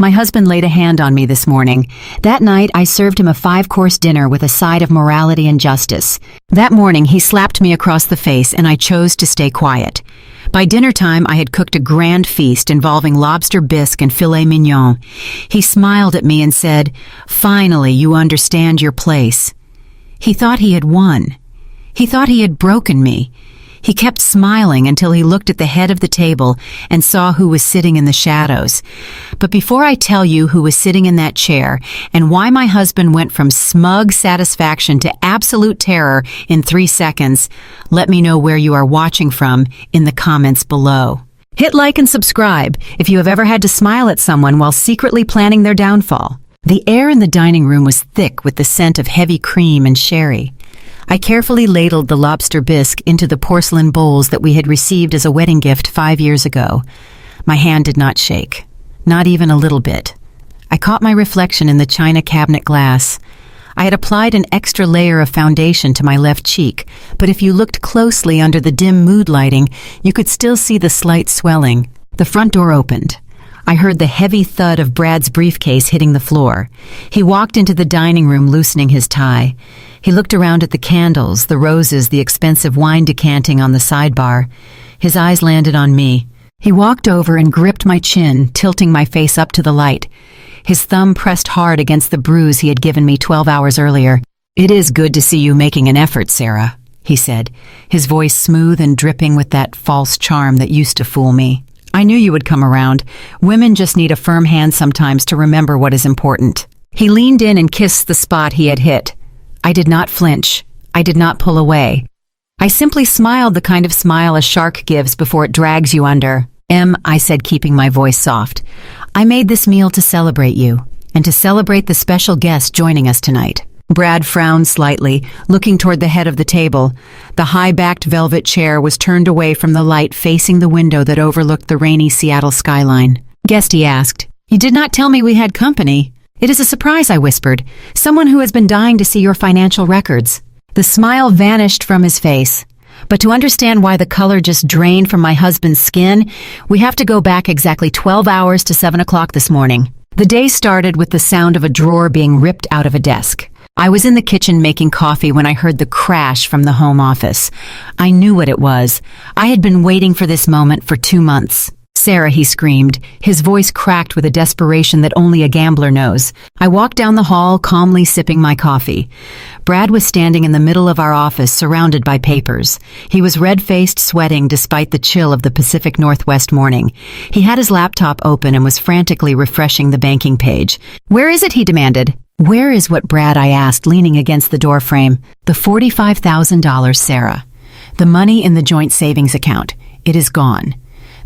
My husband laid a hand on me this morning. That night, I served him a 5-course dinner with a side of morality and justice. That morning, he slapped me across the face, and I chose to stay quiet. By dinner time, I had cooked a grand feast involving lobster bisque and filet mignon. He smiled at me and said, "Finally, you understand your place." He thought he had won. He thought he had broken me. He kept smiling until he looked at the head of the table and saw who was sitting in the shadows. But before I tell you who was sitting in that chair and why my husband went from smug satisfaction to absolute terror in 3 seconds, let me know where you are watching from in the comments below. Hit like and subscribe if you have ever had to smile at someone while secretly planning their downfall. The air in the dining room was thick with the scent of heavy cream and sherry. I carefully ladled the lobster bisque into the porcelain bowls that we had received as a wedding gift 5 years ago. My hand did not shake, not even a little bit. I caught my reflection in the china cabinet glass. I had applied an extra layer of foundation to my left cheek, but if you looked closely under the dim mood lighting, you could still see the slight swelling. The front door opened. I heard the heavy thud of Brad's briefcase hitting the floor. He walked into the dining room loosening his tie. He looked around at the candles, the roses, the expensive wine decanting on the sidebar. His eyes landed on me. He walked over and gripped my chin, tilting my face up to the light. His thumb pressed hard against the bruise he had given me 12 hours earlier. "It is good to see you making an effort, Sarah," he said, his voice smooth and dripping with that false charm that used to fool me. "I knew you would come around. Women just need a firm hand sometimes to remember what is important." He leaned in and kissed the spot he had hit. I did not flinch. I did not pull away. I simply smiled the kind of smile a shark gives before it drags you under. I said, keeping my voice soft, "I made this meal to celebrate you, and to celebrate the special guest joining us tonight." Brad frowned slightly, looking toward the head of the table. The high-backed velvet chair was turned away from the light facing the window that overlooked the rainy Seattle skyline. "Guest," he asked. "You did not tell me we had company." "It is a surprise," I whispered. "Someone who has been dying to see your financial records." The smile vanished from his face. But to understand why the color just drained from my husband's skin, we have to go back exactly 12 hours to 7 o'clock this morning. The day started with the sound of a drawer being ripped out of a desk. I was in the kitchen making coffee when I heard the crash from the home office. I knew what it was. I had been waiting for this moment for 2 months. "Sarah," he screamed, his voice cracked with a desperation that only a gambler knows. I walked down the hall, calmly sipping my coffee. Brad was standing in the middle of our office, surrounded by papers. He was red-faced, sweating despite the chill of the Pacific Northwest morning. He had his laptop open and was frantically refreshing the banking page. "Where is it?" he demanded. "Where is what, Brad?" I asked, leaning against the doorframe. "The $45,000, Sarah. The money in the joint savings account. It is gone.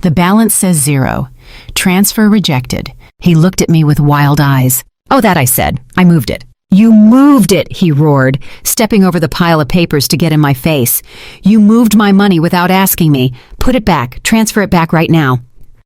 The balance says 0. Transfer rejected." He looked at me with wild eyes. "Oh, that," I said. "I moved it." "You moved it," he roared, stepping over the pile of papers to get in my face. "You moved my money without asking me. Put it back. Transfer it back right now."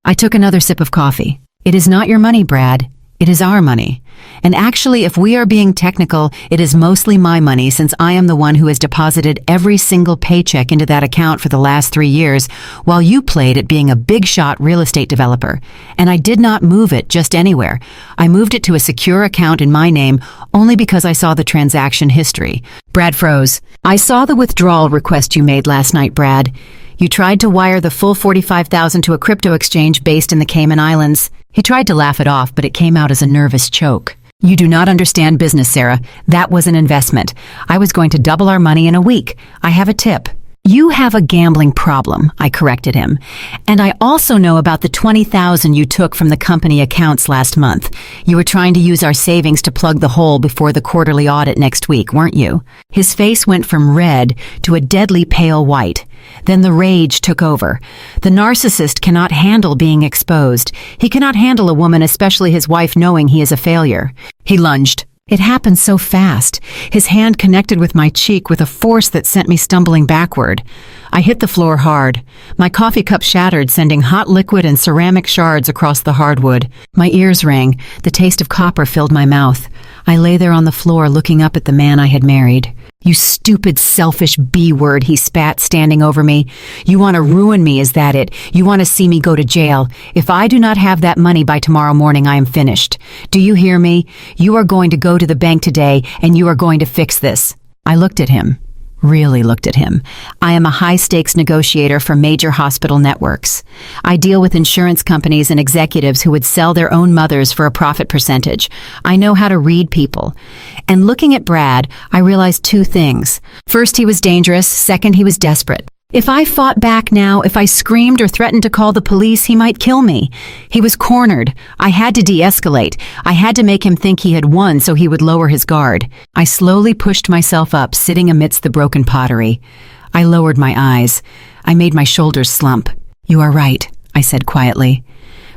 I took another sip of coffee. "It is not your money, Brad. It is our money. And actually, if we are being technical, it is mostly my money since I am the one who has deposited every single paycheck into that account for the last 3 years, while you played at being a big-shot real estate developer. And I did not move it just anywhere. I moved it to a secure account in my name only because I saw the transaction history." Brad froze. "I saw the withdrawal request you made last night, Brad. You tried to wire the full $45,000 to a crypto exchange based in the Cayman Islands." He tried to laugh it off, but it came out as a nervous choke. "You do not understand business, Sarah. That was an investment. I was going to double our money in a week. I have a tip." "You have a gambling problem," I corrected him. "And I also know about the $20,000 you took from the company accounts last month. You were trying to use our savings to plug the hole before the quarterly audit next week, weren't you?" His face went from red to a deadly pale white. Then the rage took over. The narcissist cannot handle being exposed. He cannot handle a woman, especially his wife, knowing he is a failure. He lunged. It happened so fast. His hand connected with my cheek with a force that sent me stumbling backward. I hit the floor hard. My coffee cup shattered, sending hot liquid and ceramic shards across the hardwood. My ears rang. The taste of copper filled my mouth. I lay there on the floor looking up at the man I had married. "You stupid, selfish B-word," he spat, standing over me. "You want to ruin me, is that it? You want to see me go to jail? If I do not have that money by tomorrow morning, I am finished. Do you hear me? You are going to go to the bank today, and you are going to fix this." I looked at him. Really looked at him. I am a high-stakes negotiator for major hospital networks. I deal with insurance companies and executives who would sell their own mothers for a profit percentage. I know how to read people. And looking at Brad, I realized two things. First, he was dangerous. Second, he was desperate. If I fought back now, if I screamed or threatened to call the police, he might kill me. He was cornered. I had to de-escalate. I had to make him think he had won so he would lower his guard. I slowly pushed myself up, sitting amidst the broken pottery. I lowered my eyes. I made my shoulders slump. "You are right," I said quietly.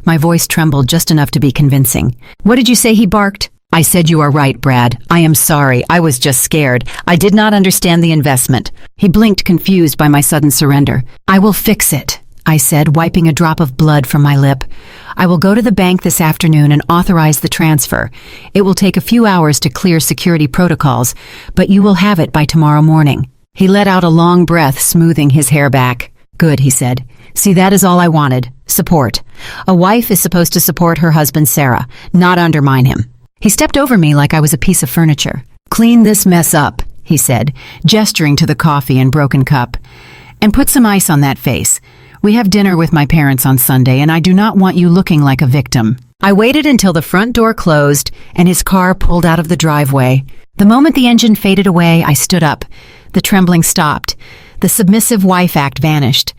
My voice trembled just enough to be convincing. "What did you say?" he barked. "I said you are right, Brad. I am sorry. I was just scared. I did not understand the investment." He blinked, confused by my sudden surrender. "I will fix it," I said, wiping a drop of blood from my lip. "I will go to the bank this afternoon and authorize the transfer. It will take a few hours to clear security protocols, but you will have it by tomorrow morning." He let out a long breath, smoothing his hair back. "Good," he said. "See, that is all I wanted. Support. A wife is supposed to support her husband, Sarah, not undermine him." He stepped over me like I was a piece of furniture. "Clean this mess up," he said, gesturing to the coffee and broken cup. "And put some ice on that face. We have dinner with my parents on Sunday, and I do not want you looking like a victim." I waited until the front door closed and his car pulled out of the driveway. The moment the engine faded away, I stood up. The trembling stopped. The submissive wife act vanished.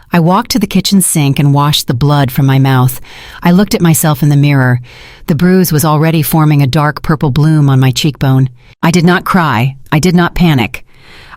I walked to the kitchen sink and washed the blood from my mouth. I looked at myself in the mirror. The bruise was already forming a dark purple bloom on my cheekbone. I did not cry. I did not panic.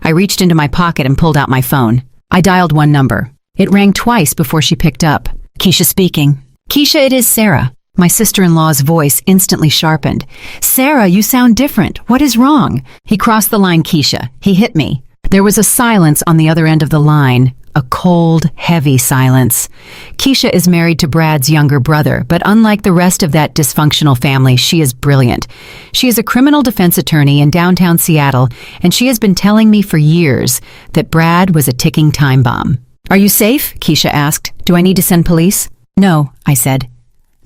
I reached into my pocket and pulled out my phone. I dialed one number. It rang twice before she picked up. "Keisha speaking." "Keisha, it is Sarah." My sister-in-law's voice instantly sharpened. "Sarah, you sound different. What is wrong?" He crossed the line, Keisha. He hit me. There was a silence on the other end of the line. A cold, heavy silence. Keisha is married to Brad's younger brother, but unlike the rest of that dysfunctional family, she is brilliant. She is a criminal defense attorney in downtown Seattle, and she has been telling me for years that Brad was a ticking time bomb. "Are you safe?" Keisha asked. "Do I need to send police?" "No," I said.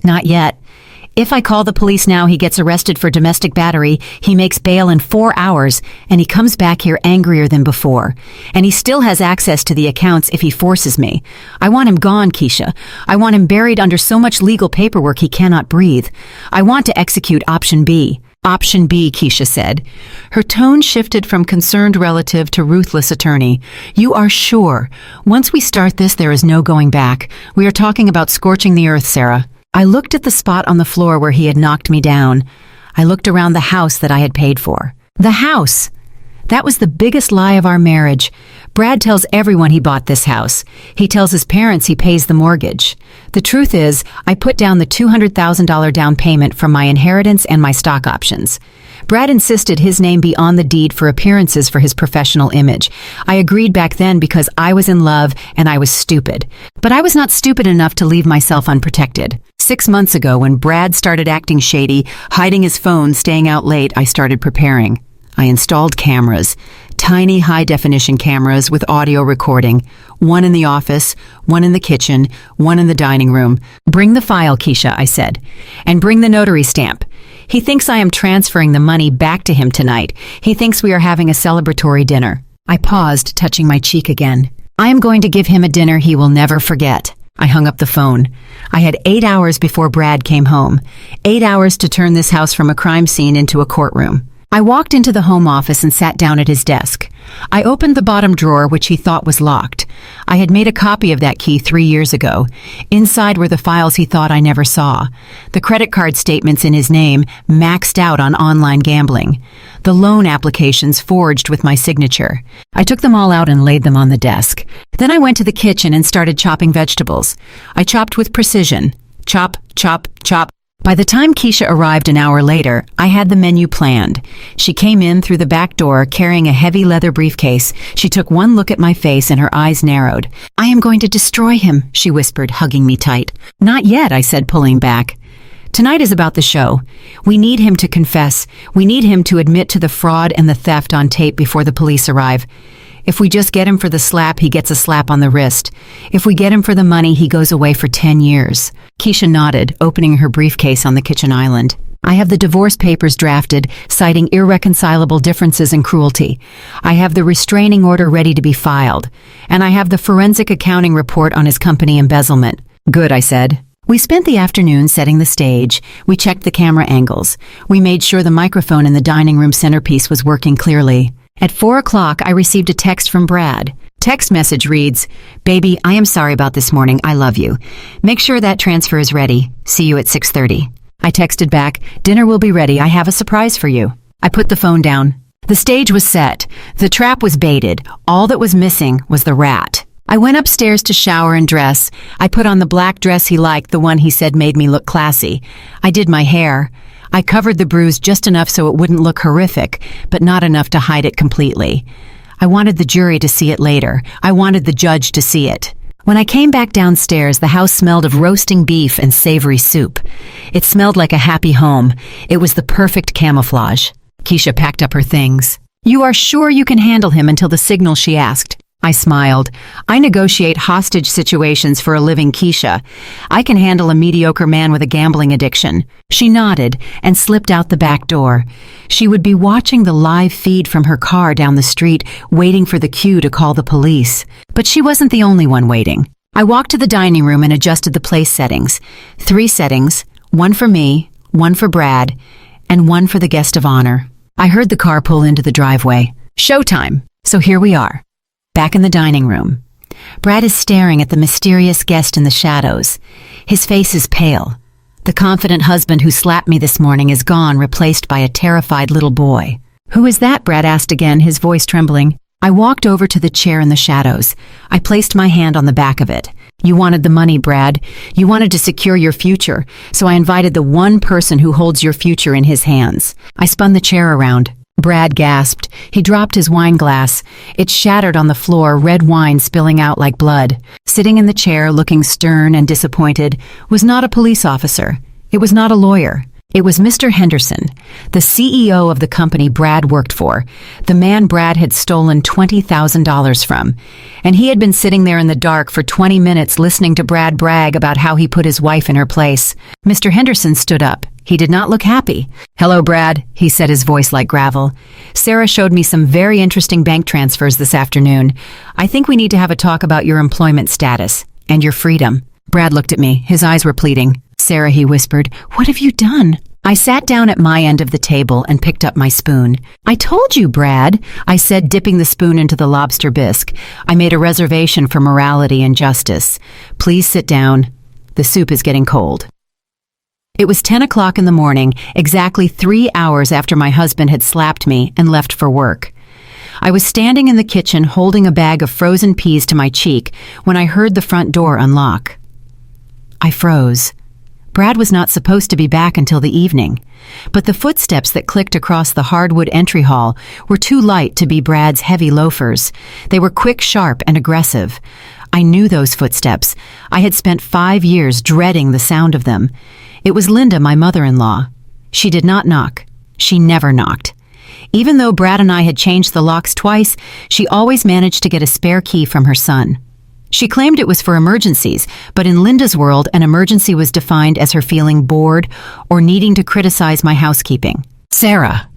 "Not yet. If I call the police now, he gets arrested for domestic battery, he makes bail in 4 hours, and he comes back here angrier than before. And he still has access to the accounts if he forces me. I want him gone, Keisha. I want him buried under so much legal paperwork he cannot breathe. I want to execute option B." "Option B," Keisha said. Her tone shifted from concerned relative to ruthless attorney. "You are sure? Once we start this, there is no going back. We are talking about scorching the earth, Sarah." I looked at the spot on the floor where he had knocked me down. I looked around the house that I had paid for. The house! That was the biggest lie of our marriage. Brad tells everyone he bought this house. He tells his parents he pays the mortgage. The truth is, I put down the $200,000 down payment from my inheritance and my stock options. Brad insisted his name be on the deed for appearances for his professional image. I agreed back then because I was in love and I was stupid. But I was not stupid enough to leave myself unprotected. 6 months ago, when Brad started acting shady, hiding his phone, staying out late, I started preparing. I installed cameras, tiny high-definition cameras with audio recording, one in the office, one in the kitchen, one in the dining room. "Bring the file, Keisha," I said, "and bring the notary stamp. He thinks I am transferring the money back to him tonight. He thinks we are having a celebratory dinner." I paused, touching my cheek again. "I am going to give him a dinner he will never forget." I hung up the phone. I had 8 hours before Brad came home. 8 hours to turn this house from a crime scene into a courtroom. I walked into the home office and sat down at his desk. I opened the bottom drawer, which he thought was locked. I had made a copy of that key 3 years ago. Inside were the files he thought I never saw. The credit card statements in his name, maxed out on online gambling. The loan applications forged with my signature. I took them all out and laid them on the desk. Then I went to the kitchen and started chopping vegetables. I chopped with precision. Chop, chop, chop. By the time Keisha arrived an hour later, I had the menu planned. She came in through the back door carrying a heavy leather briefcase. She took one look at my face and her eyes narrowed. "I am going to destroy him," she whispered, hugging me tight. "Not yet," I said, pulling back. Tonight is about the show. We need him to confess. We need him to admit to the fraud and the theft on tape before the police arrive. If we just get him for the slap, he gets a slap on the wrist. If we get him for the money, he goes away for 10 years. Keisha nodded, opening her briefcase on the kitchen island. I have the divorce papers drafted, citing irreconcilable differences and cruelty. I have the restraining order ready to be filed. And I have the forensic accounting report on his company embezzlement. Good, I said. We spent the afternoon setting the stage. We checked the camera angles. We made sure the microphone in the dining room centerpiece was working clearly. At 4 o'clock, I received a text from Brad. Text message reads, "Baby, I am sorry about this morning. I love you. Make sure that transfer is ready. See you at 6:30. I texted back, "Dinner will be ready. I have a surprise for you." I put the phone down. The stage was set. The trap was baited. All that was missing was the rat. I went upstairs to shower and dress. I put on the black dress he liked, the one he said made me look classy. I did my hair. I covered the bruise just enough so it wouldn't look horrific, but not enough to hide it completely. I wanted the jury to see it later. I wanted the judge to see it. When I came back downstairs, the house smelled of roasting beef and savory soup. It smelled like a happy home. It was the perfect camouflage. Keisha packed up her things. "You are sure you can handle him until the signal?" she asked. I smiled. I negotiate hostage situations for a living, Keisha. I can handle a mediocre man with a gambling addiction. She nodded and slipped out the back door. She would be watching the live feed from her car down the street, waiting for the cue to call the police. But she wasn't the only one waiting. I walked to the dining room and adjusted the place settings. 3 settings, one for me, one for Brad, and one for the guest of honor. I heard the car pull into the driveway. Showtime. So here we are. Back in the dining room. Brad is staring at the mysterious guest in the shadows. His face is pale. The confident husband who slapped me this morning is gone, replaced by a terrified little boy. "Who is that?" Brad asked again, his voice trembling. I walked over to the chair in the shadows. I placed my hand on the back of it. "You wanted the money, Brad. You wanted to secure your future, so I invited the one person who holds your future in his hands." I spun the chair around. Brad gasped. He dropped his wine glass. It shattered on the floor, red wine spilling out like blood. Sitting in the chair, looking stern and disappointed, was not a police officer. It was not a lawyer. It was Mr. Henderson, the CEO of the company Brad worked for, the man Brad had stolen $20,000 from. And he had been sitting there in the dark for 20 minutes listening to Brad brag about how he put his wife in her place. Mr. Henderson stood up. He did not look happy. "Hello, Brad," he said, his voice like gravel. "Sarah showed me some very interesting bank transfers this afternoon. I think we need to have a talk about your employment status and your freedom." Brad looked at me. His eyes were pleading. "Sarah," he whispered, "what have you done?" I sat down at my end of the table and picked up my spoon. "I told you, Brad," I said, dipping the spoon into the lobster bisque. "I made a reservation for morality and justice. Please sit down. The soup is getting cold." It was 10 o'clock in the morning, exactly 3 hours after my husband had slapped me and left for work. I was standing in the kitchen holding a bag of frozen peas to my cheek when I heard the front door unlock. I froze. Brad was not supposed to be back until the evening, but the footsteps that clicked across the hardwood entry hall were too light to be Brad's heavy loafers. They were quick, sharp, and aggressive. I knew those footsteps. I had spent 5 years dreading the sound of them. It was Linda, my mother-in-law. She did not knock. She never knocked. Even though Brad and I had changed the locks twice, she always managed to get a spare key from her son. She claimed it was for emergencies, but in Linda's world, an emergency was defined as her feeling bored or needing to criticize my housekeeping. "Sarah."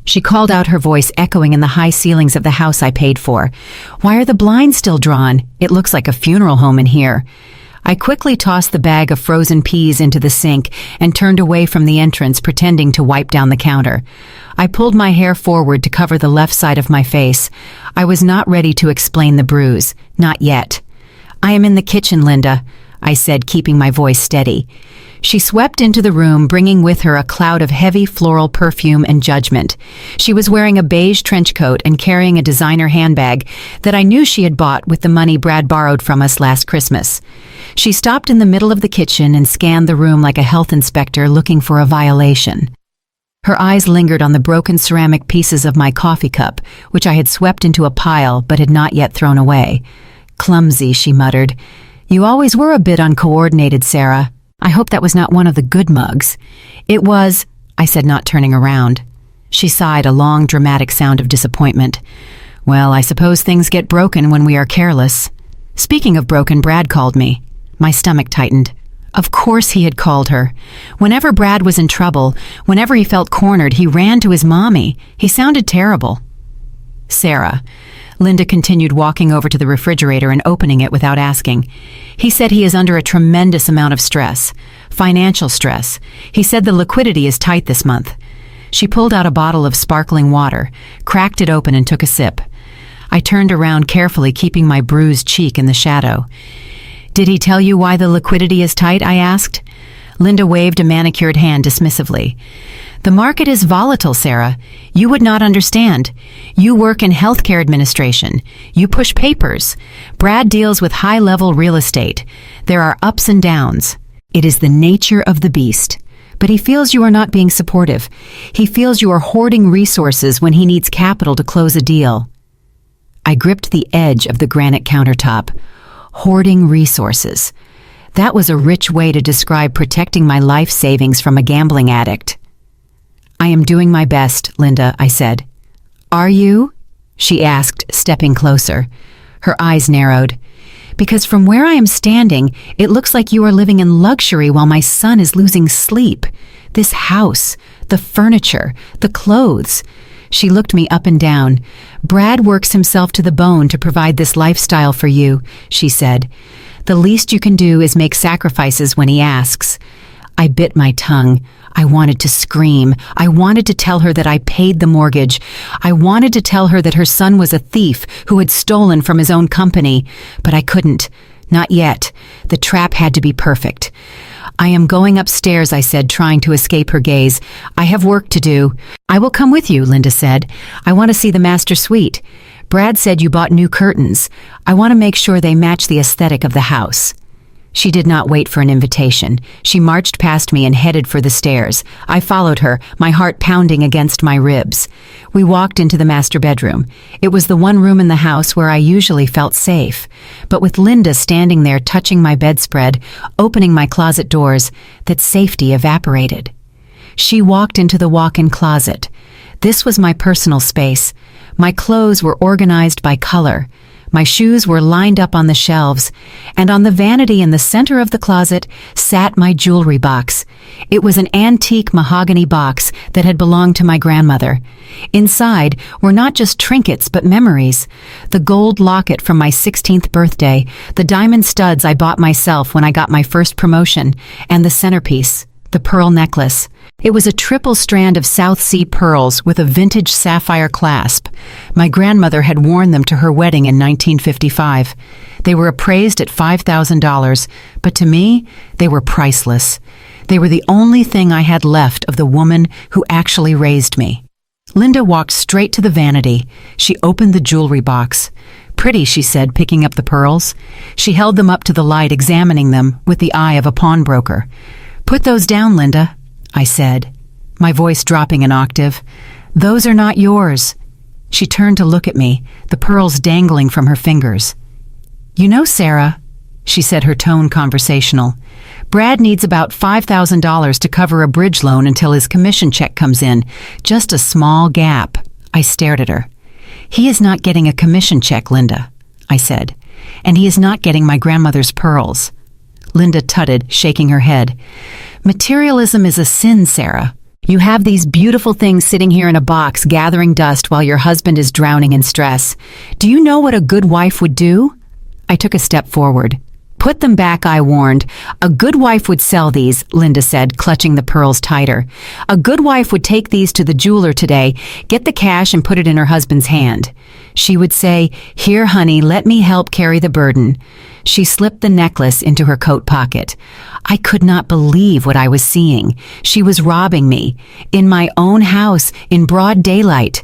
She called out, her voice echoing in the high ceilings of the house I paid for. "Why are the blinds still drawn? It looks like a funeral home in here." I quickly tossed the bag of frozen peas into the sink and turned away from the entrance, pretending to wipe down the counter. I pulled my hair forward to cover the left side of my face. I was not ready to explain the bruise. Not yet. "I am in the kitchen, Linda," I said, keeping my voice steady. She swept into the room, bringing with her a cloud of heavy floral perfume and judgment. She was wearing a beige trench coat and carrying a designer handbag that I knew she had bought with the money Brad borrowed from us last Christmas. She stopped in the middle of the kitchen and scanned the room like a health inspector looking for a violation. Her eyes lingered on the broken ceramic pieces of my coffee cup, which I had swept into a pile but had not yet thrown away. "Clumsy," she muttered. "You always were a bit uncoordinated, Sarah." I hope that was not one of the good mugs. It was, I said, not turning around. She sighed, a long, dramatic sound of disappointment. Well, I suppose things get broken when we are careless. Speaking of broken, Brad called me. My stomach tightened. Of course he had called her. Whenever Brad was in trouble, whenever he felt cornered, he ran to his mommy. He sounded terrible. Sarah. Linda continued, walking over to the refrigerator and opening it without asking. He said he is under a tremendous amount of stress. Financial stress. He said the liquidity is tight this month. She pulled out a bottle of sparkling water, cracked it open and took a sip. I turned around carefully, keeping my bruised cheek in the shadow. Did he tell you why the liquidity is tight? I asked. Linda waved a manicured hand dismissively. The market is volatile, Sarah. You would not understand. You work in healthcare administration. You push papers. Brad deals with high-level real estate. There are ups and downs. It is the nature of the beast. But he feels you are not being supportive. He feels you are hoarding resources when he needs capital to close a deal. I gripped the edge of the granite countertop. Hoarding resources. That was a rich way to describe protecting my life savings from a gambling addict. I am doing my best, Linda, I said. Are you? She asked, stepping closer. Her eyes narrowed. Because from where I am standing, it looks like you are living in luxury while my son is losing sleep. This house, the furniture, the clothes. She looked me up and down. Brad works himself to the bone to provide this lifestyle for you, she said. The least you can do is make sacrifices when he asks. I bit my tongue. I wanted to scream. I wanted to tell her that I paid the mortgage. I wanted to tell her that her son was a thief who had stolen from his own company. But I couldn't. Not yet. The trap had to be perfect. I am going upstairs, I said, trying to escape her gaze. I have work to do. I will come with you, Linda said. I want to see the master suite. Brad said you bought new curtains. I want to make sure they match the aesthetic of the house. She did not wait for an invitation. She marched past me and headed for the stairs. I followed her, my heart pounding against my ribs. We walked into the master bedroom. It was the one room in the house where I usually felt safe. But with Linda standing there touching my bedspread, opening my closet doors, that safety evaporated. She walked into the walk-in closet. This was my personal space. My clothes were organized by color. My shoes were lined up on the shelves, and on the vanity in the center of the closet sat my jewelry box. It was an antique mahogany box that had belonged to my grandmother. Inside were not just trinkets but memories. The gold locket from my 16th birthday, the diamond studs I bought myself when I got my first promotion, and the centerpiece, the pearl necklace. It was a triple strand of South Sea pearls with a vintage sapphire clasp. My grandmother had worn them to her wedding in 1955. They were appraised at $5,000, but to me, they were priceless. They were the only thing I had left of the woman who actually raised me. Linda walked straight to the vanity. She opened the jewelry box. Pretty, she said, picking up the pearls. She held them up to the light, examining them with the eye of a pawnbroker. Put those down, Linda, I said, my voice dropping an octave. Those are not yours. She turned to look at me, the pearls dangling from her fingers. You know, Sarah, she said, her tone conversational, Brad needs about $5,000 to cover a bridge loan until his commission check comes in. Just a small gap. I stared at her. He is not getting a commission check, Linda, I said, and he is not getting my grandmother's pearls. Linda tutted, shaking her head. Materialism is a sin, Sarah. You have these beautiful things sitting here in a box gathering dust while your husband is drowning in stress. Do you know what a good wife would do? I took a step forward. Put them back, I warned. A good wife would sell these, Linda said, clutching the pearls tighter. A good wife would take these to the jeweler today, get the cash and put it in her husband's hand. She would say, Here, honey, let me help carry the burden. She slipped the necklace into her coat pocket. I could not believe what I was seeing. She was robbing me. In my own house, in broad daylight.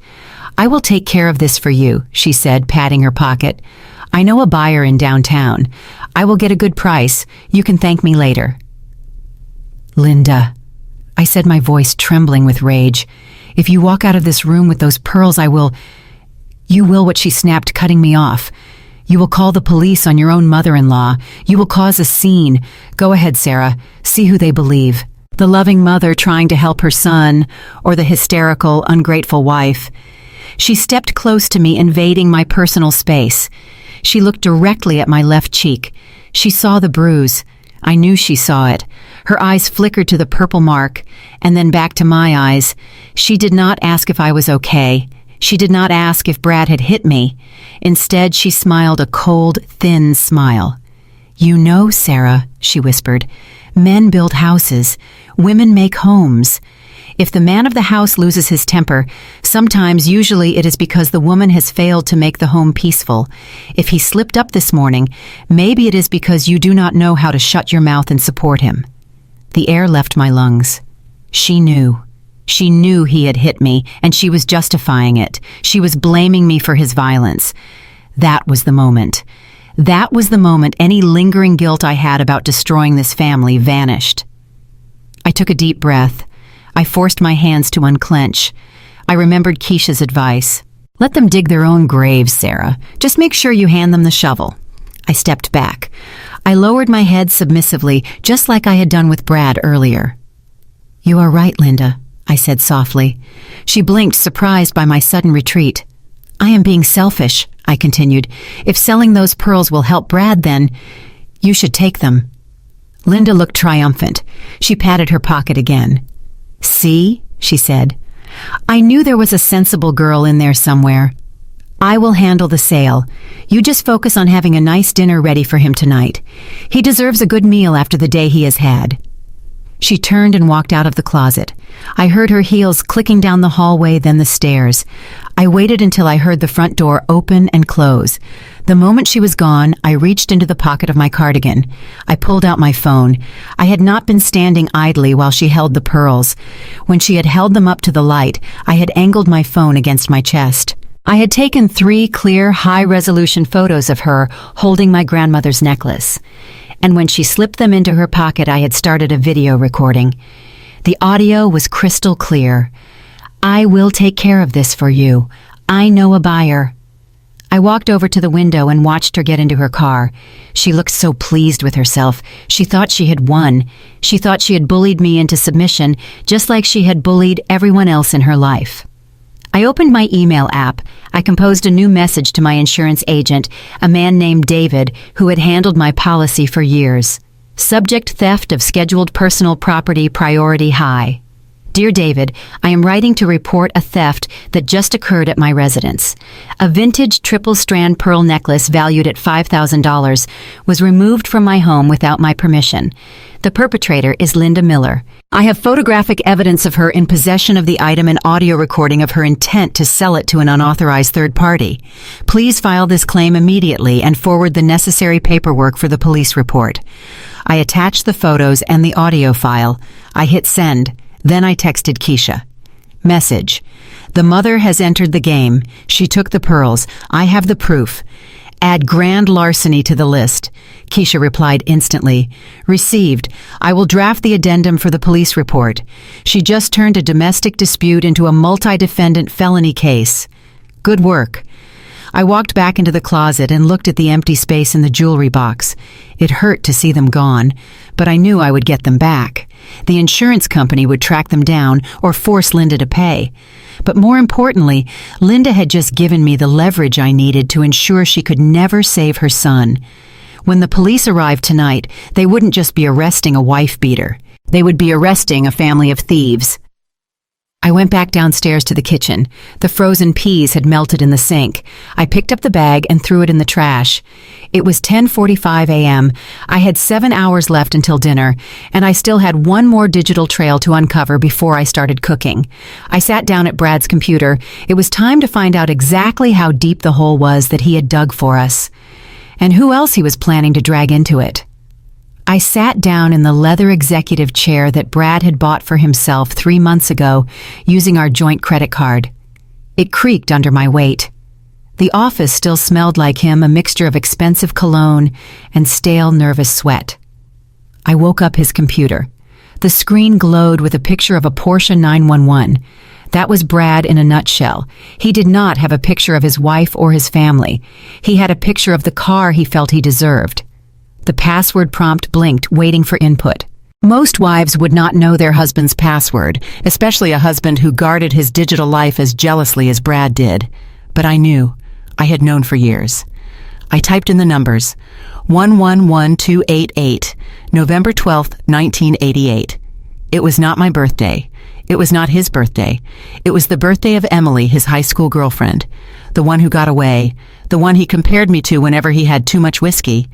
I will take care of this for you, she said, patting her pocket. I know a buyer in downtown. I will get a good price. You can thank me later. Linda, I said, my voice trembling with rage. If you walk out of this room with those pearls, I will... You will what, she snapped, cutting me off. You will call the police on your own mother-in-law. You will cause a scene. Go ahead, Sarah. See who they believe. The loving mother trying to help her son, or the hysterical, ungrateful wife. She stepped close to me, invading my personal space. She looked directly at my left cheek. She saw the bruise. I knew she saw it. Her eyes flickered to the purple mark, and then back to my eyes. She did not ask if I was okay. She did not ask if Brad had hit me. Instead, she smiled a cold, thin smile. You know, Sarah, she whispered, men build houses. Women make homes. If the man of the house loses his temper, sometimes, usually, it is because the woman has failed to make the home peaceful. If he slipped up this morning, maybe it is because you do not know how to shut your mouth and support him. The air left my lungs. She knew. She knew he had hit me, and she was justifying it. She was blaming me for his violence. That was the moment. That was the moment any lingering guilt I had about destroying this family vanished. I took a deep breath. I forced my hands to unclench. I remembered Keisha's advice. Let them dig their own graves, Sarah. Just make sure you hand them the shovel. I stepped back. I lowered my head submissively, just like I had done with Brad earlier. You are right, Linda, I said softly. She blinked, surprised by my sudden retreat. I am being selfish, I continued. If selling those pearls will help Brad, then you should take them. Linda looked triumphant. She patted her pocket again. See, she said. I knew there was a sensible girl in there somewhere. I will handle the sale. You just focus on having a nice dinner ready for him tonight. He deserves a good meal after the day he has had. She turned and walked out of the closet. I heard her heels clicking down the hallway, then the stairs. I waited until I heard the front door open and close. The moment she was gone, I reached into the pocket of my cardigan. I pulled out my phone. I had not been standing idly while she held the pearls. When she had held them up to the light, I had angled my phone against my chest. I had taken 3 clear, high-resolution photos of her holding my grandmother's necklace. And when she slipped them into her pocket, I had started a video recording. The audio was crystal clear. I will take care of this for you. I know a buyer. I walked over to the window and watched her get into her car. She looked so pleased with herself. She thought she had won. She thought she had bullied me into submission, just like she had bullied everyone else in her life. I opened my email app. I composed a new message to my insurance agent, a man named David, who had handled my policy for years. Subject: theft of scheduled personal property, priority high. Dear David, I am writing to report a theft that just occurred at my residence. A vintage triple-strand pearl necklace valued at $5,000 was removed from my home without my permission. The perpetrator is Linda Miller. I have photographic evidence of her in possession of the item and audio recording of her intent to sell it to an unauthorized third party. Please file this claim immediately and forward the necessary paperwork for the police report. I attached the photos and the audio file. I hit send. Then I texted Keisha. Message: the mother has entered the game. She took the pearls. I have the proof. Add grand larceny to the list. Keisha replied instantly. Received. I will draft the addendum for the police report. She just turned a domestic dispute into a multi-defendant felony case. Good work. I walked back into the closet and looked at the empty space in the jewelry box. It hurt to see them gone, but I knew I would get them back. The insurance company would track them down or force Linda to pay. But more importantly, Linda had just given me the leverage I needed to ensure she could never save her son. When the police arrived tonight, they wouldn't just be arresting a wife-beater. They would be arresting a family of thieves. I went back downstairs to the kitchen. The frozen peas had melted in the sink. I picked up the bag and threw it in the trash. It was 10:45 a.m. I had 7 hours left until dinner, and I still had one more digital trail to uncover before I started cooking. I sat down at Brad's computer. It was time to find out exactly how deep the hole was that he had dug for us, and who else he was planning to drag into it. I sat down in the leather executive chair that Brad had bought for himself 3 months ago using our joint credit card. It creaked under my weight. The office still smelled like him, a mixture of expensive cologne and stale, nervous sweat. I woke up his computer. The screen glowed with a picture of a Porsche 911. That was Brad in a nutshell. He did not have a picture of his wife or his family. He had a picture of the car he felt he deserved. The password prompt blinked, waiting for input. Most wives would not know their husband's password, especially a husband who guarded his digital life as jealously as Brad did. But I knew. I had known for years. I typed in the numbers. 111288, November 12th, 1988. It was not my birthday. It was not his birthday. It was the birthday of Emily, his high school girlfriend. The one who got away. The one he compared me to whenever he had too much whiskey.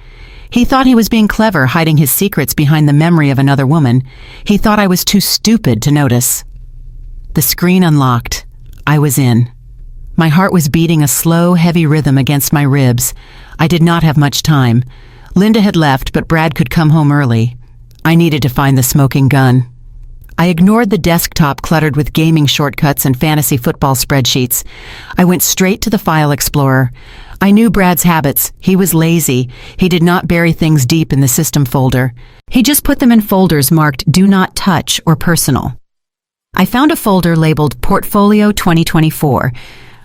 He thought he was being clever, hiding his secrets behind the memory of another woman. He thought I was too stupid to notice. The screen unlocked. I was in. My heart was beating a slow, heavy rhythm against my ribs. I did not have much time. Linda had left, but Brad could come home early. I needed to find the smoking gun. I ignored the desktop cluttered with gaming shortcuts and fantasy football spreadsheets. I went straight to the File Explorer. I knew Brad's habits. He was lazy. He did not bury things deep in the system folder. He just put them in folders marked Do Not Touch or Personal. I found a folder labeled Portfolio 2024.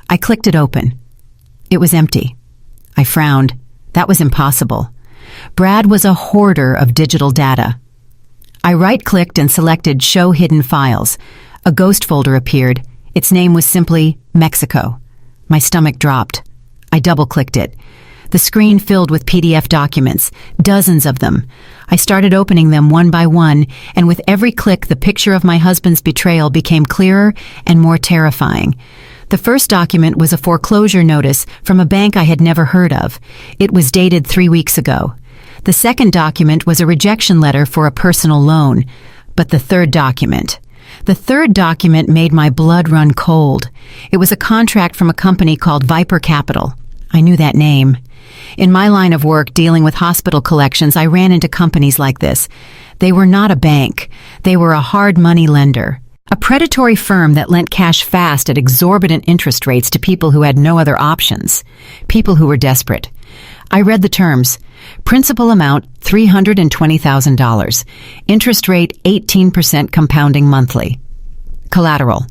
I clicked it open. It was empty. I frowned. That was impossible. Brad was a hoarder of digital data. I right-clicked and selected Show Hidden Files. A ghost folder appeared. Its name was simply Mexico. My stomach dropped. I double-clicked it. The screen filled with PDF documents, dozens of them. I started opening them one by one, and with every click, the picture of my husband's betrayal became clearer and more terrifying. The first document was a foreclosure notice from a bank I had never heard of. It was dated 3 weeks ago. The second document was a rejection letter for a personal loan. But the third document made my blood run cold. It was a contract from a company called Viper Capital. I knew that name. In my line of work dealing with hospital collections, I ran into companies like this. They were not a bank. They were a hard money lender. A predatory firm that lent cash fast at exorbitant interest rates to people who had no other options. People who were desperate. I read the terms. Principal amount $320,000. Interest rate 18% compounding monthly. Collateral.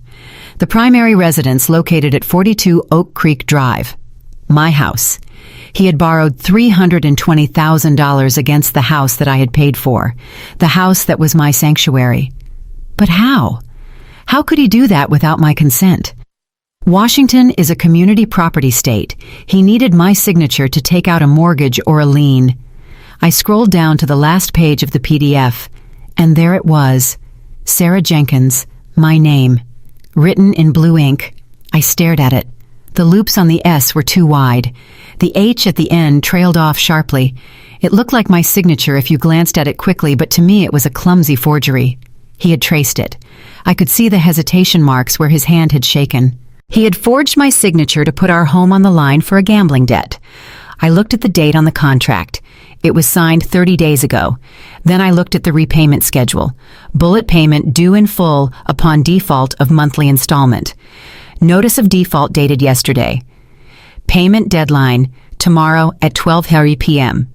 The primary residence located at 42 Oak Creek Drive. My house. He had borrowed $320,000 against the house that I had paid for. The house that was my sanctuary. But how? How could he do that without my consent? Washington is a community property state. He needed my signature to take out a mortgage or a lien. I scrolled down to the last page of the PDF, and there it was. Sarah Jenkins, my name. Written in blue ink. I stared at it. The loops on the S were too wide. The H at the end trailed off sharply. It looked like my signature if you glanced at it quickly, but to me it was a clumsy forgery. He had traced it. I could see the hesitation marks where his hand had shaken. He had forged my signature to put our home on the line for a gambling debt. I looked at the date on the contract. It was signed 30 days ago. Then I looked at the repayment schedule. Bullet payment due in full upon default of monthly installment. Notice of default dated yesterday. Payment deadline tomorrow at 12:30 p.m.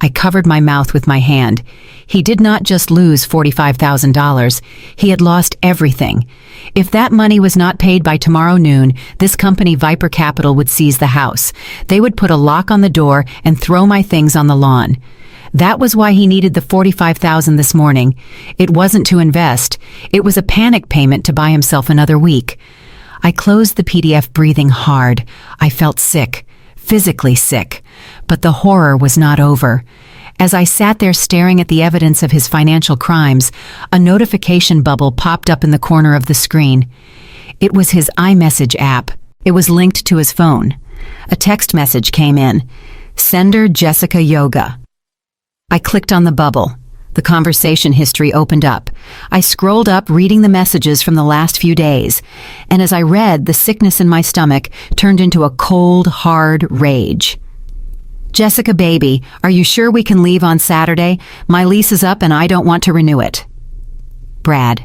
I covered my mouth with my hand. He did not just lose $45,000. He had lost everything. If that money was not paid by tomorrow noon, this company Viper Capital would seize the house. They would put a lock on the door and throw my things on the lawn. That was why he needed the $45,000 this morning. It wasn't to invest. It was a panic payment to buy himself another week. I closed the PDF, breathing hard. I felt sick. Physically sick. But the horror was not over. As I sat there staring at the evidence of his financial crimes, a notification bubble popped up in the corner of the screen. It was his iMessage app. It was linked to his phone. A text message came in. Sender Jessica Yoga. I clicked on the bubble. The conversation history opened up. I scrolled up, reading the messages from the last few days. And as I read, the sickness in my stomach turned into a cold, hard rage. Jessica, baby, are you sure we can leave on Saturday? My lease is up and I don't want to renew it. Brad.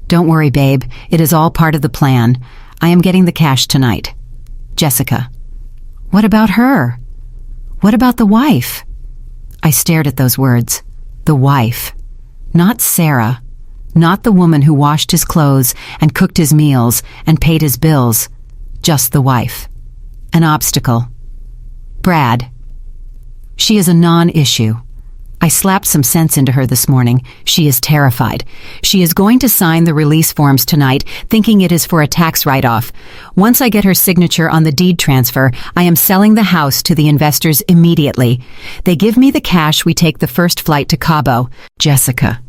Don't worry, babe. It is all part of the plan. I am getting the cash tonight. Jessica. What about her? What about the wife? I stared at those words. The wife. Not Sarah. Not the woman who washed his clothes and cooked his meals and paid his bills. Just the wife. An obstacle. Brad. She is a non-issue. I slapped some sense into her this morning. She is terrified. She is going to sign the release forms tonight, thinking it is for a tax write-off. Once I get her signature on the deed transfer, I am selling the house to the investors immediately. They give me the cash, we take the first flight to Cabo. Jessica.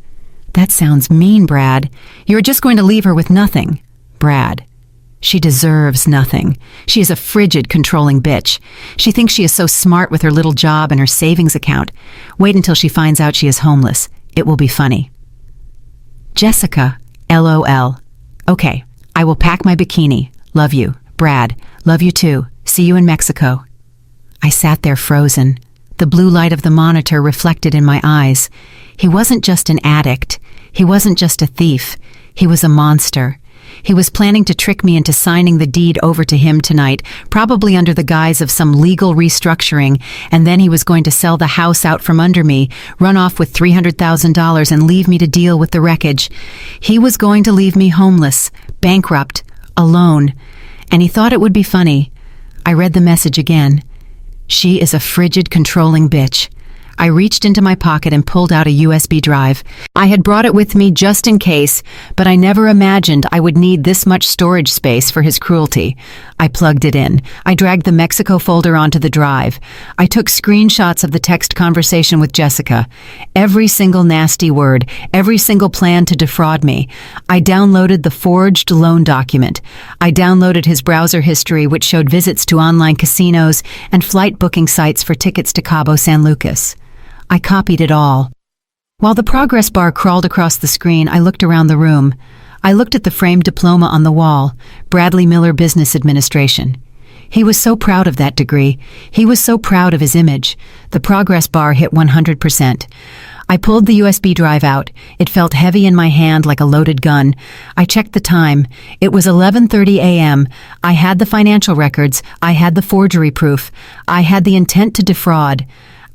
That sounds mean, Brad. You're just going to leave her with nothing. Brad. She deserves nothing. She is a frigid, controlling bitch. She thinks she is so smart with her little job and her savings account. Wait until she finds out she is homeless. It will be funny. Jessica, LOL. Okay, I will pack my bikini. Love you. Brad, love you too. See you in Mexico. I sat there frozen. The blue light of the monitor reflected in my eyes. He wasn't just an addict. He wasn't just a thief. He was a monster. He was planning to trick me into signing the deed over to him tonight, probably under the guise of some legal restructuring, and then he was going to sell the house out from under me, run off with $300,000 and leave me to deal with the wreckage. He was going to leave me homeless, bankrupt, alone, and he thought it would be funny. I read the message again. She is a frigid, controlling bitch. I reached into my pocket and pulled out a USB drive. I had brought it with me just in case, but I never imagined I would need this much storage space for his cruelty. I plugged it in. I dragged the Mexico folder onto the drive. I took screenshots of the text conversation with Jessica. Every single nasty word, every single plan to defraud me. I downloaded the forged loan document. I downloaded his browser history, which showed visits to online casinos and flight booking sites for tickets to Cabo San Lucas. I copied it all. While the progress bar crawled across the screen, I looked around the room. I looked at the framed diploma on the wall, Bradley Miller Business Administration. He was so proud of that degree. He was so proud of his image. The progress bar hit 100%. I pulled the USB drive out. It felt heavy in my hand like a loaded gun. I checked the time. It was 11:30 a.m. I had the financial records. I had the forgery proof. I had the intent to defraud.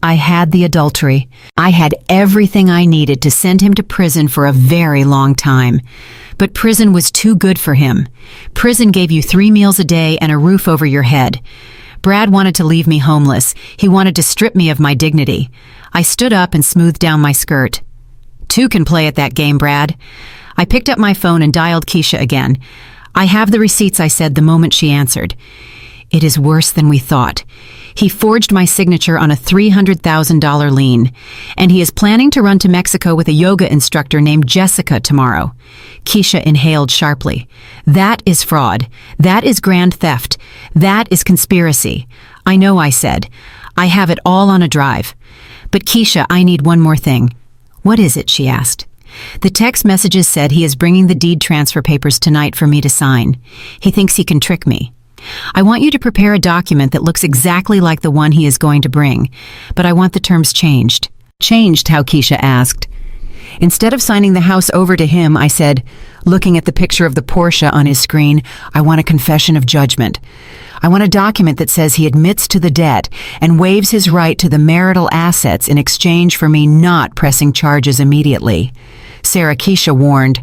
I had the adultery. I had everything I needed to send him to prison for a very long time. But prison was too good for him. Prison gave you 3 meals a day and a roof over your head. Brad wanted to leave me homeless. He wanted to strip me of my dignity. I stood up and smoothed down my skirt. 2 can play at that game, Brad. I picked up my phone and dialed Keisha again. I have the receipts, I said the moment she answered. It is worse than we thought. He forged my signature on a $300,000 lien, and he is planning to run to Mexico with a yoga instructor named Jessica tomorrow. Keisha inhaled sharply. That is fraud. That is grand theft. That is conspiracy. I know, I said. I have it all on a drive. But Keisha, I need one more thing. What is it? She asked. The text messages said he is bringing the deed transfer papers tonight for me to sign. He thinks he can trick me. I want you to prepare a document that looks exactly like the one he is going to bring, but I want the terms changed. Changed, how? Keisha asked. Instead of signing the house over to him, I said, looking at the picture of the Porsche on his screen, I want a confession of judgment. I want a document that says he admits to the debt and waives his right to the marital assets in exchange for me not pressing charges immediately. Sarah, Keisha warned,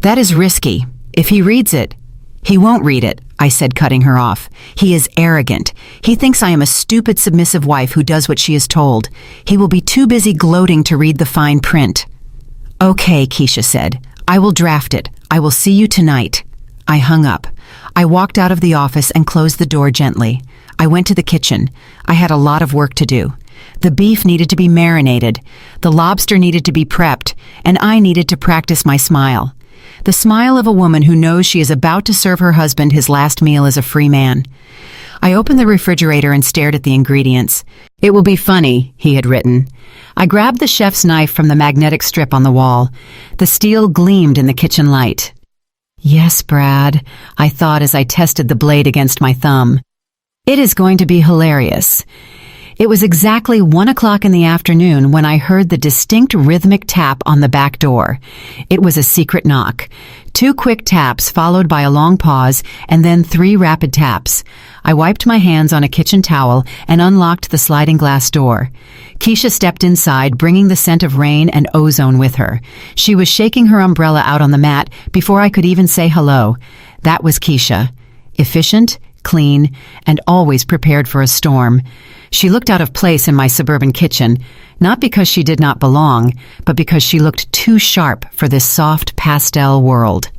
that is risky. If he reads it, he won't read it, I said, cutting her off. He is arrogant. He thinks I am a stupid, submissive wife who does what she is told. He will be too busy gloating to read the fine print. Okay, Keisha said. I will draft it. I will see you tonight. I hung up. I walked out of the office and closed the door gently. I went to the kitchen. I had a lot of work to do. The beef needed to be marinated. The lobster needed to be prepped. And I needed to practice my smile. The smile of a woman who knows she is about to serve her husband his last meal as a free man. I opened the refrigerator and stared at the ingredients. It will be funny, he had written. I grabbed the chef's knife from the magnetic strip on the wall. The steel gleamed in the kitchen light. Yes, Brad, I thought as I tested the blade against my thumb. It is going to be hilarious. It was exactly 1 o'clock in the afternoon when I heard the distinct rhythmic tap on the back door. It was a secret knock. 2 quick taps followed by a long pause and then 3 rapid taps. I wiped my hands on a kitchen towel and unlocked the sliding glass door. Keisha stepped inside, bringing the scent of rain and ozone with her. She was shaking her umbrella out on the mat before I could even say hello. That was Keisha. Efficient, clean, and always prepared for a storm. She looked out of place in my suburban kitchen, not because she did not belong, but because she looked too sharp for this soft pastel world.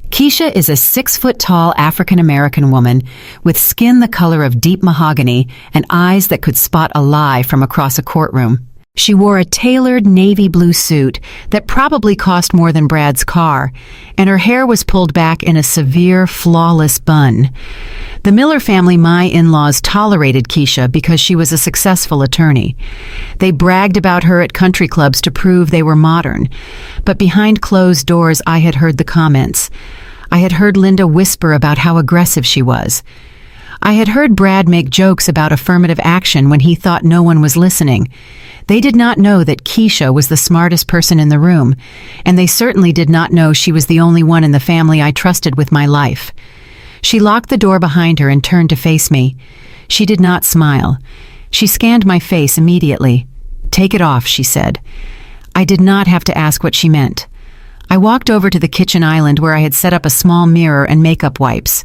Keisha is a 6-foot-tall African-American woman with skin the color of deep mahogany and eyes that could spot a lie from across a courtroom. She wore a tailored navy blue suit that probably cost more than Brad's car, and her hair was pulled back in a severe, flawless bun. The Miller family, my in-laws, tolerated Keisha because she was a successful attorney. They bragged about her at country clubs to prove they were modern. But behind closed doors, I had heard the comments. I had heard Linda whisper about how aggressive she was. I had heard Brad make jokes about affirmative action when he thought no one was listening. They did not know that Keisha was the smartest person in the room, and they certainly did not know she was the only one in the family I trusted with my life. She locked the door behind her and turned to face me. She did not smile. She scanned my face immediately. "Take it off," she said. I did not have to ask what she meant. I walked over to the kitchen island where I had set up a small mirror and makeup wipes.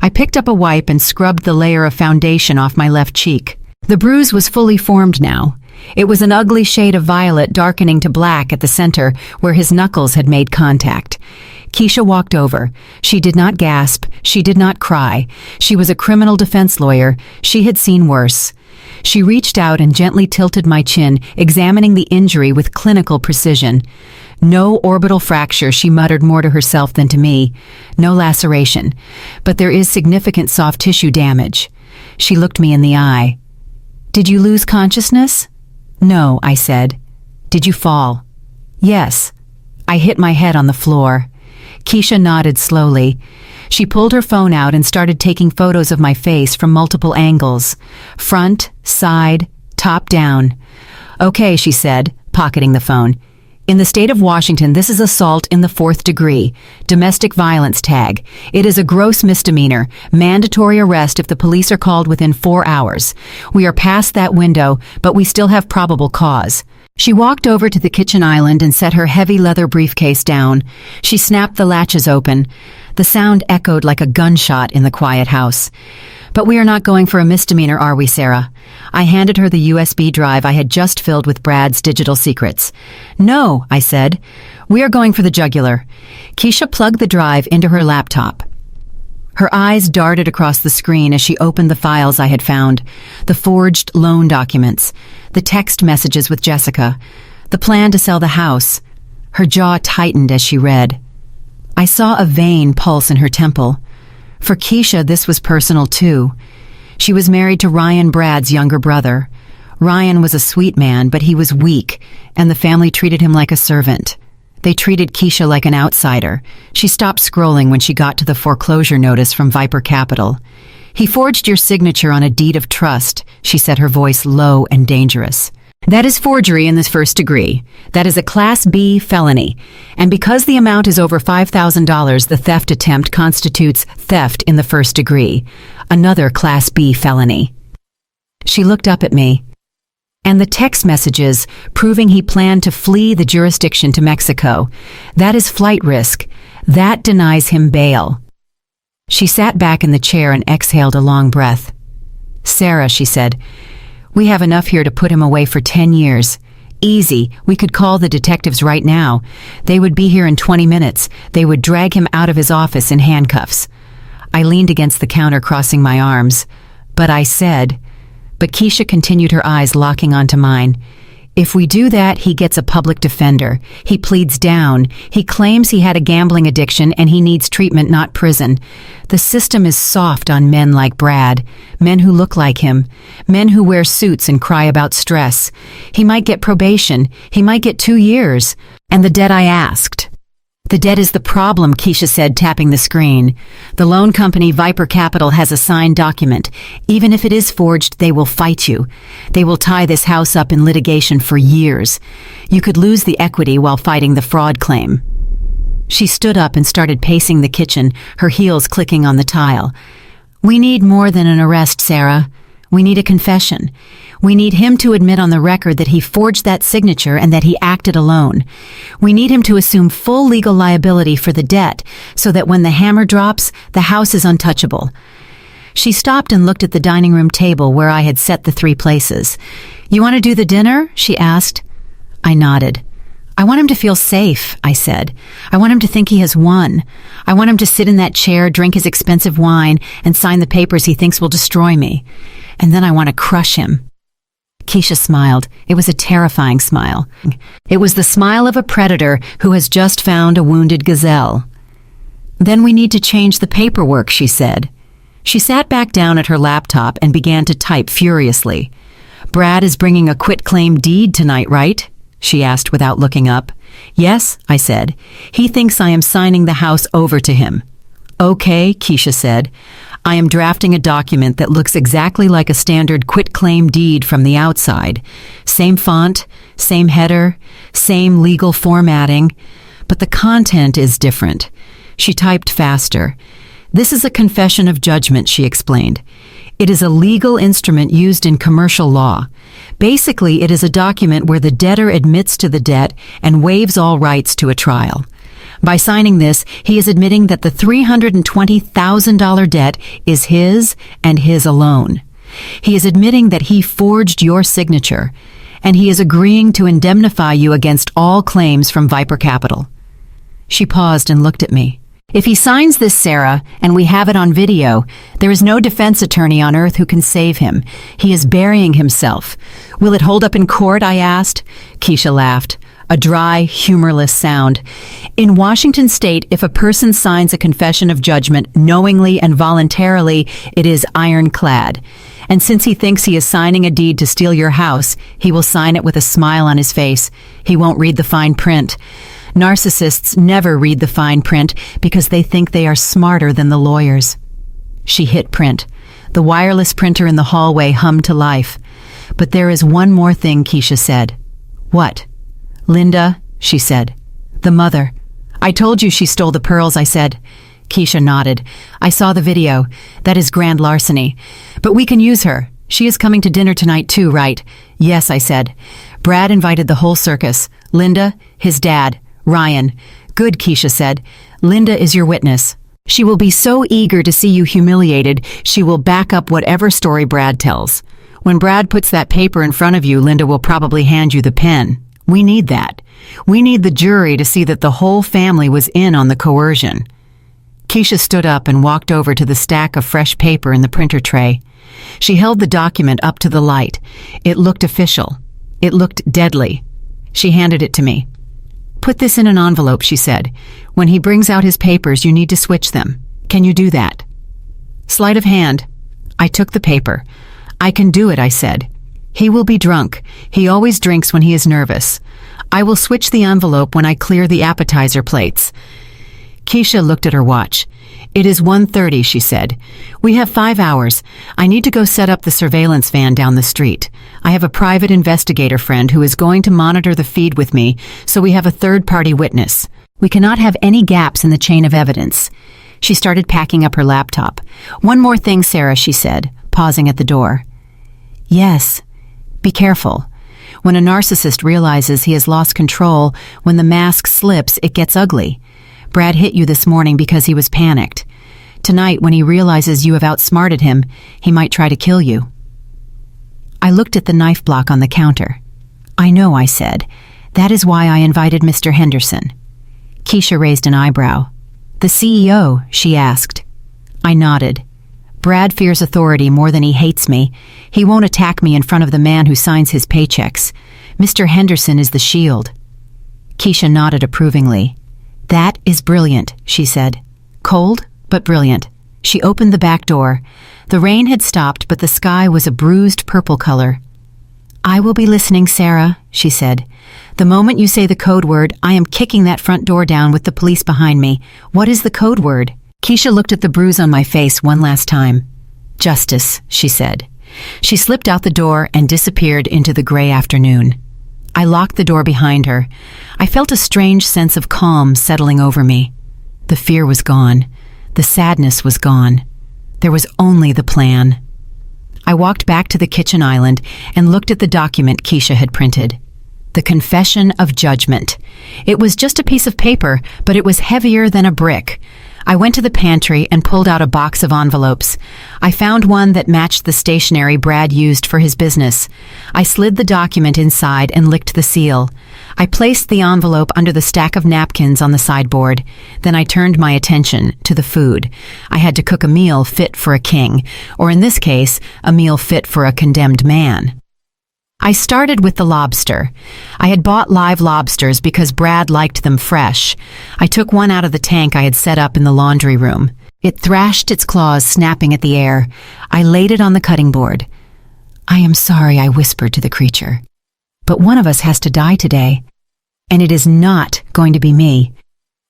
I picked up a wipe and scrubbed the layer of foundation off my left cheek. The bruise was fully formed now. It was an ugly shade of violet darkening to black at the center where his knuckles had made contact. Keisha walked over. She did not gasp. She did not cry. She was a criminal defense lawyer. She had seen worse. She reached out and gently tilted my chin, examining the injury with clinical precision. "No orbital fracture," she muttered more to herself than to me. "No laceration. But there is significant soft tissue damage." She looked me in the eye. "Did you lose consciousness?" "No," I said. "Did you fall?" "Yes." I hit my head on the floor. Keisha nodded slowly. She pulled her phone out and started taking photos of my face from multiple angles. Front, side, top down. "Okay," she said, pocketing the phone. "In the state of Washington, this is assault in the 4th degree. Domestic violence tag. It is a gross misdemeanor. Mandatory arrest if the police are called within 4 hours. We are past that window, but we still have probable cause." She walked over to the kitchen island and set her heavy leather briefcase down. She snapped the latches open. The sound echoed like a gunshot in the quiet house. "But we are not going for a misdemeanor, are we, Sarah?" I handed her the USB drive I had just filled with Brad's digital secrets. "No," I said. "We are going for the jugular." Keisha plugged the drive into her laptop. Her eyes darted across the screen as she opened the files I had found, the forged loan documents, the text messages with Jessica, the plan to sell the house. Her jaw tightened as she read. I saw a vein pulse in her temple. For Keisha, this was personal too. She was married to Ryan, Brad's younger brother. Ryan was a sweet man, but he was weak, and the family treated him like a servant. They treated Keisha like an outsider. She stopped scrolling when she got to the foreclosure notice from Viper Capital. "He forged your signature on a deed of trust," she said, her voice low and dangerous. "That is forgery in the 1st degree. That is a Class B felony. And because the amount is over $5,000, the theft attempt constitutes theft in the 1st degree. Another Class B felony." She looked up at me. "And the text messages proving he planned to flee the jurisdiction to Mexico. That is flight risk. That denies him bail." She sat back in the chair and exhaled a long breath. "Sarah," she said, "we have enough here to put him away for 10 years. Easy. We could call the detectives right now. They would be here in 20 minutes. They would drag him out of his office in handcuffs." I leaned against the counter, crossing my arms. "But I said..." But Keisha continued, her eyes locking onto mine. "If we do that, he gets a public defender. He pleads down. He claims he had a gambling addiction and he needs treatment, not prison. The system is soft on men like Brad, men who look like him, men who wear suits and cry about stress. He might get probation. He might get 2 years. And the debt," I asked. "The debt is the problem," Keisha said, tapping the screen. "The loan company, Viper Capital, has a signed document. Even if it is forged, they will fight you. They will tie this house up in litigation for years. You could lose the equity while fighting the fraud claim." She stood up and started pacing the kitchen, her heels clicking on the tile. We need more than an arrest, Sarah. We need a confession. We need him to admit on the record that he forged that signature and that he acted alone. We need him to assume full legal liability for the debt so that when the hammer drops, the house is untouchable. She stopped and looked at the dining room table where I had set the 3 places. You want to do the dinner? She asked. I nodded. I want him to feel safe, I said. I want him to think he has won. I want him to sit in that chair, drink his expensive wine, and sign the papers he thinks will destroy me. And then I want to crush him. Keisha smiled. It was a terrifying smile. It was the smile of a predator who has just found a wounded gazelle. Then we need to change the paperwork, she said. She sat back down at her laptop and began to type furiously. Brad is bringing a quitclaim deed tonight, right? She asked without looking up. Yes, I said. He thinks I am signing the house over to him. Okay, Keisha said. I am drafting a document that looks exactly like a standard quitclaim deed from the outside. Same font, same header, same legal formatting, but the content is different. She typed faster. This is a confession of judgment, she explained. It is a legal instrument used in commercial law. Basically, it is a document where the debtor admits to the debt and waives all rights to a trial. By signing this, he is admitting that the $320,000 debt is his and his alone. He is admitting that he forged your signature, and he is agreeing to indemnify you against all claims from Viper Capital. She paused and looked at me. If he signs this, Sarah, and we have it on video, there is no defense attorney on earth who can save him. He is burying himself. Will it hold up in court? I asked. Keisha laughed. A dry, humorless sound. In Washington state, if a person signs a confession of judgment knowingly and voluntarily, it is ironclad. And since he thinks he is signing a deed to steal your house, he will sign it with a smile on his face. He won't read the fine print. Narcissists never read the fine print because they think they are smarter than the lawyers. She hit print. The wireless printer in the hallway hummed to life. But there is one more thing, Keisha said. What? Linda, she said. The mother. I told you she stole the pearls, I said. Keisha nodded. I saw the video. That is grand larceny. But we can use her. She is coming to dinner tonight too, right? Yes, I said. Brad invited the whole circus. Linda, his dad, Ryan. Good, Keisha said. Linda is your witness. She will be so eager to see you humiliated, she will back up whatever story Brad tells. When Brad puts that paper in front of you, Linda will probably hand you the pen. We need that. We need the jury to see that the whole family was in on the coercion. Keisha stood up and walked over to the stack of fresh paper in the printer tray. She held the document up to the light. It looked official. It looked deadly. She handed it to me. Put this in an envelope, she said. When he brings out his papers, you need to switch them. Can you do that? Sleight of hand. I took the paper. I can do it, I said. He will be drunk. He always drinks when he is nervous. I will switch the envelope when I clear the appetizer plates. Keisha looked at her watch. It is 1:30, she said. We have 5 hours. I need to go set up the surveillance van down the street. I have a private investigator friend who is going to monitor the feed with me, so we have a third-party witness. We cannot have any gaps in the chain of evidence. She started packing up her laptop. One more thing, Sarah, she said, pausing at the door. Yes. Be careful. When a narcissist realizes he has lost control, when the mask slips, it gets ugly. Brad hit you this morning because he was panicked. Tonight, when he realizes you have outsmarted him, he might try to kill you. I looked at the knife block on the counter. I know, I said. That is why I invited Mr. Henderson. Keisha raised an eyebrow. The CEO, she asked. I nodded. Brad fears authority more than he hates me. He won't attack me in front of the man who signs his paychecks. Mr. Henderson is the shield. Keisha nodded approvingly. That is brilliant, she said. Cold, but brilliant. She opened the back door. The rain had stopped, but the sky was a bruised purple color. I will be listening, Sarah, she said. The moment you say the code word, I am kicking that front door down with the police behind me. What is the code word? Keisha looked at the bruise on my face one last time. Justice, she said. She slipped out the door and disappeared into the gray afternoon. I locked the door behind her. I felt a strange sense of calm settling over me. The fear was gone. The sadness was gone. There was only the plan. I walked back to the kitchen island and looked at the document Keisha had printed. The Confession of Judgment. It was just a piece of paper, but it was heavier than a brick. I went to the pantry and pulled out a box of envelopes. I found one that matched the stationery Brad used for his business. I slid the document inside and licked the seal. I placed the envelope under the stack of napkins on the sideboard. Then I turned my attention to the food. I had to cook a meal fit for a king, or in this case, a meal fit for a condemned man. I started with the lobster. I had bought live lobsters because Brad liked them fresh. I took one out of the tank I had set up in the laundry room. It thrashed its claws, snapping at the air. I laid it on the cutting board. "I am sorry," I whispered to the creature. "But one of us has to die today. And it is not going to be me."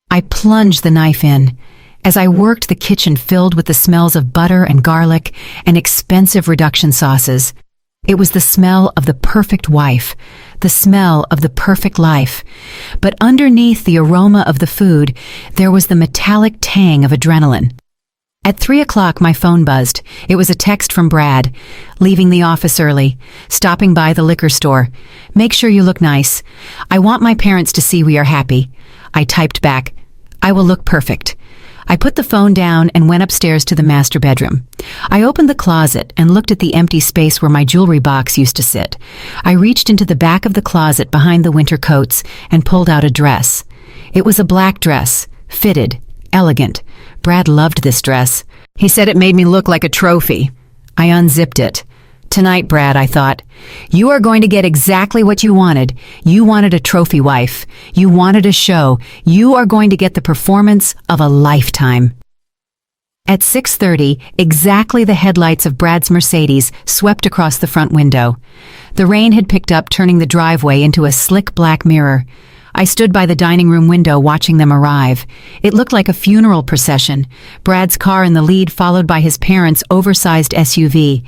I plunged the knife in. As I worked, the kitchen filled with the smells of butter and garlic and expensive reduction sauces. It was the smell of the perfect wife, the smell of the perfect life. But underneath the aroma of the food, there was the metallic tang of adrenaline. At 3 o'clock, my phone buzzed. It was a text from Brad. "Leaving the office early. Stopping by the liquor store. Make sure you look nice. I want my parents to see we are happy." I typed back, "I will look perfect." I put the phone down and went upstairs to the master bedroom. I opened the closet and looked at the empty space where my jewelry box used to sit. I reached into the back of the closet behind the winter coats and pulled out a dress. It was a black dress, fitted, elegant. Brad loved this dress. He said it made me look like a trophy. I unzipped it. "Tonight, Brad," I thought, "you are going to get exactly what you wanted. You wanted a trophy wife. You wanted a show. You are going to get the performance of a lifetime." At 6:30, exactly the headlights of Brad's Mercedes swept across the front window. The rain had picked up, turning the driveway into a slick black mirror. I stood by the dining room window watching them arrive. It looked like a funeral procession, Brad's car in the lead, followed by his parents' oversized SUV.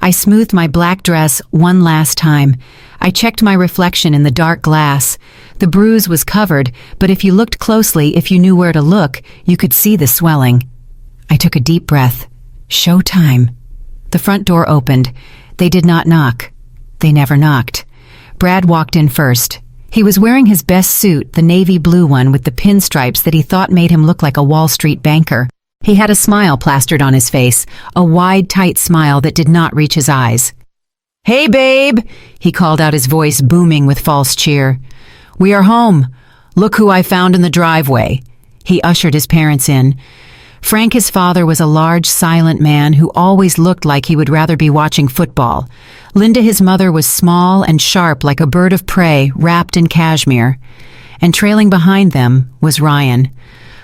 I smoothed my black dress one last time. I checked my reflection in the dark glass. The bruise was covered, but if you looked closely, if you knew where to look, you could see the swelling. I took a deep breath. Show time. The front door opened. They did not knock. They never knocked. Brad walked in first. He was wearing his best suit, the navy blue one with the pinstripes that he thought made him look like a Wall Street banker. He had a smile plastered on his face, a wide, tight smile that did not reach his eyes. "Hey, babe," he called out, his voice booming with false cheer. "We are home. Look who I found in the driveway." He ushered his parents in. Frank, his father, was a large, silent man who always looked like he would rather be watching football. Linda, his mother, was small and sharp like a bird of prey wrapped in cashmere. And trailing behind them was Ryan.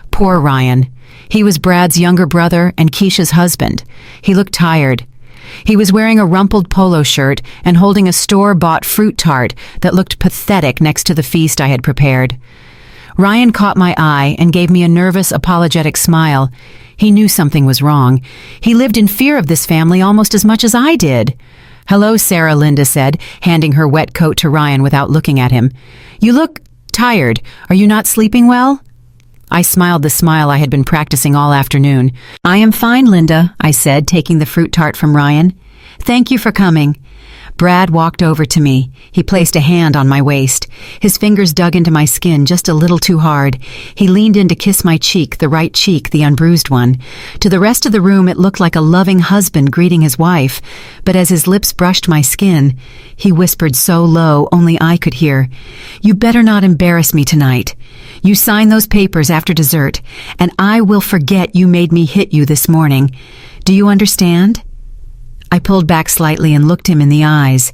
Poor Ryan. He was Brad's younger brother and Keisha's husband. He looked tired. He was wearing a rumpled polo shirt and holding a store-bought fruit tart that looked pathetic next to the feast I had prepared. Ryan caught my eye and gave me a nervous, apologetic smile. He knew something was wrong. He lived in fear of this family almost as much as I did. "Hello, Sarah," Linda said, handing her wet coat to Ryan without looking at him. "You look tired. Are you not sleeping well?" I smiled the smile I had been practicing all afternoon. "I am fine, Linda," I said, taking the fruit tart from Ryan. "Thank you for coming." Brad walked over to me. He placed a hand on my waist. His fingers dug into my skin just a little too hard. He leaned in to kiss my cheek, the right cheek, the unbruised one. To the rest of the room, it looked like a loving husband greeting his wife. But as his lips brushed my skin, he whispered so low only I could hear, "You better not embarrass me tonight. You sign those papers after dessert, and I will forget you made me hit you this morning. Do you understand?" I pulled back slightly and looked him in the eyes.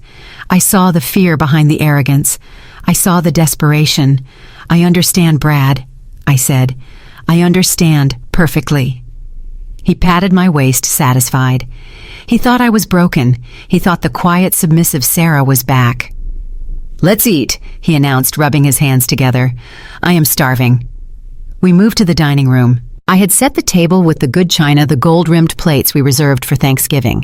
I saw the fear behind the arrogance. I saw the desperation. "I understand, Brad," I said. "I understand perfectly." He patted my waist, satisfied. He thought I was broken. He thought the quiet, submissive Sarah was back. "Let's eat," he announced, rubbing his hands together. "I am starving." We moved to the dining room. I had set the table with the good china, the gold-rimmed plates we reserved for Thanksgiving.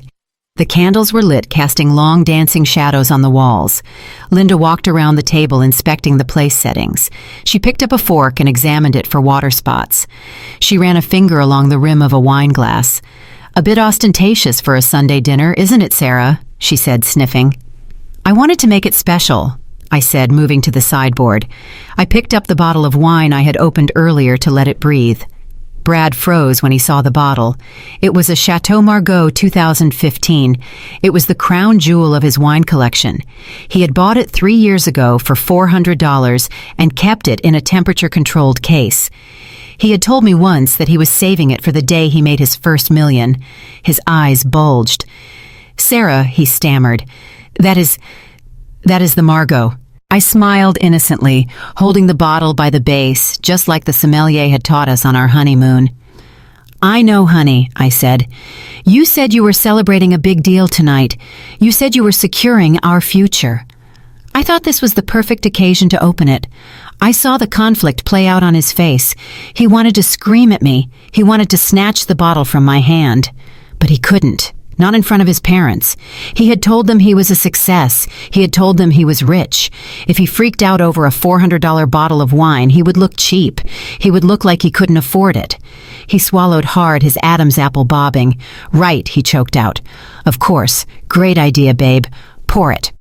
The candles were lit, casting long dancing shadows on the walls. Linda walked around the table, inspecting the place settings. She picked up a fork and examined it for water spots. She ran a finger along the rim of a wine glass. "A bit ostentatious for a Sunday dinner, isn't it, Sarah?" she said, sniffing. "I wanted to make it special," I said, moving to the sideboard. I picked up the bottle of wine I had opened earlier to let it breathe. Brad froze when he saw the bottle. It was a Chateau Margaux 2015. It was the crown jewel of his wine collection. He had bought it 3 years ago for $400 and kept it in a temperature-controlled case. He had told me once that he was saving it for the day he made his first million. His eyes bulged. "Sarah," he stammered, that is the Margaux." I smiled innocently, holding the bottle by the base, just like the sommelier had taught us on our honeymoon. "I know, honey," I said. "You said you were celebrating a big deal tonight. You said you were securing our future." I thought this was the perfect occasion to open it. I saw the conflict play out on his face. He wanted to scream at me. He wanted to snatch the bottle from my hand. But he couldn't. Not in front of his parents. He had told them he was a success. He had told them he was rich. If he freaked out over a $400 bottle of wine, he would look cheap. He would look like he couldn't afford it. He swallowed hard, his Adam's apple bobbing. "Right," he choked out. "Of course. Great idea, babe. Pour it."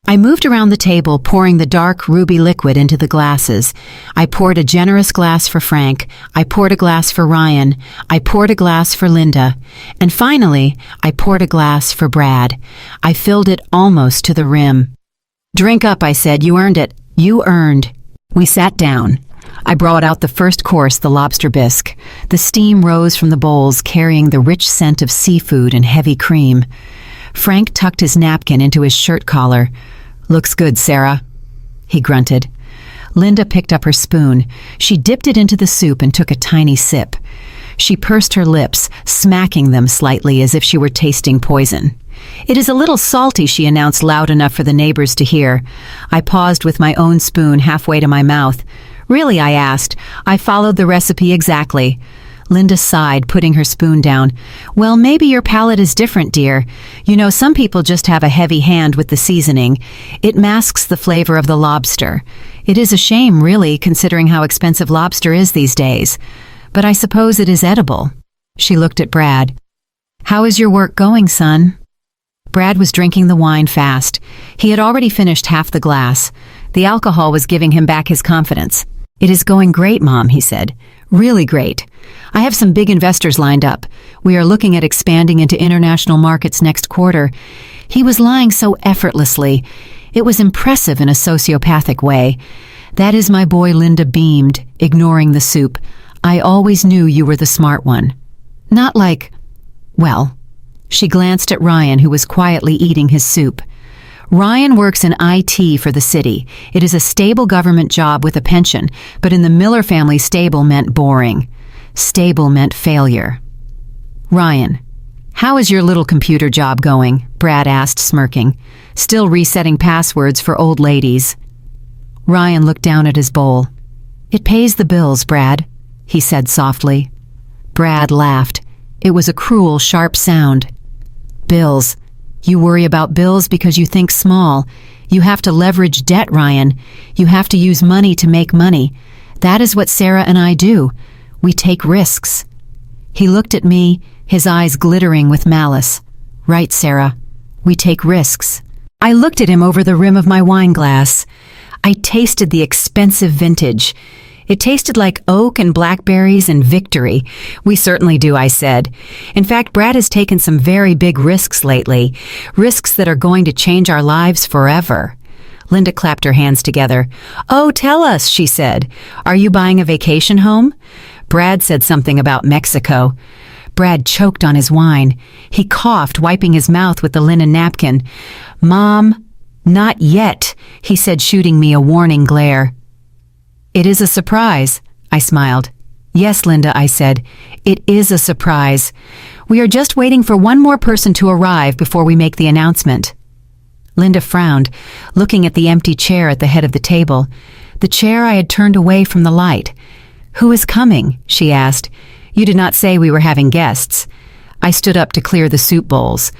I moved around the table, pouring the dark ruby liquid into the glasses. I poured a generous glass for Frank. I poured a glass for Ryan. I poured a glass for Linda. And finally, I poured a glass for Brad. I filled it almost to the rim. "Drink up," I said. "You earned it. You earned." We sat down. I brought out the first course, the lobster bisque. The steam rose from the bowls, carrying the rich scent of seafood and heavy cream. Frank tucked his napkin into his shirt collar. "Looks good, Sarah," he grunted. Linda picked up her spoon. She dipped it into the soup and took a tiny sip. She pursed her lips, smacking them slightly as if she were tasting poison. "It is a little salty," she announced loud enough for the neighbors to hear. I paused with my own spoon halfway to my mouth. "Really?" I asked. "I followed the recipe exactly." Linda sighed, putting her spoon down. "Well, maybe your palate is different, dear. You know, some people just have a heavy hand with the seasoning. It masks the flavor of the lobster. It is a shame, really, considering how expensive lobster is these days. But I suppose it is edible." She looked at Brad. "How is your work going, son?" Brad was drinking the wine fast. He had already finished half the glass. The alcohol was giving him back his confidence. "It is going great, Mom," he said. "Really great. I have some big investors lined up. We are looking at expanding into international markets next quarter." He was lying so effortlessly. It was impressive in a sociopathic way. "That is my boy," Linda beamed, ignoring the soup. "I always knew you were the smart one." "Not like, well." She glanced at Ryan, who was quietly eating his soup. "Ryan works in IT for the city. It is a stable government job with a pension, but in the Miller family, stable meant boring. Stable meant failure." "Ryan, how is your little computer job going?" Brad asked, smirking. "Still resetting passwords for old ladies." Ryan looked down at his bowl. "It pays the bills, Brad," he said softly. Brad laughed. It was a cruel, sharp sound. "Bills. You worry about bills because you think small. You have to leverage debt, Ryan. You have to use money to make money. That is what Sarah and I do. We take risks." He looked at me, his eyes glittering with malice. "Right, Sarah. We take risks." I looked at him over the rim of my wine glass. I tasted the expensive vintage. It tasted like oak and blackberries and victory. "We certainly do," I said. "In fact, Brad has taken some very big risks lately. Risks that are going to change our lives forever." Linda clapped her hands together. "Oh, tell us," she said. "Are you buying a vacation home?" Brad said something about Mexico. Brad choked on his wine. He coughed, wiping his mouth with the linen napkin. "Mom, not yet," he said, shooting me a warning glare. "It is a surprise," I smiled. "Yes, Linda," I said. "It is a surprise. We are just waiting for one more person to arrive before we make the announcement." Linda frowned, looking at the empty chair at the head of the table, the chair I had turned away from the light. "Who is coming?" she asked. "You did not say we were having guests." I stood up to clear the soup bowls.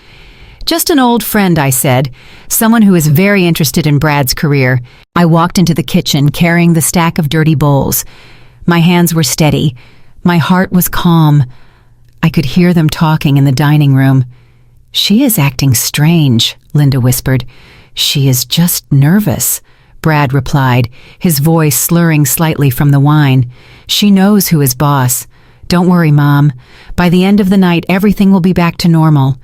"Just an old friend," I said. "Someone who is very interested in Brad's career." I walked into the kitchen carrying the stack of dirty bowls. My hands were steady. My heart was calm. I could hear them talking in the dining room. "She is acting strange," Linda whispered. "She is just nervous," Brad replied, his voice slurring slightly from the wine. "She knows who is boss. Don't worry, Mom. By the end of the night, everything will be back to normal."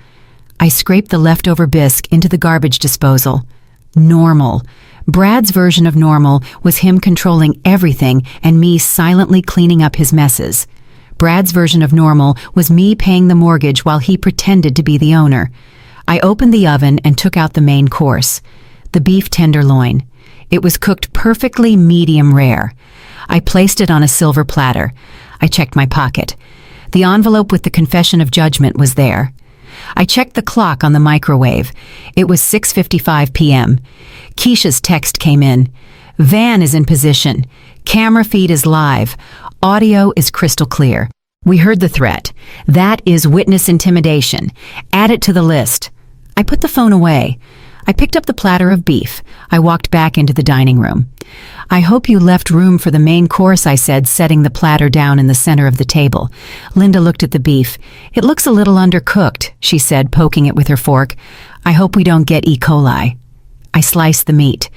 I scraped the leftover bisque into the garbage disposal. Normal. Brad's version of normal was him controlling everything and me silently cleaning up his messes. Brad's version of normal was me paying the mortgage while he pretended to be the owner. I opened the oven and took out the main course, the beef tenderloin. It was cooked perfectly medium rare. I placed it on a silver platter. I checked my pocket. The envelope with the confession of judgment was there. I checked the clock on the microwave. It was 6:55 p.m. Keisha's text came in. "Van is in position. Camera feed is live. Audio is crystal clear. We heard the threat. That is witness intimidation. Add it to the list." I put the phone away. I picked up the platter of beef. I walked back into the dining room. "I hope you left room for the main course," I said, setting the platter down in the center of the table. Linda looked at the beef. "It looks a little undercooked," she said, poking it with her fork. "I hope we don't get E. coli." I sliced the meat.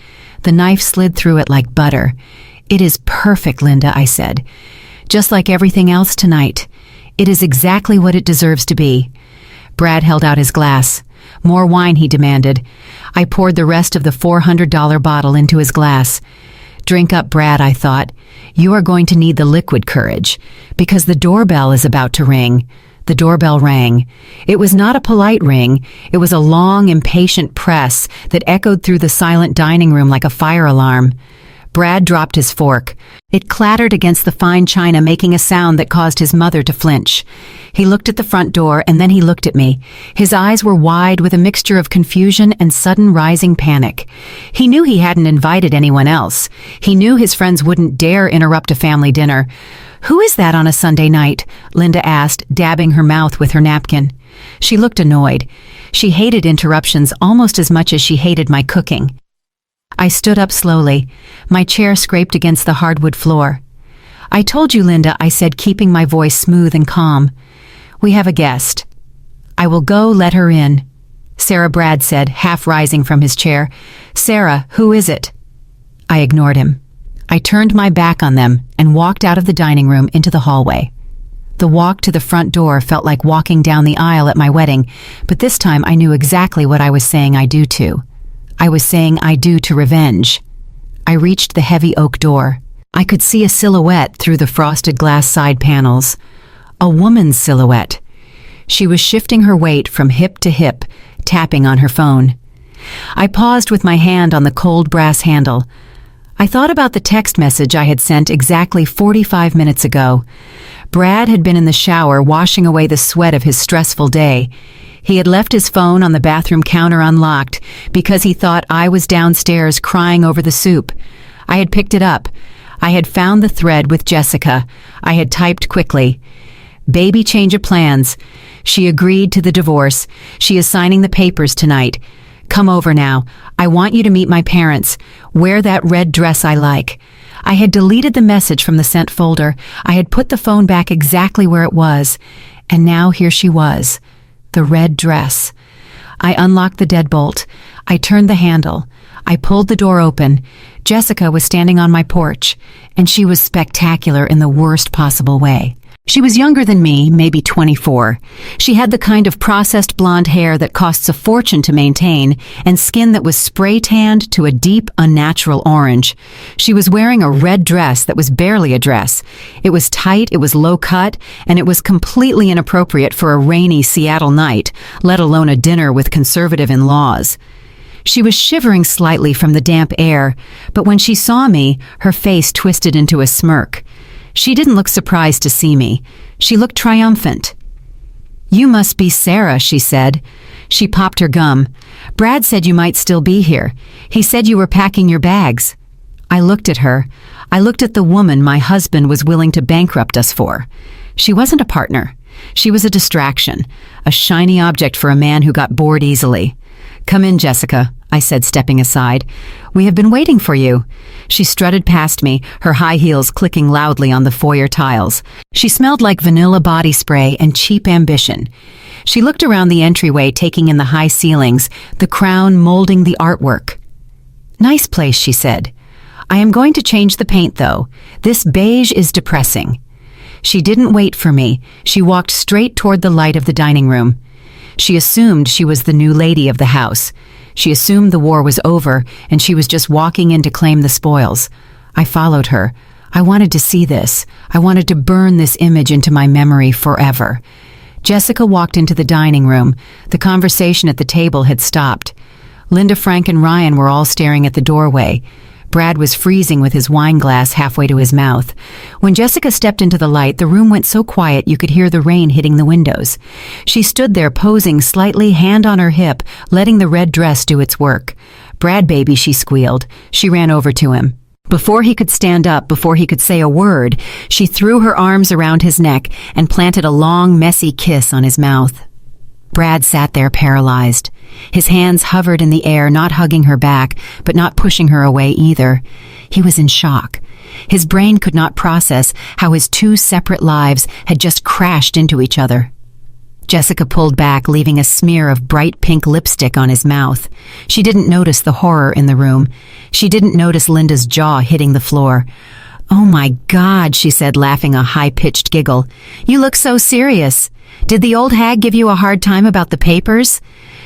The knife slid through it like butter. "It is perfect, Linda," I said. "Just like everything else tonight. It is exactly what it deserves to be." Brad held out his glass. "More wine," he demanded. I poured the rest of the $400 bottle into his glass. "Drink up, Brad," I thought. "You are going to need the liquid courage, because the doorbell is about to ring." The doorbell rang. It was not a polite ring. It was a long, impatient press that echoed through the silent dining room like a fire alarm. Brad dropped his fork. It clattered against the fine china, making a sound that caused his mother to flinch. He looked at the front door, and then he looked at me. His eyes were wide with a mixture of confusion and sudden rising panic. He knew he hadn't invited anyone else. He knew his friends wouldn't dare interrupt a family dinner. "Who is that on a Sunday night?" Linda asked, dabbing her mouth with her napkin. She looked annoyed. She hated interruptions almost as much as she hated my cooking. I stood up slowly. My chair scraped against the hardwood floor. "I told you, Linda," I said, keeping my voice smooth and calm. "We have a guest." "I will go let her in," Sarah Brad said, half rising from his chair. "Sarah, who is it?" I ignored him. I turned my back on them and walked out of the dining room into the hallway. The walk to the front door felt like walking down the aisle at my wedding, but this time I knew exactly what I was saying I do to. I was saying I do to revenge. I reached the heavy oak door. I could see a silhouette through the frosted glass side panels. A woman's silhouette. She was shifting her weight from hip to hip, tapping on her phone. I paused with my hand on the cold brass handle. I thought about the text message I had sent exactly 45 minutes ago. Brad had been in the shower washing away the sweat of his stressful day. He had left his phone on the bathroom counter unlocked because he thought I was downstairs crying over the soup. I had picked it up. I had found the thread with Jessica. I had typed quickly. "Baby change of plans. She agreed to the divorce. She is signing the papers tonight. Come over now. I want you to meet my parents. Wear that red dress I like." I had deleted the message from the sent folder. I had put the phone back exactly where it was. And now here she was. The red dress. I unlocked the deadbolt. I turned the handle. I pulled the door open. Jessica was standing on my porch, and she was spectacular in the worst possible way. She was younger than me, maybe 24. She had the kind of processed blonde hair that costs a fortune to maintain, and skin that was spray-tanned to a deep, unnatural orange. She was wearing a red dress that was barely a dress. It was tight, it was low-cut, and it was completely inappropriate for a rainy Seattle night, let alone a dinner with conservative in-laws. She was shivering slightly from the damp air, but when she saw me, her face twisted into a smirk. She didn't look surprised to see me. She looked triumphant. "You must be Sarah," she said. She popped her gum. "Brad said you might still be here. He said you were packing your bags." I looked at her. I looked at the woman my husband was willing to bankrupt us for. She wasn't a partner. She was a distraction, a shiny object for a man who got bored easily. "Come in, Jessica," I said, stepping aside. "We have been waiting for you." She strutted past me, her high heels clicking loudly on the foyer tiles. She smelled like vanilla body spray and cheap ambition. She looked around the entryway, taking in the high ceilings, the crown molding the artwork. "Nice place," she said. "I am going to change the paint, though. This beige is depressing." She didn't wait for me. She walked straight toward the light of the dining room. She assumed she was the new lady of the house. She assumed the war was over, and she was just walking in to claim the spoils. I followed her. I wanted to see this. I wanted to burn this image into my memory forever. Jessica walked into the dining room. The conversation at the table had stopped. Linda, Frank, and Ryan were all staring at the doorway. Brad was freezing with his wine glass halfway to his mouth. When Jessica stepped into the light, the room went so quiet you could hear the rain hitting the windows. She stood there posing slightly, hand on her hip, letting the red dress do its work. "Brad, baby," she squealed. She ran over to him. Before he could stand up, before he could say a word, she threw her arms around his neck and planted a long, messy kiss on his mouth. Brad sat there paralyzed. His hands hovered in the air, not hugging her back, but not pushing her away either. He was in shock. His brain could not process how his two separate lives had just crashed into each other. Jessica pulled back, leaving a smear of bright pink lipstick on his mouth. She didn't notice the horror in the room. She didn't notice Linda's jaw hitting the floor. "Oh my God," she said, laughing a high-pitched giggle. "You look so serious. Did the old hag give you a hard time about the papers?"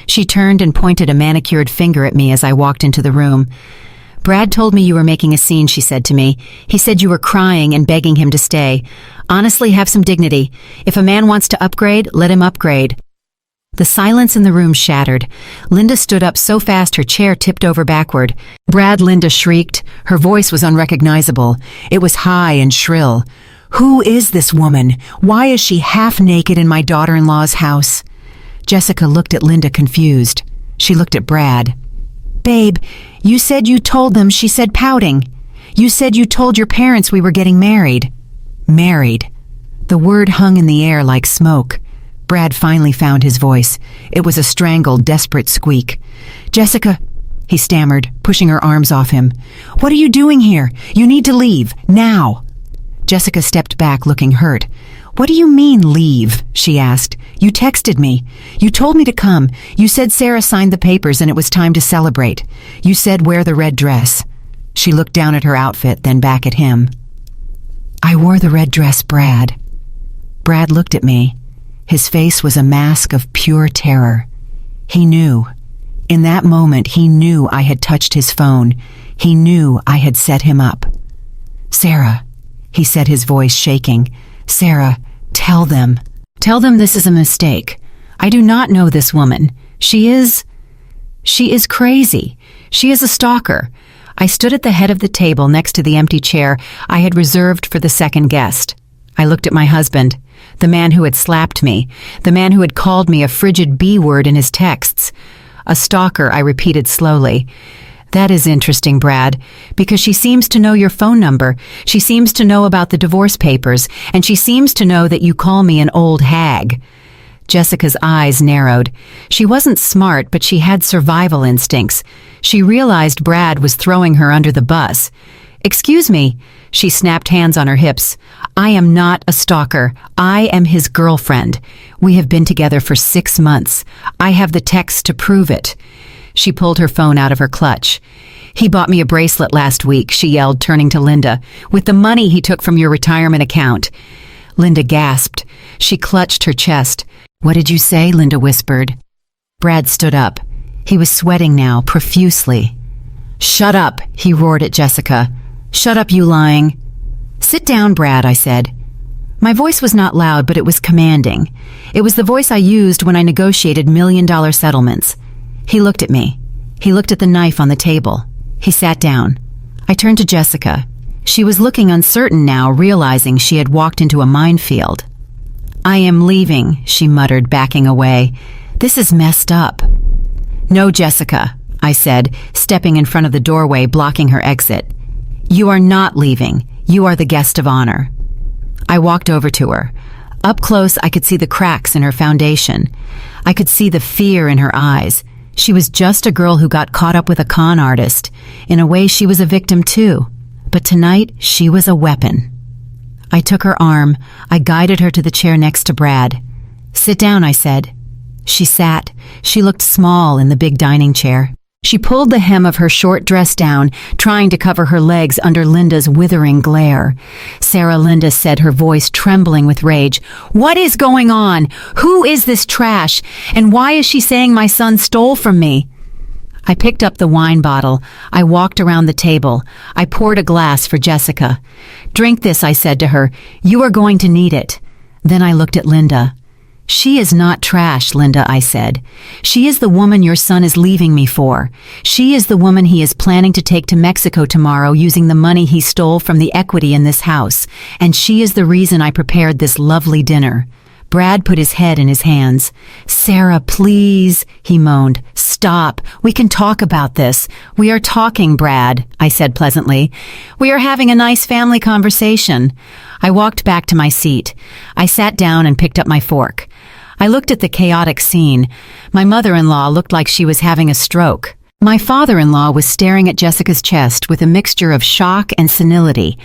She turned and pointed a manicured finger at me as I walked into the room. "Brad told me you were making a scene," she said to me. "He said you were crying and begging him to stay. Honestly, have some dignity. If a man wants to upgrade, let him upgrade." The silence in the room shattered. Linda stood up so fast her chair tipped over backward. "Brad," Linda shrieked. Her voice was unrecognizable. It was high and shrill. "Who is this woman? Why is she half naked in my daughter-in-law's house?" Jessica looked at Linda confused. She looked at Brad. "Babe, you said you told them," she said, pouting. "You said you told your parents we were getting married." Married. The word hung in the air like smoke. Brad finally found his voice. It was a strangled, desperate squeak. "Jessica," he stammered, pushing her arms off him. "What are you doing here? You need to leave, now." Jessica stepped back, looking hurt. "What do you mean, leave?" she asked. "You texted me. You told me to come. You said Sarah signed the papers and it was time to celebrate. You said wear the red dress." She looked down at her outfit, then back at him. "I wore the red dress, Brad." Brad looked at me. His face was a mask of pure terror. He knew. In that moment, he knew I had touched his phone. He knew I had set him up. "Sarah," he said, his voice shaking. "Sarah, tell them. Tell them this is a mistake. I do not know this woman. She is crazy. She is a stalker." I stood at the head of the table next to the empty chair I had reserved for the second guest. I looked at my husband, the man who had slapped me, the man who had called me a frigid B-word in his texts. "A stalker," I repeated slowly. "That is interesting, Brad, because she seems to know your phone number. She seems to know about the divorce papers, and she seems to know that you call me an old hag." Jessica's eyes narrowed. She wasn't smart, but she had survival instincts. She realized Brad was throwing her under the bus. "Excuse me," she snapped, hands on her hips. "I am not a stalker. I am his girlfriend. We have been together for 6 months. I have the texts to prove it." She pulled her phone out of her clutch. "He bought me a bracelet last week," she yelled, turning to Linda, "with the money he took from your retirement account." Linda gasped. She clutched her chest. "What did you say?" Linda whispered. Brad stood up. He was sweating now, profusely. "Shut up," he roared at Jessica. "Shut up, you lying." "Sit down, Brad," I said. My voice was not loud, but it was commanding. It was the voice I used when I negotiated million-dollar settlements. He looked at me. He looked at the knife on the table. He sat down. I turned to Jessica. She was looking uncertain now, realizing she had walked into a minefield. "I am leaving," she muttered, backing away. "This is messed up." "No, Jessica," I said, stepping in front of the doorway, blocking her exit. "You are not leaving. You are the guest of honor." I walked over to her. Up close, I could see the cracks in her foundation. I could see the fear in her eyes. She was just a girl who got caught up with a con artist. In a way, she was a victim too. But tonight, she was a weapon. I took her arm. I guided her to the chair next to Brad. "Sit down," I said. She sat. She looked small in the big dining chair. She pulled the hem of her short dress down, trying to cover her legs under Linda's withering glare. "Sarah," Linda said, her voice trembling with rage, "what is going on? Who is this trash? And why is she saying my son stole from me?" I picked up the wine bottle. I walked around the table. I poured a glass for Jessica. "Drink this," I said to her. "You are going to need it." Then I looked at Linda. "She is not trash, Linda," I said. "She is the woman your son is leaving me for. She is the woman he is planning to take to Mexico tomorrow using the money he stole from the equity in this house. And she is the reason I prepared this lovely dinner." Brad put his head in his hands. "Sarah, please," he moaned. "Stop. We can talk about this." "We are talking, Brad," I said pleasantly. "We are having a nice family conversation." I walked back to my seat. I sat down and picked up my fork. I looked at the chaotic scene. My mother-in-law looked like she was having a stroke. My father-in-law was staring at Jessica's chest with a mixture of shock and senility.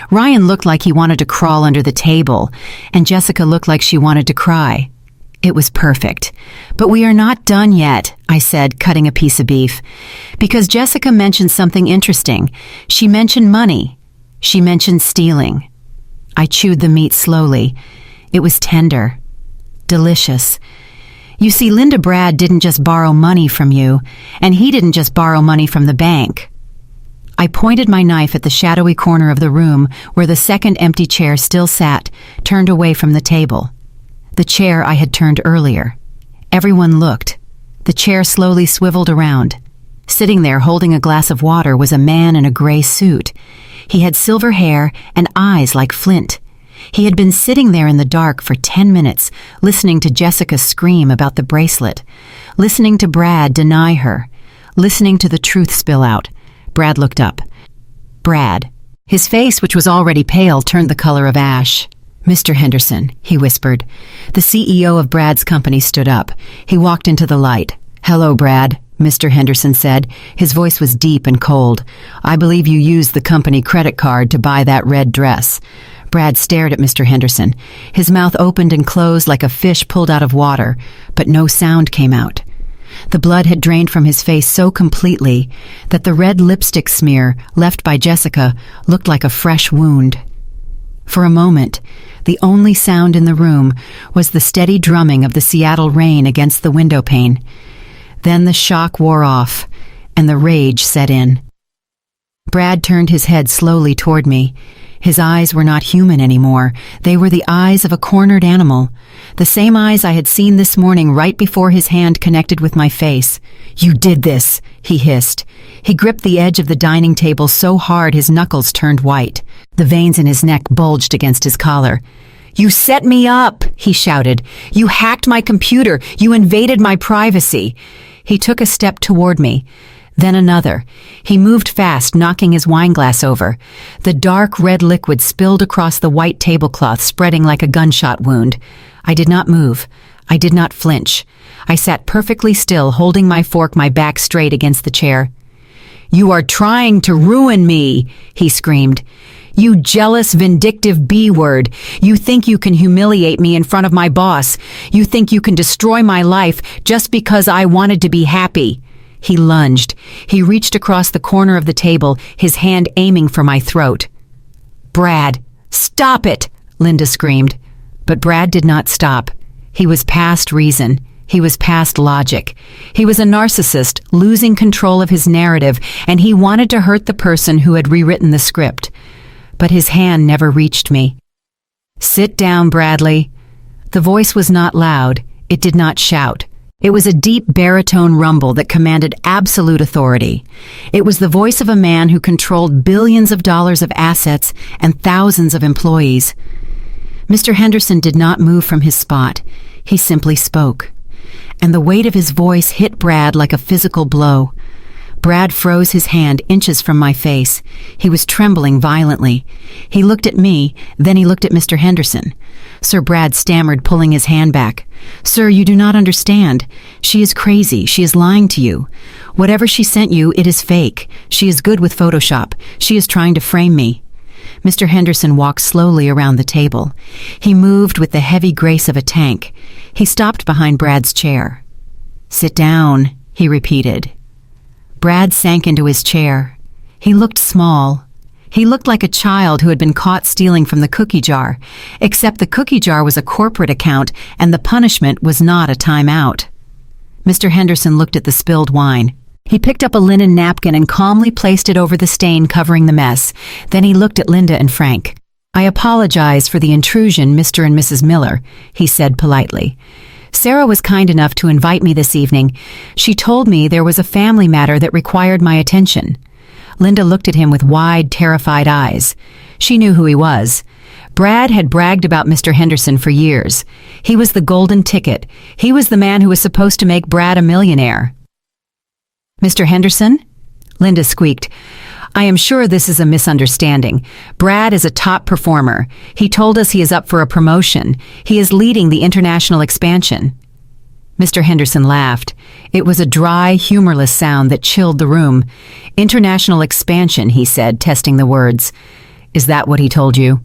Ryan looked like he wanted to crawl under the table, and Jessica looked like she wanted to cry. It was perfect. "But we are not done yet," I said, cutting a piece of beef, because Jessica mentioned something interesting. She mentioned money. She mentioned stealing. I chewed the meat slowly. It was tender. Delicious. "You see, Linda, Brad didn't just borrow money from you, and he didn't just borrow money from the bank." I pointed my knife at the shadowy corner of the room where the second empty chair still sat, turned away from the table. The chair I had turned earlier. Everyone looked. The chair slowly swiveled around. Sitting there holding a glass of water was a man in a gray suit. He had silver hair and eyes like flint. He had been sitting there in the dark for 10 minutes, listening to Jessica scream about the bracelet, listening to Brad deny her, listening to the truth spill out. Brad looked up. Brad. His face, which was already pale, turned the color of ash. "Mr. Henderson," he whispered. The CEO of Brad's company stood up. He walked into the light. "Hello, Brad," Mr. Henderson said. His voice was deep and cold. "I believe you used the company credit card to buy that red dress." Brad stared at Mr. Henderson. His mouth opened and closed like a fish pulled out of water, but no sound came out. The blood had drained from his face so completely that the red lipstick smear left by Jessica looked like a fresh wound. For a moment, the only sound in the room was the steady drumming of the Seattle rain against the window pane. Then the shock wore off, and the rage set in. Brad turned his head slowly toward me. His eyes were not human anymore. They were the eyes of a cornered animal. The same eyes I had seen this morning right before his hand connected with my face. "You did this," he hissed. He gripped the edge of the dining table so hard his knuckles turned white. The veins in his neck bulged against his collar. "You set me up," he shouted. "You hacked my computer. You invaded my privacy." He took a step toward me. Then another. He moved fast, knocking his wineglass over. The dark red liquid spilled across the white tablecloth, spreading like a gunshot wound. I did not move. I did not flinch. I sat perfectly still, holding my fork, my back straight against the chair. "You are trying to ruin me," he screamed. "You jealous, vindictive B-word. You think you can humiliate me in front of my boss. You think you can destroy my life just because I wanted to be happy." He lunged. He reached across the corner of the table, his hand aiming for my throat. "Brad, stop it!" Linda screamed. But Brad did not stop. He was past reason. He was past logic. He was a narcissist, losing control of his narrative, and he wanted to hurt the person who had rewritten the script. But his hand never reached me. "Sit down, Bradley." The voice was not loud. It did not shout. It was a deep baritone rumble that commanded absolute authority. It was the voice of a man who controlled billions of dollars of assets and thousands of employees. Mr. Henderson did not move from his spot. He simply spoke. And the weight of his voice hit Brad like a physical blow. Brad froze his hand inches from my face. He was trembling violently. He looked at me, then he looked at Mr. Henderson. Sir Brad stammered, pulling his hand back. "Sir, you do not understand. She is crazy. She is lying to you. Whatever she sent you, it is fake. She is good with Photoshop. She is trying to frame me." Mr. Henderson walked slowly around the table. He moved with the heavy grace of a tank. He stopped behind Brad's chair. "Sit down," he repeated. Brad sank into his chair. He looked small. He looked like a child who had been caught stealing from the cookie jar, except the cookie jar was a corporate account and the punishment was not a timeout. Mr. Henderson looked at the spilled wine. He picked up a linen napkin and calmly placed it over the stain covering the mess. Then he looked at Linda and Frank. "I apologize for the intrusion, Mr. and Mrs. Miller," he said politely. "Sarah was kind enough to invite me this evening. She told me there was a family matter that required my attention." Linda looked at him with wide, terrified eyes. She knew who he was. Brad had bragged about Mr. Henderson for years. He was the golden ticket. He was the man who was supposed to make Brad a millionaire. "Mr. Henderson?" Linda squeaked. "I am sure this is a misunderstanding. Brad is a top performer. He told us he is up for a promotion. He is leading the international expansion." Mr. Henderson laughed. It was a dry, humorless sound that chilled the room. "International expansion," he said, testing the words. "Is that what he told you?"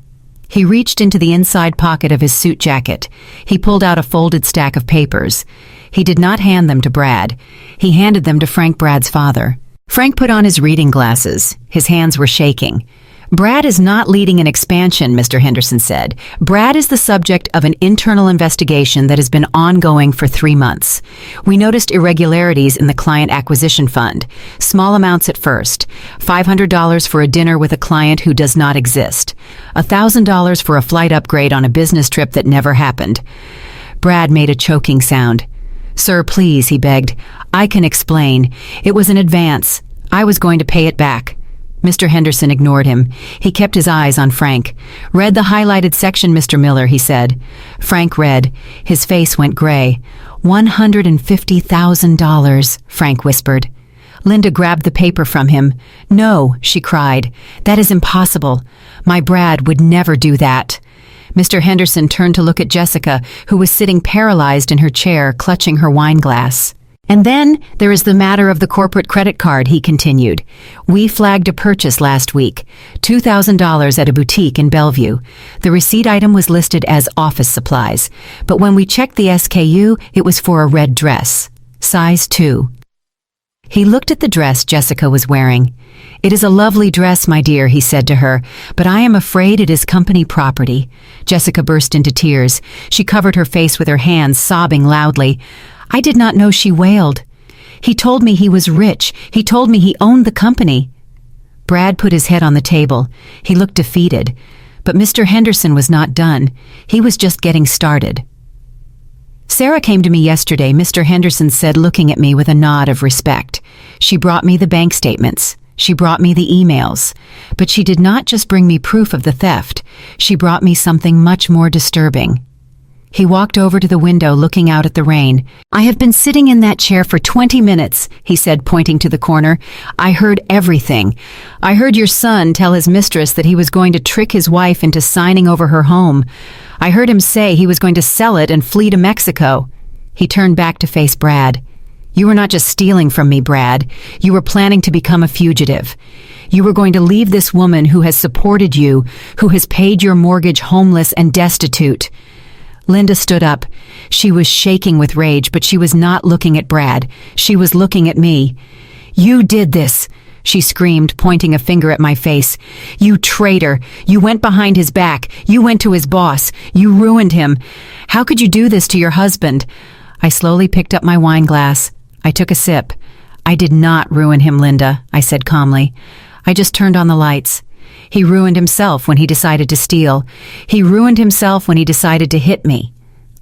He reached into the inside pocket of his suit jacket. He pulled out a folded stack of papers. He did not hand them to Brad. He handed them to Frank, Brad's father. Frank put on his reading glasses. His hands were shaking. "Brad is not leading an expansion," Mr. Henderson said. "Brad is the subject of an internal investigation that has been ongoing for 3 months. We noticed irregularities in the client acquisition fund. Small amounts at first. $500 for a dinner with a client who does not exist. $1,000 for a flight upgrade on a business trip that never happened." Brad made a choking sound. "Sir, please," he begged. "I can explain. It was an advance. I was going to pay it back." Mr. Henderson ignored him. He kept his eyes on Frank. "Read the highlighted section, Mr. Miller," he said. Frank read. His face went gray. $150,000, Frank whispered. Linda grabbed the paper from him. "No," she cried. "That is impossible. My Brad would never do that." Mr. Henderson turned to look at Jessica, who was sitting paralyzed in her chair, clutching her wine glass. "And then there is the matter of the corporate credit card," he continued. "We flagged a purchase last week, $2,000 at a boutique in Bellevue. The receipt item was listed as office supplies, but when we checked the SKU, it was for a red dress, size 2. He looked at the dress Jessica was wearing. "It is a lovely dress, my dear," he said to her, "but I am afraid it is company property." Jessica burst into tears. She covered her face with her hands, sobbing loudly. "I did not know," she wailed. "He told me he was rich. He told me he owned the company." Brad put his head on the table. He looked defeated. But Mr. Henderson was not done. He was just getting started. "Sarah came to me yesterday," Mr. Henderson said, looking at me with a nod of respect. "She brought me the bank statements. She brought me the emails. But she did not just bring me proof of the theft. She brought me something much more disturbing." He walked over to the window, looking out at the rain. "I have been sitting in that chair for 20 minutes, he said, pointing to the corner. "I heard everything. I heard your son tell his mistress that he was going to trick his wife into signing over her home. I heard him say he was going to sell it and flee to Mexico." He turned back to face Brad. "You were not just stealing from me, Brad. You were planning to become a fugitive. You were going to leave this woman who has supported you, who has paid your mortgage, homeless and destitute." Linda stood up. She was shaking with rage, but she was not looking at Brad. She was looking at me. "You did this," she screamed, pointing a finger at my face. "You traitor. You went behind his back. You went to his boss. You ruined him. How could you do this to your husband?" I slowly picked up my wine glass. I took a sip. "I did not ruin him, Linda," I said calmly. "I just turned on the lights. He ruined himself when he decided to steal. He ruined himself when he decided to hit me."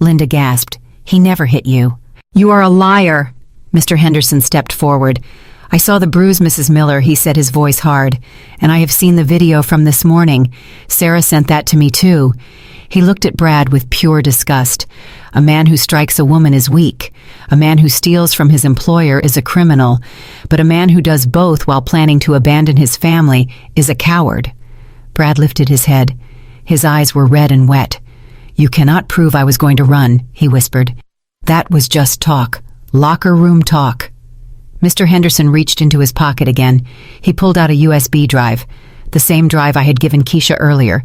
Linda gasped. "He never hit you." "You are a liar." Mr. Henderson stepped forward. "I saw the bruise, Mrs. Miller," he said, his voice hard. "And I have seen the video from this morning. Sarah sent that to me too." He looked at Brad with pure disgust. A man who strikes a woman is weak. A man who steals from his employer is a criminal. But a man who does both while planning to abandon his family is a coward. Brad lifted his head. His eyes were red and wet. "You cannot prove I was going to run," he whispered. "That was just talk. Locker room talk." Mr. Henderson reached into his pocket again. He pulled out a USB drive, the same drive I had given Keisha earlier.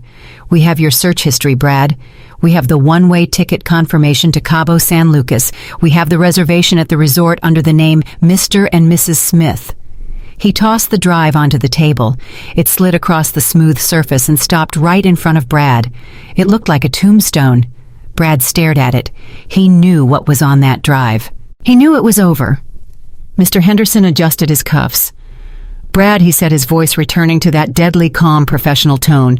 "We have your search history, Brad. We have the one-way ticket confirmation to Cabo San Lucas. We have the reservation at the resort under the name Mr. and Mrs. Smith." He tossed the drive onto the table. It slid across the smooth surface and stopped right in front of Brad. It looked like a tombstone. Brad stared at it. He knew what was on that drive. He knew it was over. Mr. Henderson adjusted his cuffs. "Brad," he said, his voice returning to that deadly calm professional tone,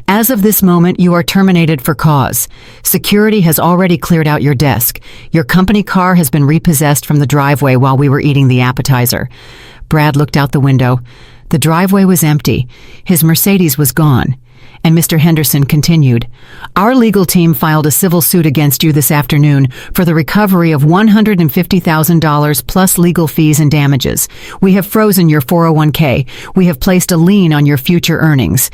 "as of this moment, you are terminated for cause. Security has already cleared out your desk. Your company car has been repossessed from the driveway while we were eating the appetizer." Brad looked out the window. The driveway was empty. His Mercedes was gone. And Mr. Henderson continued, "Our legal team filed a civil suit against you this afternoon for the recovery of $150,000 plus legal fees and damages. We have frozen your 401k. We have placed a lien on your future earnings."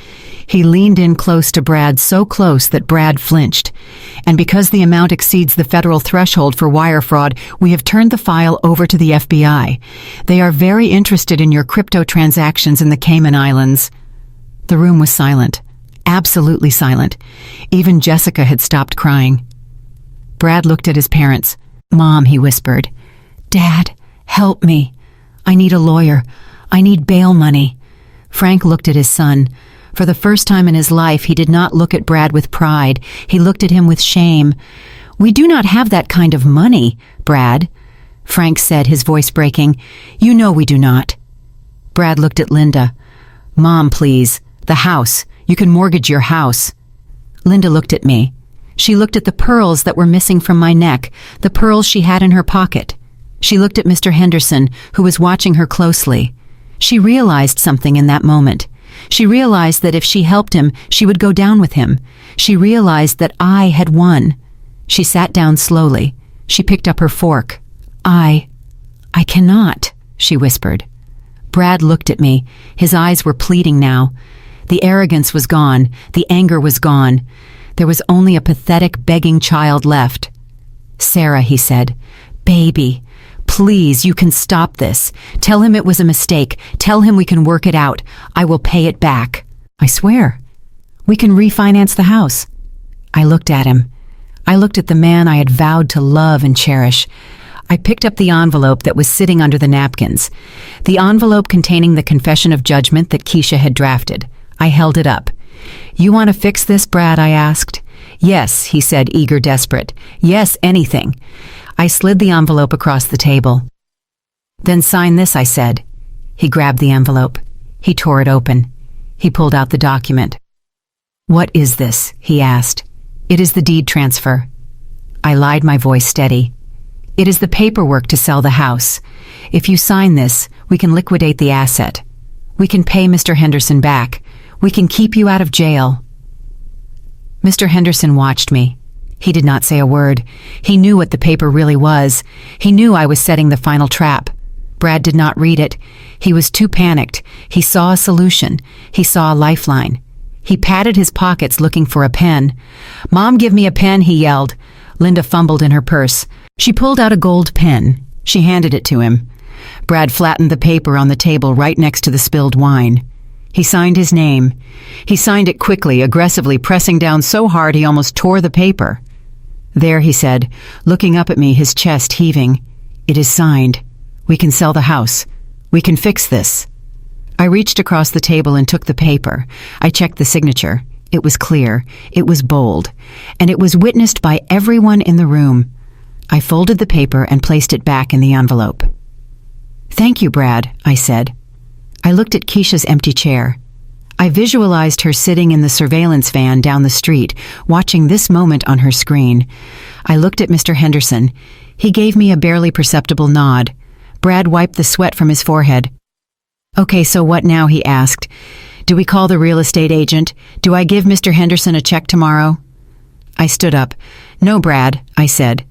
He leaned in close to Brad, so close that Brad flinched. "And because the amount exceeds the federal threshold for wire fraud, we have turned the file over to the FBI. They are very interested in your crypto transactions in the Cayman Islands." The room was silent. Absolutely silent. Even Jessica had stopped crying. Brad looked at his parents. "Mom," he whispered. "Dad, help me. I need a lawyer. I need bail money." Frank looked at his son. For the first time in his life, he did not look at Brad with pride. He looked at him with shame. "We do not have that kind of money, Brad," Frank said, his voice breaking. "You know we do not." Brad looked at Linda. "Mom, please. The house. You can mortgage your house." Linda looked at me. She looked at the pearls that were missing from my neck, the pearls she had in her pocket. She looked at Mr. Henderson, who was watching her closely. She realized something in that moment. She realized that if she helped him, she would go down with him. She realized that I had won. She sat down slowly. She picked up her fork. I cannot," she whispered. Brad looked at me. His eyes were pleading now. The arrogance was gone. The anger was gone. There was only a pathetic, begging child left. "Sarah," he said, "baby, please, you can stop this. Tell him it was a mistake. Tell him we can work it out. I will pay it back. I swear. We can refinance the house." I looked at him. I looked at the man I had vowed to love and cherish. I picked up the envelope that was sitting under the napkins, the envelope containing the confession of judgment that Keisha had drafted. I held it up. "You want to fix this, Brad?" I asked. "Yes," he said, eager, desperate. "Yes, anything." I slid the envelope across the table. "Then sign this," I said. He grabbed the envelope. He tore it open. He pulled out the document. "What is this?" he asked. "It is the deed transfer." I lied, my voice steady. "It is the paperwork to sell the house. If you sign this, we can liquidate the asset. We can pay Mr. Henderson back. We can keep you out of jail." Mr. Henderson watched me. He did not say a word. He knew what the paper really was. He knew I was setting the final trap. Brad did not read it. He was too panicked. He saw a solution. He saw a lifeline. He patted his pockets looking for a pen. "Mom, give me a pen," he yelled. Linda fumbled in her purse. She pulled out a gold pen. She handed it to him. Brad flattened the paper on the table right next to the spilled wine. He signed his name. He signed it quickly, aggressively, pressing down so hard he almost tore the paper. "There," he said, looking up at me, his chest heaving. "It is signed. We can sell the house. We can fix this." I reached across the table and took the paper. I checked the signature. It was clear. It was bold. And it was witnessed by everyone in the room. I folded the paper and placed it back in the envelope. "Thank you, Brad," I said. I looked at Keisha's empty chair. I visualized her sitting in the surveillance van down the street, watching this moment on her screen. I looked at Mr. Henderson. He gave me a barely perceptible nod. Brad wiped the sweat from his forehead. "Okay, so what now?" he asked. "Do we call the real estate agent? Do I give Mr. Henderson a check tomorrow?" I stood up. "No, Brad," I said.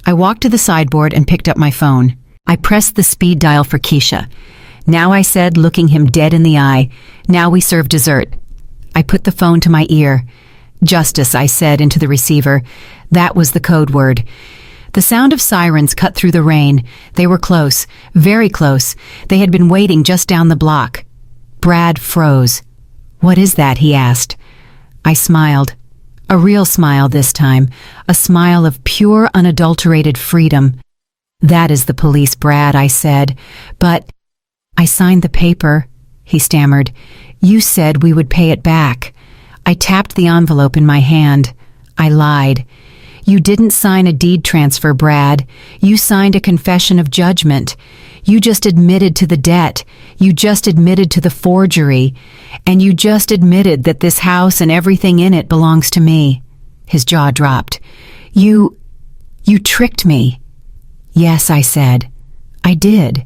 I walked to the sideboard and picked up my phone. I pressed the speed dial for Keisha. "Now," I said, looking him dead in the eye. "Now we serve dessert." I put the phone to my ear. "Justice," I said into the receiver. That was the code word. The sound of sirens cut through the rain. They were close, very close. They had been waiting just down the block. Brad froze. "What is that?" he asked. I smiled. A real smile this time, a smile of pure, unadulterated freedom. "That is the police, Brad," I said. "But I signed the paper," he stammered. "You said we would pay it back." I tapped the envelope in my hand. I lied. "You didn't sign a deed transfer, Brad. You signed a confession of judgment. You just admitted to the debt. You just admitted to the forgery. And you just admitted that this house and everything in it belongs to me." His jaw dropped. You tricked me." "Yes," I said. "I did.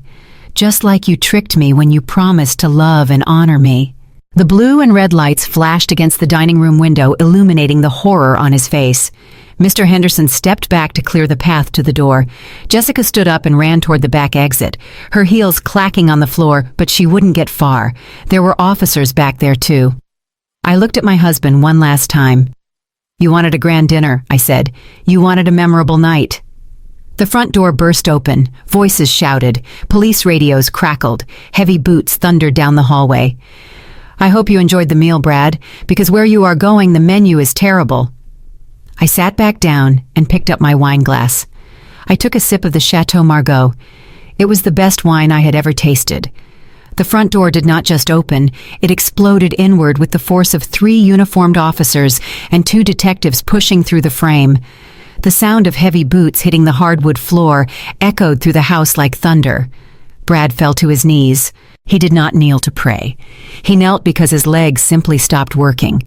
Just like you tricked me when you promised to love and honor me." The blue and red lights flashed against the dining room window, illuminating the horror on his face. Mr. Henderson stepped back to clear the path to the door. Jessica stood up and ran toward the back exit, her heels clacking on the floor, but she wouldn't get far. There were officers back there, too. I looked at my husband one last time. "You wanted a grand dinner," I said. "You wanted a memorable night." The front door burst open. Voices shouted. Police radios crackled. Heavy boots thundered down the hallway. "I hope you enjoyed the meal, Brad, because where you are going, the menu is terrible." I sat back down and picked up my wine glass. I took a sip of the Chateau Margaux. It was the best wine I had ever tasted. The front door did not just open, it exploded inward with the force of 3 uniformed officers and 2 detectives pushing through the frame. The sound of heavy boots hitting the hardwood floor echoed through the house like thunder. Brad fell to his knees. He did not kneel to pray. He knelt because his legs simply stopped working.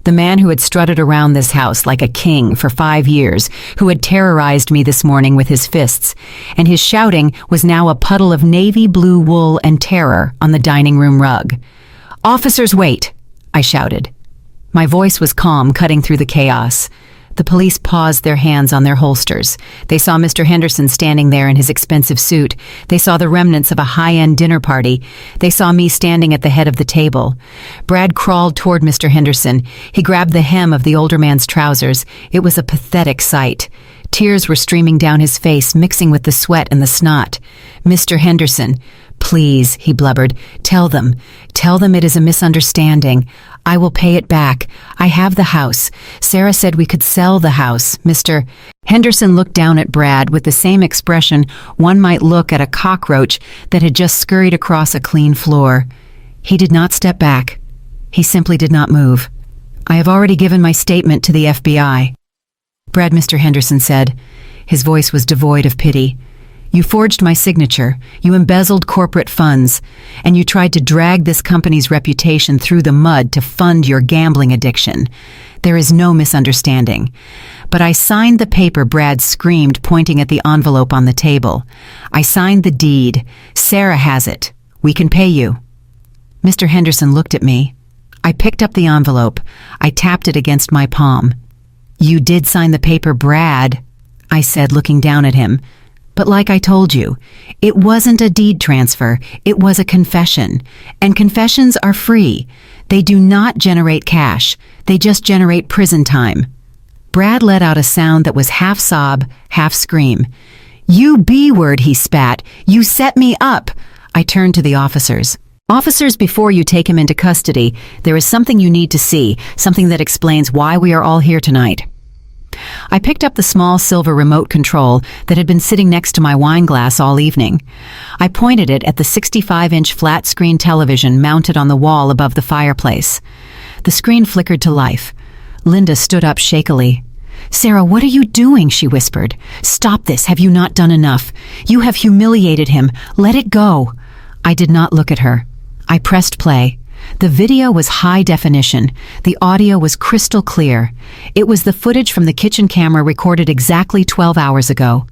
The man who had strutted around this house like a king for 5 years, who had terrorized me this morning with his fists, and his shouting was now a puddle of navy blue wool and terror on the dining room rug. "Officers, wait!" I shouted. My voice was calm, cutting through the chaos. The police paused, their hands on their holsters. They saw Mr. Henderson standing there in his expensive suit. They saw the remnants of a high-end dinner party. They saw me standing at the head of the table. Brad crawled toward Mr. Henderson. He grabbed the hem of the older man's trousers. It was a pathetic sight. Tears were streaming down his face, mixing with the sweat and the snot. "Mr. Henderson, please," he blubbered. Tell them it is a misunderstanding. I will pay it back. I have the house. Sarah said we could sell the house. Mr. Henderson looked down at Brad with the same expression one might look at a cockroach that had just scurried across a clean floor. He did not step back. He simply did not move. "I have already given my statement to the FBI." "Brad," Mr. Henderson said. His voice was devoid of pity. "You forged my signature, you embezzled corporate funds, and you tried to drag this company's reputation through the mud to fund your gambling addiction. There is no misunderstanding. But I signed the paper," Brad screamed, pointing at the envelope on the table. "I signed the deed. Sarah has it. We can pay you." Mr. Henderson looked at me. I picked up the envelope. I tapped it against my palm. "You did sign the paper, Brad," I said, looking down at him. "But like I told you, it wasn't a deed transfer, it was a confession. And confessions are free. They do not generate cash, they just generate prison time." Brad let out a sound that was half sob, half scream. "You B-word," he spat. "You set me up." I turned to the officers. "Officers, before you take him into custody, there is something you need to see, something that explains why we are all here tonight." I picked up the small silver remote control that had been sitting next to my wine glass all evening. I pointed it at the 65-inch flat-screen television mounted on the wall above the fireplace. The screen flickered to life. Linda stood up shakily. "Sarah, what are you doing?" she whispered. "Stop this. Have you not done enough? You have humiliated him. Let it go." I did not look at her. I pressed play. The video was high definition. The audio was crystal clear. It was the footage from the kitchen camera recorded exactly 12 hours ago.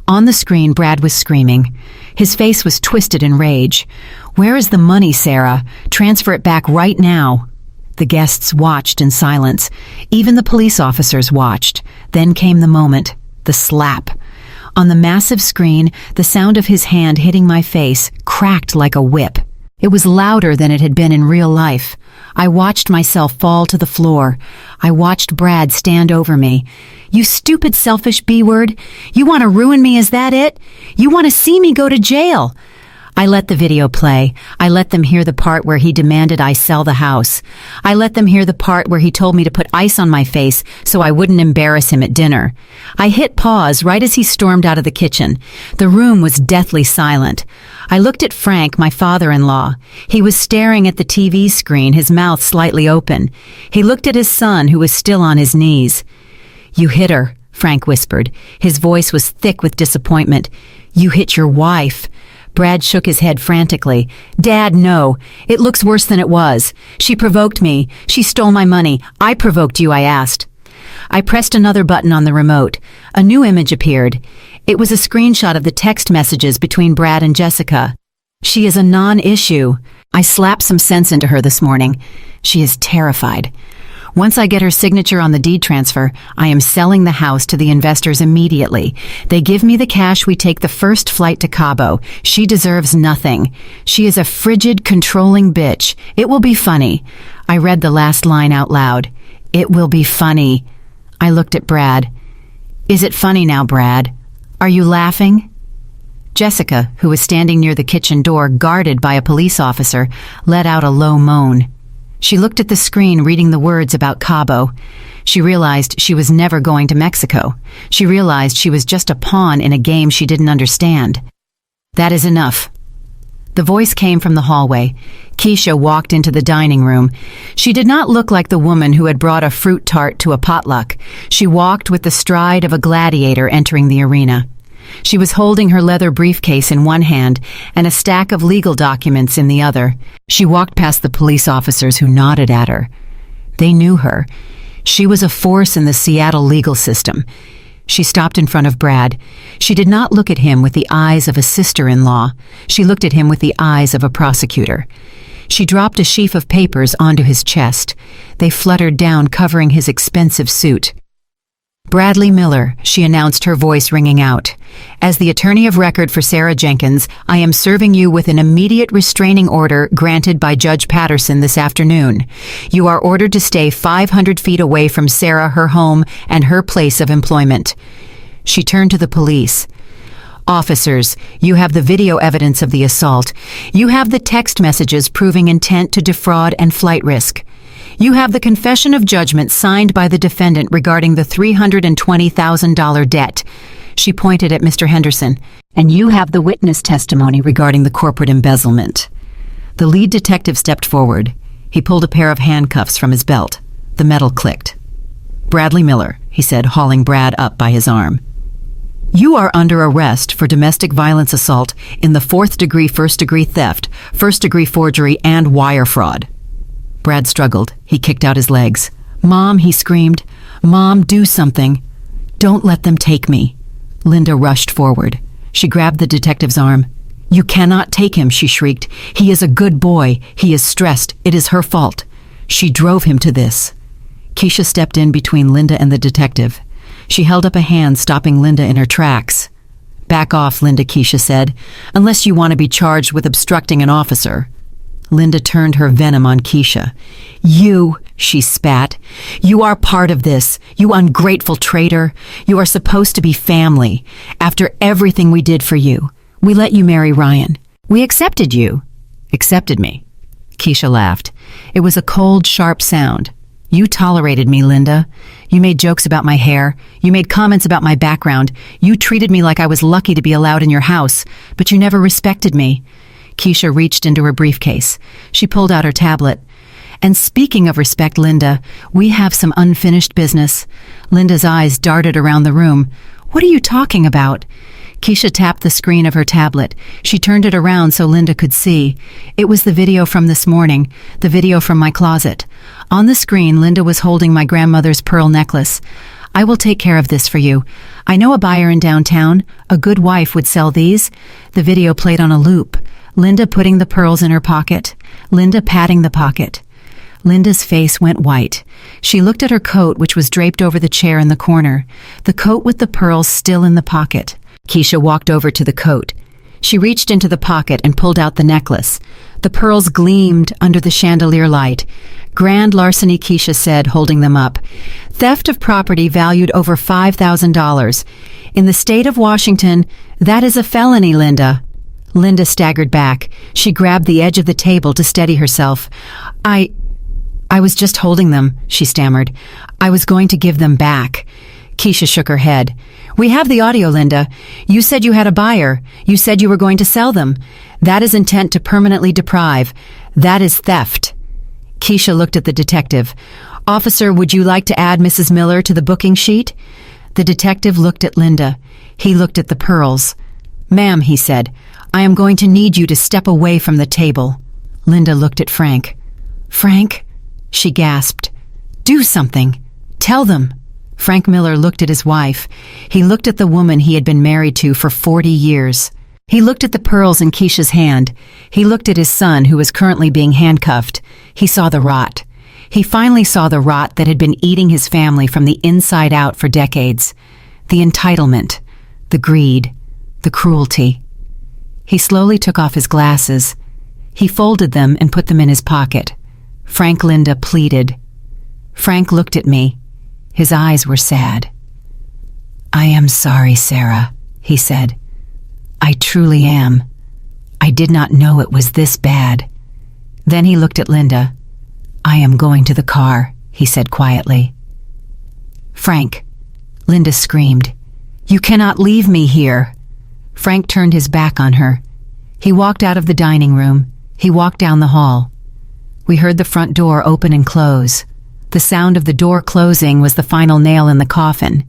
On the screen, Brad was screaming. His face was twisted in rage. "Where is the money, Sarah? Transfer it back right now." The guests watched in silence. Even the police officers watched. Then came the moment, the slap. On the massive screen, the sound of his hand hitting my face cracked like a whip. It was louder than it had been in real life. I watched myself fall to the floor. I watched Brad stand over me. "You stupid, selfish B-word. You want to ruin me, is that it? You want to see me go to jail?" I let the video play. I let them hear the part where he demanded I sell the house. I let them hear the part where he told me to put ice on my face so I wouldn't embarrass him at dinner. I hit pause right as he stormed out of the kitchen. The room was deathly silent. I looked at Frank, my father-in-law. He was staring at the TV screen, his mouth slightly open. He looked at his son, who was still on his knees. "You hit her," Frank whispered. His voice was thick with disappointment. "You hit your wife." Brad shook his head frantically. "Dad, no. It looks worse than it was. She provoked me. She stole my money. I provoked you, I asked." I pressed another button on the remote. A new image appeared. It was a screenshot of the text messages between Brad and Jessica. "She is a non-issue. I slapped some sense into her this morning. She is terrified. Once I get her signature on the deed transfer, I am selling the house to the investors immediately. They give me the cash, we take the first flight to Cabo. She deserves nothing. She is a frigid, controlling bitch. It will be funny." I read the last line out loud. "It will be funny." I looked at Brad. "Is it funny now, Brad? Are you laughing?" Jessica, who was standing near the kitchen door guarded by a police officer, let out a low moan. She looked at the screen, reading the words about Cabo. She realized she was never going to Mexico. She realized she was just a pawn in a game she didn't understand. "That is enough." The voice came from the hallway. Keisha walked into the dining room. She did not look like the woman who had brought a fruit tart to a potluck. She walked with the stride of a gladiator entering the arena. She was holding her leather briefcase in one hand and a stack of legal documents in the other. She walked past the police officers who nodded at her. They knew her. She was a force in the Seattle legal system. She stopped in front of Brad. She did not look at him with the eyes of a sister-in-law. She looked at him with the eyes of a prosecutor. She dropped a sheaf of papers onto his chest. They fluttered down, covering his expensive suit. "Bradley Miller," she announced, her voice ringing out. "As the attorney of record for Sarah Jenkins, I am serving you with an immediate restraining order granted by Judge Patterson this afternoon. You are ordered to stay 500 feet away from Sarah, her home, and her place of employment." She turned to the police. "Officers, you have the video evidence of the assault. You have the text messages proving intent to defraud and flight risk. You have the confession of judgment signed by the defendant regarding the $320,000 debt." She pointed at Mr. Henderson. "And you have the witness testimony regarding the corporate embezzlement." The lead detective stepped forward. He pulled a pair of handcuffs from his belt. The metal clicked. "Bradley Miller," he said, hauling Brad up by his arm. "You are under arrest for domestic violence assault in the 4th degree, 1st degree theft, 1st degree forgery, and wire fraud." Brad struggled. He kicked out his legs. "Mom," he screamed. "Mom, do something. Don't let them take me." Linda rushed forward. She grabbed the detective's arm. "You cannot take him," she shrieked. "He is a good boy. He is stressed. It is her fault. She drove him to this." Keisha stepped in between Linda and the detective. She held up a hand, stopping Linda in her tracks. "Back off, Linda," Keisha said, "unless you want to be charged with obstructing an officer." Linda turned her venom on Keisha. "You," she spat, "you are part of this, you ungrateful traitor. You are supposed to be family. After everything we did for you, we let you marry Ryan. We accepted you." "Accepted me?" Keisha laughed. It was a cold, sharp sound. "You tolerated me, Linda. You made jokes about my hair. You made comments about my background. You treated me like I was lucky to be allowed in your house, but you never respected me." Keisha reached into her briefcase. She pulled out her tablet. "And speaking of respect, Linda, we have some unfinished business." Linda's eyes darted around the room. "What are you talking about?" Keisha tapped the screen of her tablet. She turned it around so Linda could see. It was the video from this morning, the video from my closet. On the screen, Linda was holding my grandmother's pearl necklace. "I will take care of this for you. I know a buyer in downtown. A good wife would sell these." The video played on a loop. Linda putting the pearls in her pocket. Linda patting the pocket. Linda's face went white. She looked at her coat, which was draped over the chair in the corner, the coat with the pearls still in the pocket. Keisha walked over to the coat. She reached into the pocket and pulled out the necklace. The pearls gleamed under the chandelier light. Grand larceny, Keisha said, holding them up. Theft of property valued over $5,000. In the state of Washington, that is a felony, Linda. Linda staggered back. She grabbed the edge of the table to steady herself. I was just holding them, she stammered. I was going to give them back. Keisha shook her head. We have the audio, Linda. You said you had a buyer. You said you were going to sell them. That is intent to permanently deprive. That is theft. Keisha looked at the detective. Officer, would you like to add Mrs. Miller to the booking sheet? The detective looked at Linda. He looked at the pearls. Ma'am, he said, I am going to need you to step away from the table. Linda looked at Frank. Frank? She gasped. Do something. Tell them. Frank Miller looked at his wife. He looked at the woman he had been married to for 40 years. He looked at the pearls in Keisha's hand. He looked at his son, who was currently being handcuffed. He saw the rot. He finally saw the rot that had been eating his family from the inside out for decades. The entitlement, the greed, the cruelty. He slowly took off his glasses. He folded them and put them in his pocket. Frank Linda pleaded. Frank looked at me. His eyes were sad. I am sorry, Sarah, he said. I truly am. I did not know it was this bad. Then he looked at Linda. I am going to the car, he said quietly. Frank, Linda screamed. You cannot leave me here. Frank turned his back on her. He walked out of the dining room. He walked down the hall. We heard the front door open and close. The sound of the door closing was the final nail in the coffin.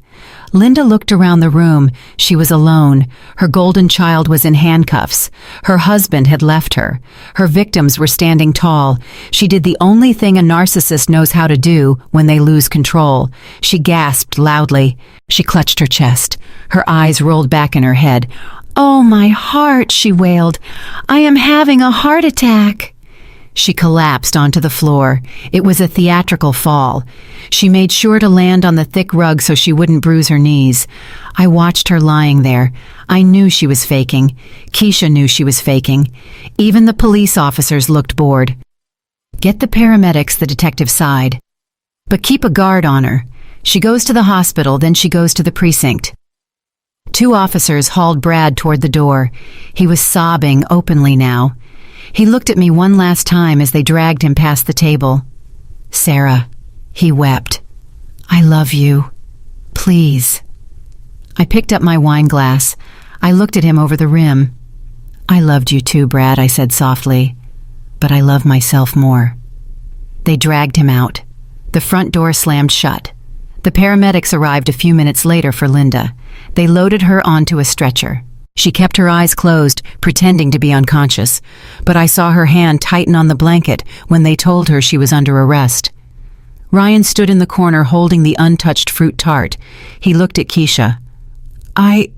Linda looked around the room. She was alone. Her golden child was in handcuffs. Her husband had left her. Her victims were standing tall. She did the only thing a narcissist knows how to do when they lose control. She gasped loudly. She clutched her chest. Her eyes rolled back in her head. Oh, my heart, she wailed. I am having a heart attack. She collapsed onto the floor. It was a theatrical fall. She made sure to land on the thick rug so she wouldn't bruise her knees. I watched her lying there. I knew she was faking. Keisha knew she was faking. Even the police officers looked bored. Get the paramedics, the detective sighed. But keep a guard on her. She goes to the hospital, then she goes to the precinct. 2 officers hauled Brad toward the door. He was sobbing openly now. He looked at me one last time as they dragged him past the table. Sarah, he wept. I love you. Please. I picked up my wine glass. I looked at him over the rim. I loved you too, Brad, I said softly. But I love myself more. They dragged him out. The front door slammed shut. The paramedics arrived a few minutes later for Linda. They loaded her onto a stretcher. She kept her eyes closed, pretending to be unconscious, but I saw her hand tighten on the blanket when they told her she was under arrest. Ryan stood in the corner holding the untouched fruit tart. He looked at Keisha. I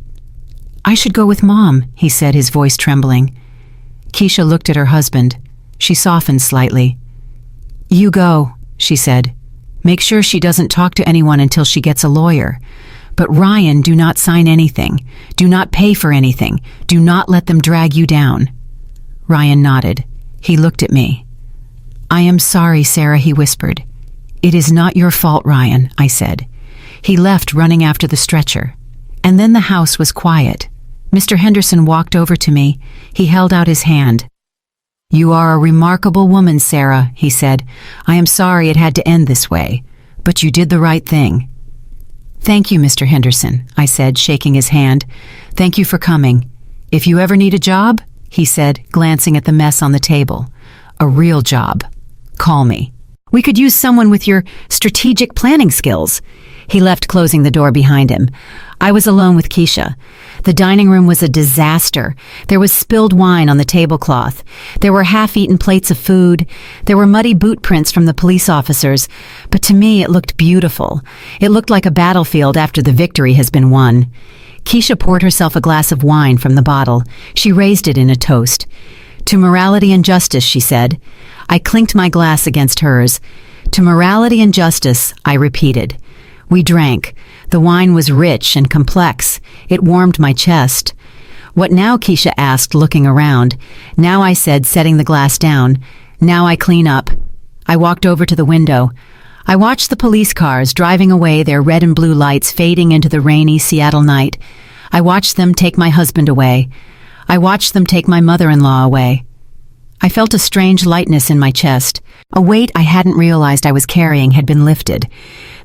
should go with Mom, he said, his voice trembling. Keisha looked at her husband. She softened slightly. You go, she said. Make sure she doesn't talk to anyone until she gets a lawyer. But Ryan, do not sign anything. Do not pay for anything. Do not let them drag you down. Ryan nodded. He looked at me. I am sorry, Sarah, he whispered. It is not your fault, Ryan, I said. He left, running after the stretcher. And then the house was quiet. Mr. Henderson walked over to me. He held out his hand. You are a remarkable woman, Sarah, he said. I am sorry it had to end this way, but you did the right thing. Thank you, Mr. Henderson, I said, shaking his hand. Thank you for coming. If you ever need a job, he said, glancing at the mess on the table. A real job. Call me. We could use someone with your strategic planning skills. He left, closing the door behind him. I was alone with Keisha. The dining room was a disaster. There was spilled wine on the tablecloth. There were half-eaten plates of food. There were muddy boot prints from the police officers. But to me, it looked beautiful. It looked like a battlefield after the victory has been won. Keisha poured herself a glass of wine from the bottle. She raised it in a toast. To morality and justice, she said. I clinked my glass against hers. To morality and justice, I repeated. We drank. The wine was rich and complex. It warmed my chest. "What now?" Keisha asked, looking around. "Now," I said, setting the glass down. "Now I clean up." I walked over to the window. I watched the police cars driving away, their red and blue lights fading into the rainy Seattle night. I watched them take my husband away. I watched them take my mother-in-law away. I felt a strange lightness in my chest. A weight I hadn't realized I was carrying had been lifted.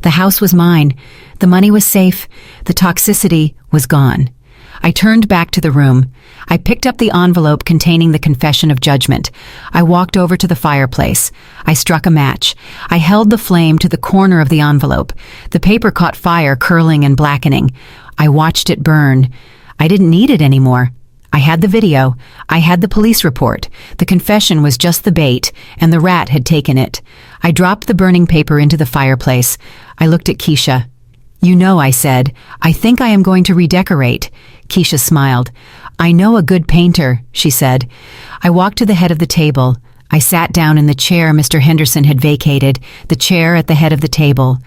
The house was mine. The money was safe. The toxicity was gone. I turned back to the room. I picked up the envelope containing the confession of judgment. I walked over to the fireplace. I struck a match. I held the flame to the corner of the envelope. The paper caught fire, curling and blackening. I watched it burn. I didn't need it anymore. I had the video. I had the police report. The confession was just the bait, and the rat had taken it. I dropped the burning paper into the fireplace. I looked at Keisha. "You know," I said, "I think I am going to redecorate." Keisha smiled. "I know a good painter," she said. I walked to the head of the table. I sat down in the chair Mr. Henderson had vacated, the chair at the head of the table.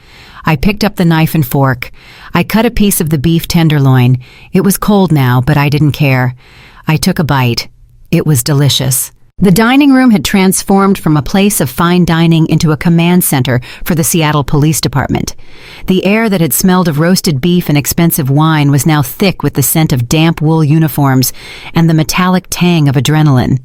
I picked up the knife and fork. I cut a piece of the beef tenderloin. It was cold now, but I didn't care. I took a bite. It was delicious. The dining room had transformed from a place of fine dining into a command center for the Seattle Police Department. The air that had smelled of roasted beef and expensive wine was now thick with the scent of damp wool uniforms and the metallic tang of adrenaline.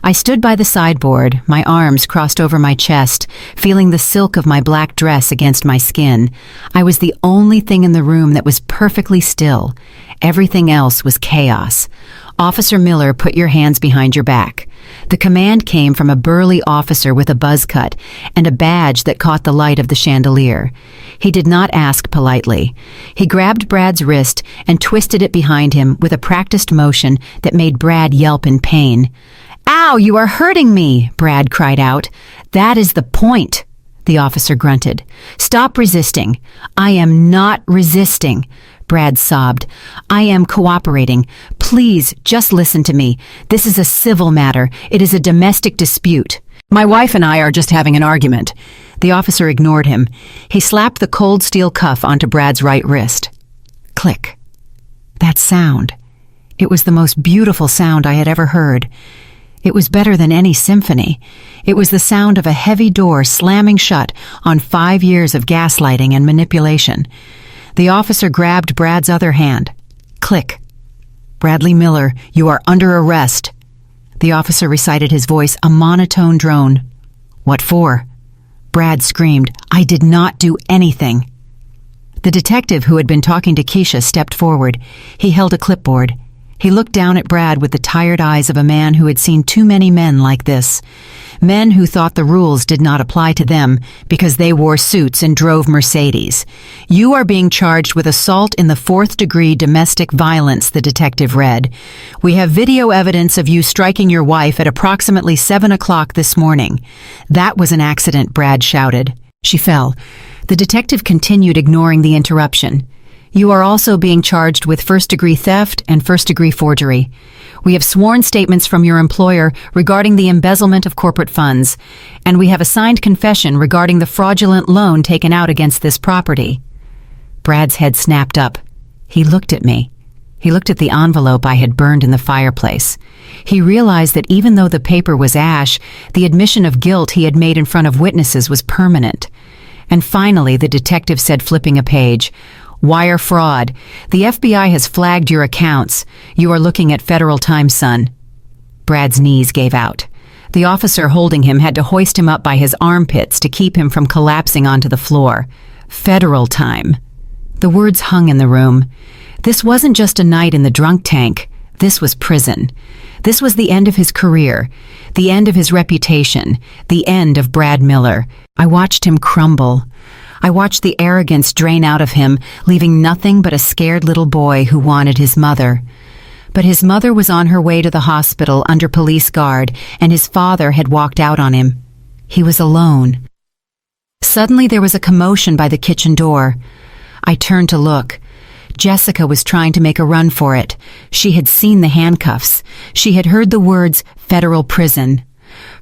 I stood by the sideboard, my arms crossed over my chest, feeling the silk of my black dress against my skin. I was the only thing in the room that was perfectly still. Everything else was chaos. "Officer Miller, put your hands behind your back." The command came from a burly officer with a buzz cut and a badge that caught the light of the chandelier. He did not ask politely. He grabbed Brad's wrist and twisted it behind him with a practiced motion that made Brad yelp in pain. "Ow, you are hurting me," Brad cried out. "That is the point," the officer grunted. "Stop resisting." "I am not resisting," Brad sobbed. "I am cooperating. Please, just listen to me. This is a civil matter. It is a domestic dispute. My wife and I are just having an argument." The officer ignored him. He slapped the cold steel cuff onto Brad's right wrist. Click. That sound. It was the most beautiful sound I had ever heard. It was better than any symphony. It was the sound of a heavy door slamming shut on 5 years of gaslighting and manipulation. The officer grabbed Brad's other hand. Click. "Bradley Miller, you are under arrest." The officer recited his voice, a monotone drone. "What for?" Brad screamed. "I did not do anything." The detective who had been talking to Keisha stepped forward. He held a clipboard. He looked down at Brad with the tired eyes of a man who had seen too many men like this. Men who thought the rules did not apply to them because they wore suits and drove Mercedes. "You are being charged with assault in the 4th-degree domestic violence," the detective read. "We have video evidence of you striking your wife at approximately 7 o'clock this morning." "That was an accident," Brad shouted. She fell. The detective continued, ignoring the interruption. "You are also being charged with 1st-degree theft and 1st-degree forgery. We have sworn statements from your employer regarding the embezzlement of corporate funds, and we have a signed confession regarding the fraudulent loan taken out against this property." Brad's head snapped up. He looked at me. He looked at the envelope I had burned in the fireplace. He realized that even though the paper was ash, the admission of guilt he had made in front of witnesses was permanent. And finally, the detective said, flipping a page, "Wire fraud. The FBI has flagged your accounts. You are looking at federal time, son." Brad's knees gave out. The officer holding him had to hoist him up by his armpits to keep him from collapsing onto the floor. Federal time. The words hung in the room. This wasn't just a night in the drunk tank. This was prison. This was the end of his career, the end of his reputation, the end of Brad Miller. I watched him crumble. I watched the arrogance drain out of him, leaving nothing but a scared little boy who wanted his mother. But his mother was on her way to the hospital under police guard, and his father had walked out on him. He was alone. Suddenly there was a commotion by the kitchen door. I turned to look. Jessica was trying to make a run for it. She had seen the handcuffs. She had heard the words, "federal prison."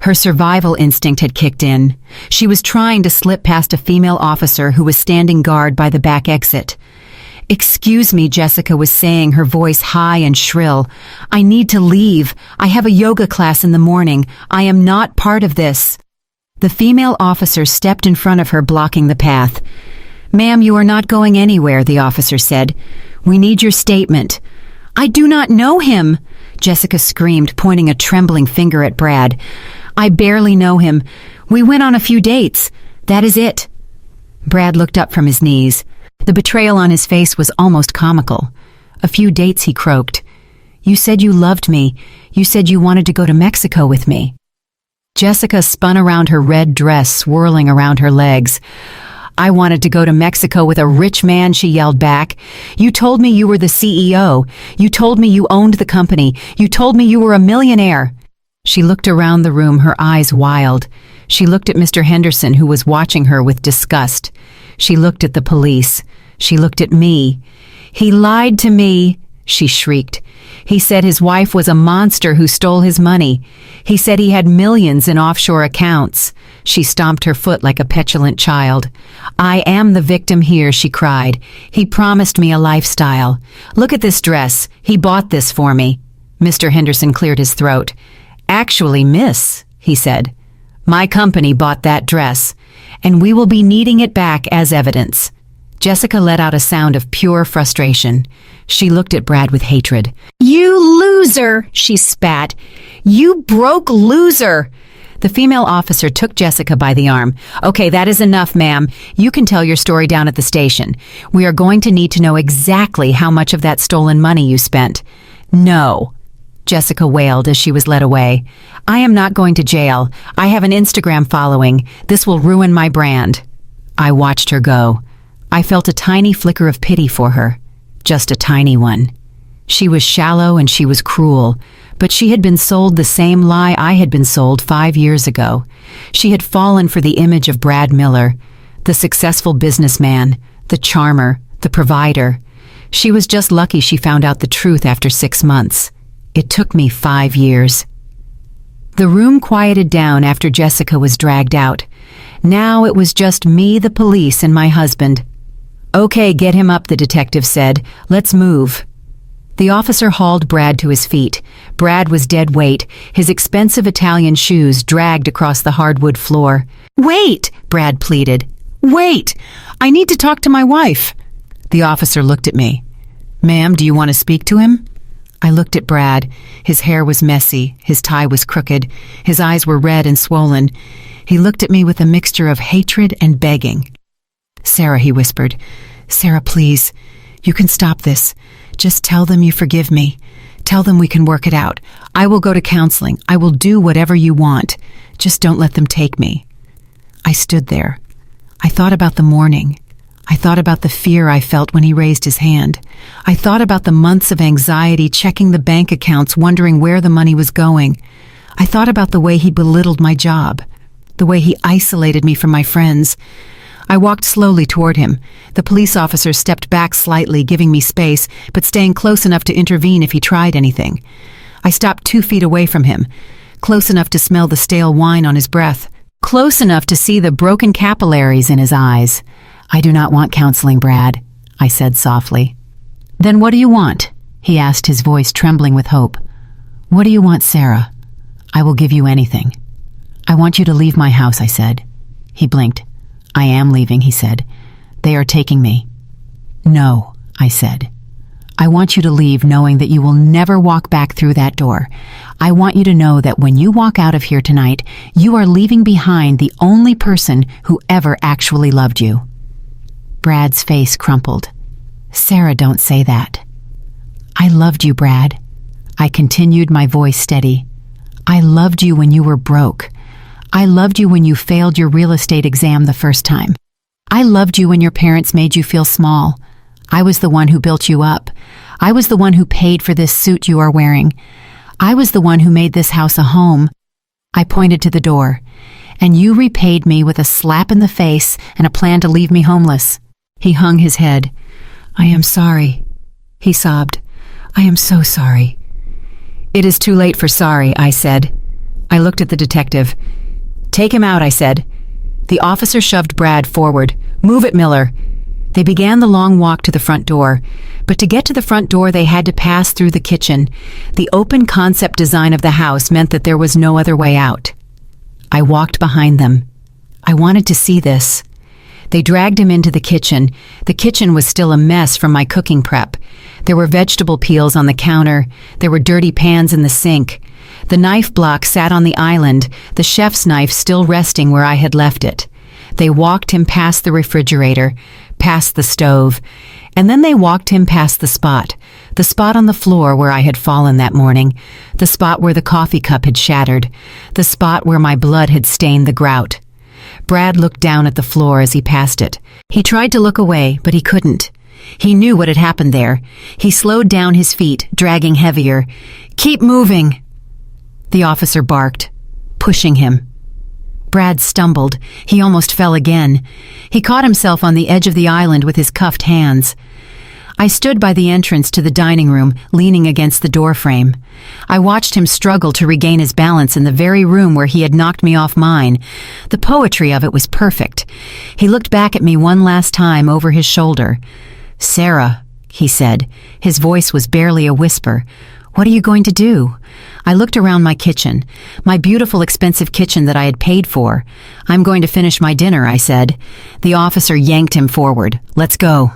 Her survival instinct had kicked in. She was trying to slip past a female officer who was standing guard by the back exit. "Excuse me," Jessica was saying, her voice high and shrill. "I need to leave. I have a yoga class in the morning. I am not part of this." The female officer stepped in front of her, blocking the path. "Ma'am, you are not going anywhere," the officer said. "We need your statement." "I do not know him," Jessica screamed, pointing a trembling finger at Brad. "I barely know him. We went on a few dates. That is it." Brad looked up from his knees. The betrayal on his face was almost comical. "A few dates," he croaked. "You said you loved me. You said you wanted to go to Mexico with me." Jessica spun around, her red dress swirling around her legs. "I wanted to go to Mexico with a rich man," she yelled back. "You told me you were the CEO. You told me you owned the company. You told me you were a millionaire." She looked around the room, her eyes wild. She looked at Mr. Henderson, who was watching her with disgust. She looked at the police. She looked at me. "He lied to me," she shrieked. "He said his wife was a monster who stole his money. He said he had millions in offshore accounts." She stomped her foot like a petulant child. "I am the victim here," she cried. "He promised me a lifestyle. Look at this dress. He bought this for me." Mr. Henderson cleared his throat. "Actually, miss," he said, "my company bought that dress, and we will be needing it back as evidence." Jessica let out a sound of pure frustration. She looked at Brad with hatred. "You loser," she spat. "You broke loser." The female officer took Jessica by the arm. "Okay, that is enough, ma'am. You can tell your story down at the station. We are going to need to know exactly how much of that stolen money you spent." "No," Jessica wailed as she was led away. "I am not going to jail. I have an Instagram following. This will ruin my brand." I watched her go. I felt a tiny flicker of pity for her. Just a tiny one. She was shallow and she was cruel, but she had been sold the same lie I had been sold 5 years ago. She had fallen for the image of Brad Miller, the successful businessman, the charmer, the provider. She was just lucky she found out the truth after 6 months. It took me 5 years. The room quieted down after Jessica was dragged out. Now it was just me, the police, and my husband. "Okay, get him up," the detective said. "Let's move." The officer hauled Brad to his feet. Brad was dead weight, his expensive Italian shoes dragged across the hardwood floor. "Wait," Brad pleaded. "Wait! I need to talk to my wife." The officer looked at me. "Ma'am, do you want to speak to him?" I looked at Brad. His hair was messy, his tie was crooked, his eyes were red and swollen. He looked at me with a mixture of hatred and begging. "Sarah," he whispered. "Sarah, please. You can stop this. Just tell them you forgive me. Tell them we can work it out. I will go to counseling. I will do whatever you want. Just don't let them take me." I stood there. I thought about the morning. I thought about the fear I felt when he raised his hand. I thought about the months of anxiety checking the bank accounts, wondering where the money was going. I thought about the way he belittled my job, the way he isolated me from my friends. I walked slowly toward him. The police officer stepped back slightly, giving me space, but staying close enough to intervene if he tried anything. I stopped 2 feet away from him, close enough to smell the stale wine on his breath, close enough to see the broken capillaries in his eyes. "I do not want counseling, Brad," I said softly. "Then what do you want?" he asked, his voice trembling with hope. "What do you want, Sarah? I will give you anything." "I want you to leave my house," I said. He blinked. "I am leaving," he said. "They are taking me." "No," I said. "I want you to leave knowing that you will never walk back through that door. I want you to know that when you walk out of here tonight, you are leaving behind the only person who ever actually loved you." Brad's face crumpled. "Sarah, don't say that." "I loved you, Brad." I continued, my voice steady. "I loved you when you were broke. I loved you when you failed your real estate exam the first time. I loved you when your parents made you feel small. I was the one who built you up. I was the one who paid for this suit you are wearing. I was the one who made this house a home." I pointed to the door. "And you repaid me with a slap in the face and a plan to leave me homeless." He hung his head. "I am sorry," he sobbed. "I am so sorry." "It is too late for sorry," I said. I looked at the detective. "Take him out," I said. The officer shoved Brad forward. "Move it, Miller." They began the long walk to the front door, but to get to the front door they had to pass through the kitchen. The open concept design of the house meant that there was no other way out. I walked behind them. I wanted to see this. They dragged him into the kitchen. The kitchen was still a mess from my cooking prep. There were vegetable peels on the counter. There were dirty pans in the sink. The knife block sat on the island, the chef's knife still resting where I had left it. They walked him past the refrigerator, past the stove, and then they walked him past the spot on the floor where I had fallen that morning, the spot where the coffee cup had shattered, the spot where my blood had stained the grout. Brad looked down at the floor as he passed it. He tried to look away, but he couldn't. He knew what had happened there. He slowed down his feet, dragging heavier. "Keep moving!" The officer barked, pushing him. Brad stumbled. He almost fell again. He caught himself on the edge of the island with his cuffed hands. I stood by the entrance to the dining room, leaning against the doorframe. I watched him struggle to regain his balance in the very room where he had knocked me off mine. The poetry of it was perfect. He looked back at me one last time over his shoulder. "Sarah," he said. His voice was barely a whisper. "What are you going to do?" I looked around my kitchen, my beautiful expensive kitchen that I had paid for. "I'm going to finish my dinner," I said. The officer yanked him forward. "Let's go."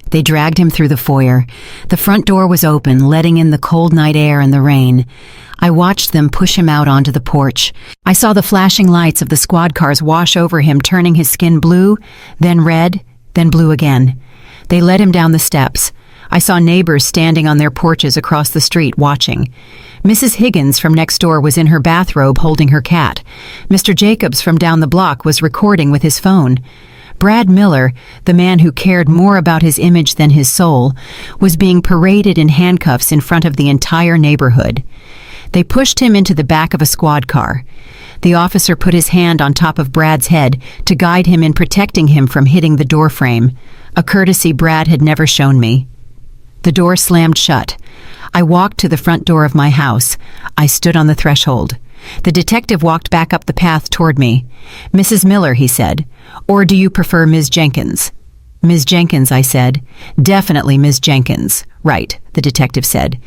They dragged him through the foyer. The front door was open, letting in the cold night air and the rain. I watched them push him out onto the porch. I saw the flashing lights of the squad cars wash over him, turning his skin blue, then red, then blue again. They led him down the steps. I saw neighbors standing on their porches across the street watching. Mrs. Higgins from next door was in her bathrobe holding her cat. Mr. Jacobs from down the block was recording with his phone. Brad Miller, the man who cared more about his image than his soul, was being paraded in handcuffs in front of the entire neighborhood. They pushed him into the back of a squad car. The officer put his hand on top of Brad's head to guide him in protecting him from hitting the doorframe, a courtesy Brad had never shown me. The door slammed shut. I walked to the front door of my house. I stood on the threshold. The detective walked back up the path toward me. "Mrs. Miller," he said. "Or do you prefer Ms. Jenkins?" "Ms. Jenkins," I said. "Definitely Ms. Jenkins." "Right," the detective said.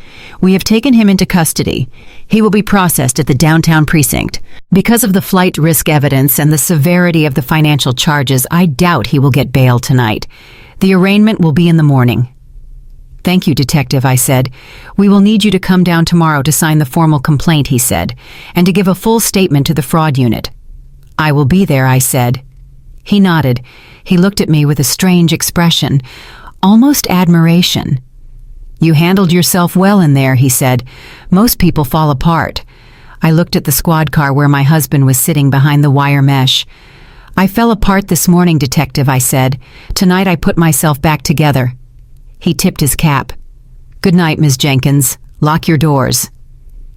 "We have taken him into custody. He will be processed at the downtown precinct. Because of the flight risk evidence and the severity of the financial charges, I doubt he will get bail tonight. The arraignment will be in the morning." "Thank you, Detective," I said. "We will need you to come down tomorrow to sign the formal complaint," he said, "and to give a full statement to the fraud unit." "I will be there," I said. He nodded. He looked at me with a strange expression, almost admiration. "You handled yourself well in there," he said. "Most people fall apart." I looked at the squad car where my husband was sitting behind the wire mesh. "I fell apart this morning, Detective," I said. "Tonight I put myself back together." He tipped his cap. "Good night, Ms. Jenkins. Lock your doors."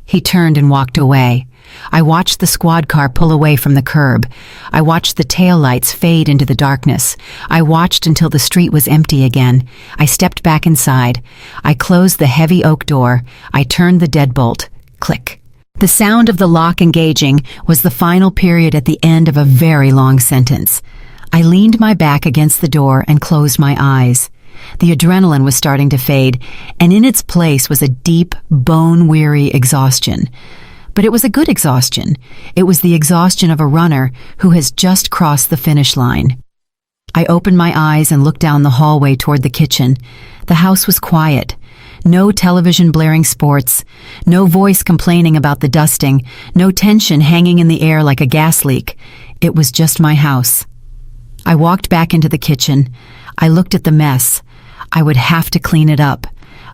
He turned and walked away. I watched the squad car pull away from the curb. I watched the taillights fade into the darkness. I watched until the street was empty again. I stepped back inside. I closed the heavy oak door. I turned the deadbolt. Click. The sound of the lock engaging was the final period at the end of a very long sentence. I leaned my back against the door and closed my eyes. The adrenaline was starting to fade, and in its place was a deep, bone-weary exhaustion. But it was a good exhaustion. It was the exhaustion of a runner who has just crossed the finish line. I opened my eyes and looked down the hallway toward the kitchen. The house was quiet. No television blaring sports, no voice complaining about the dusting, no tension hanging in the air like a gas leak. It was just my house. I walked back into the kitchen. I looked at the mess. I would have to clean it up.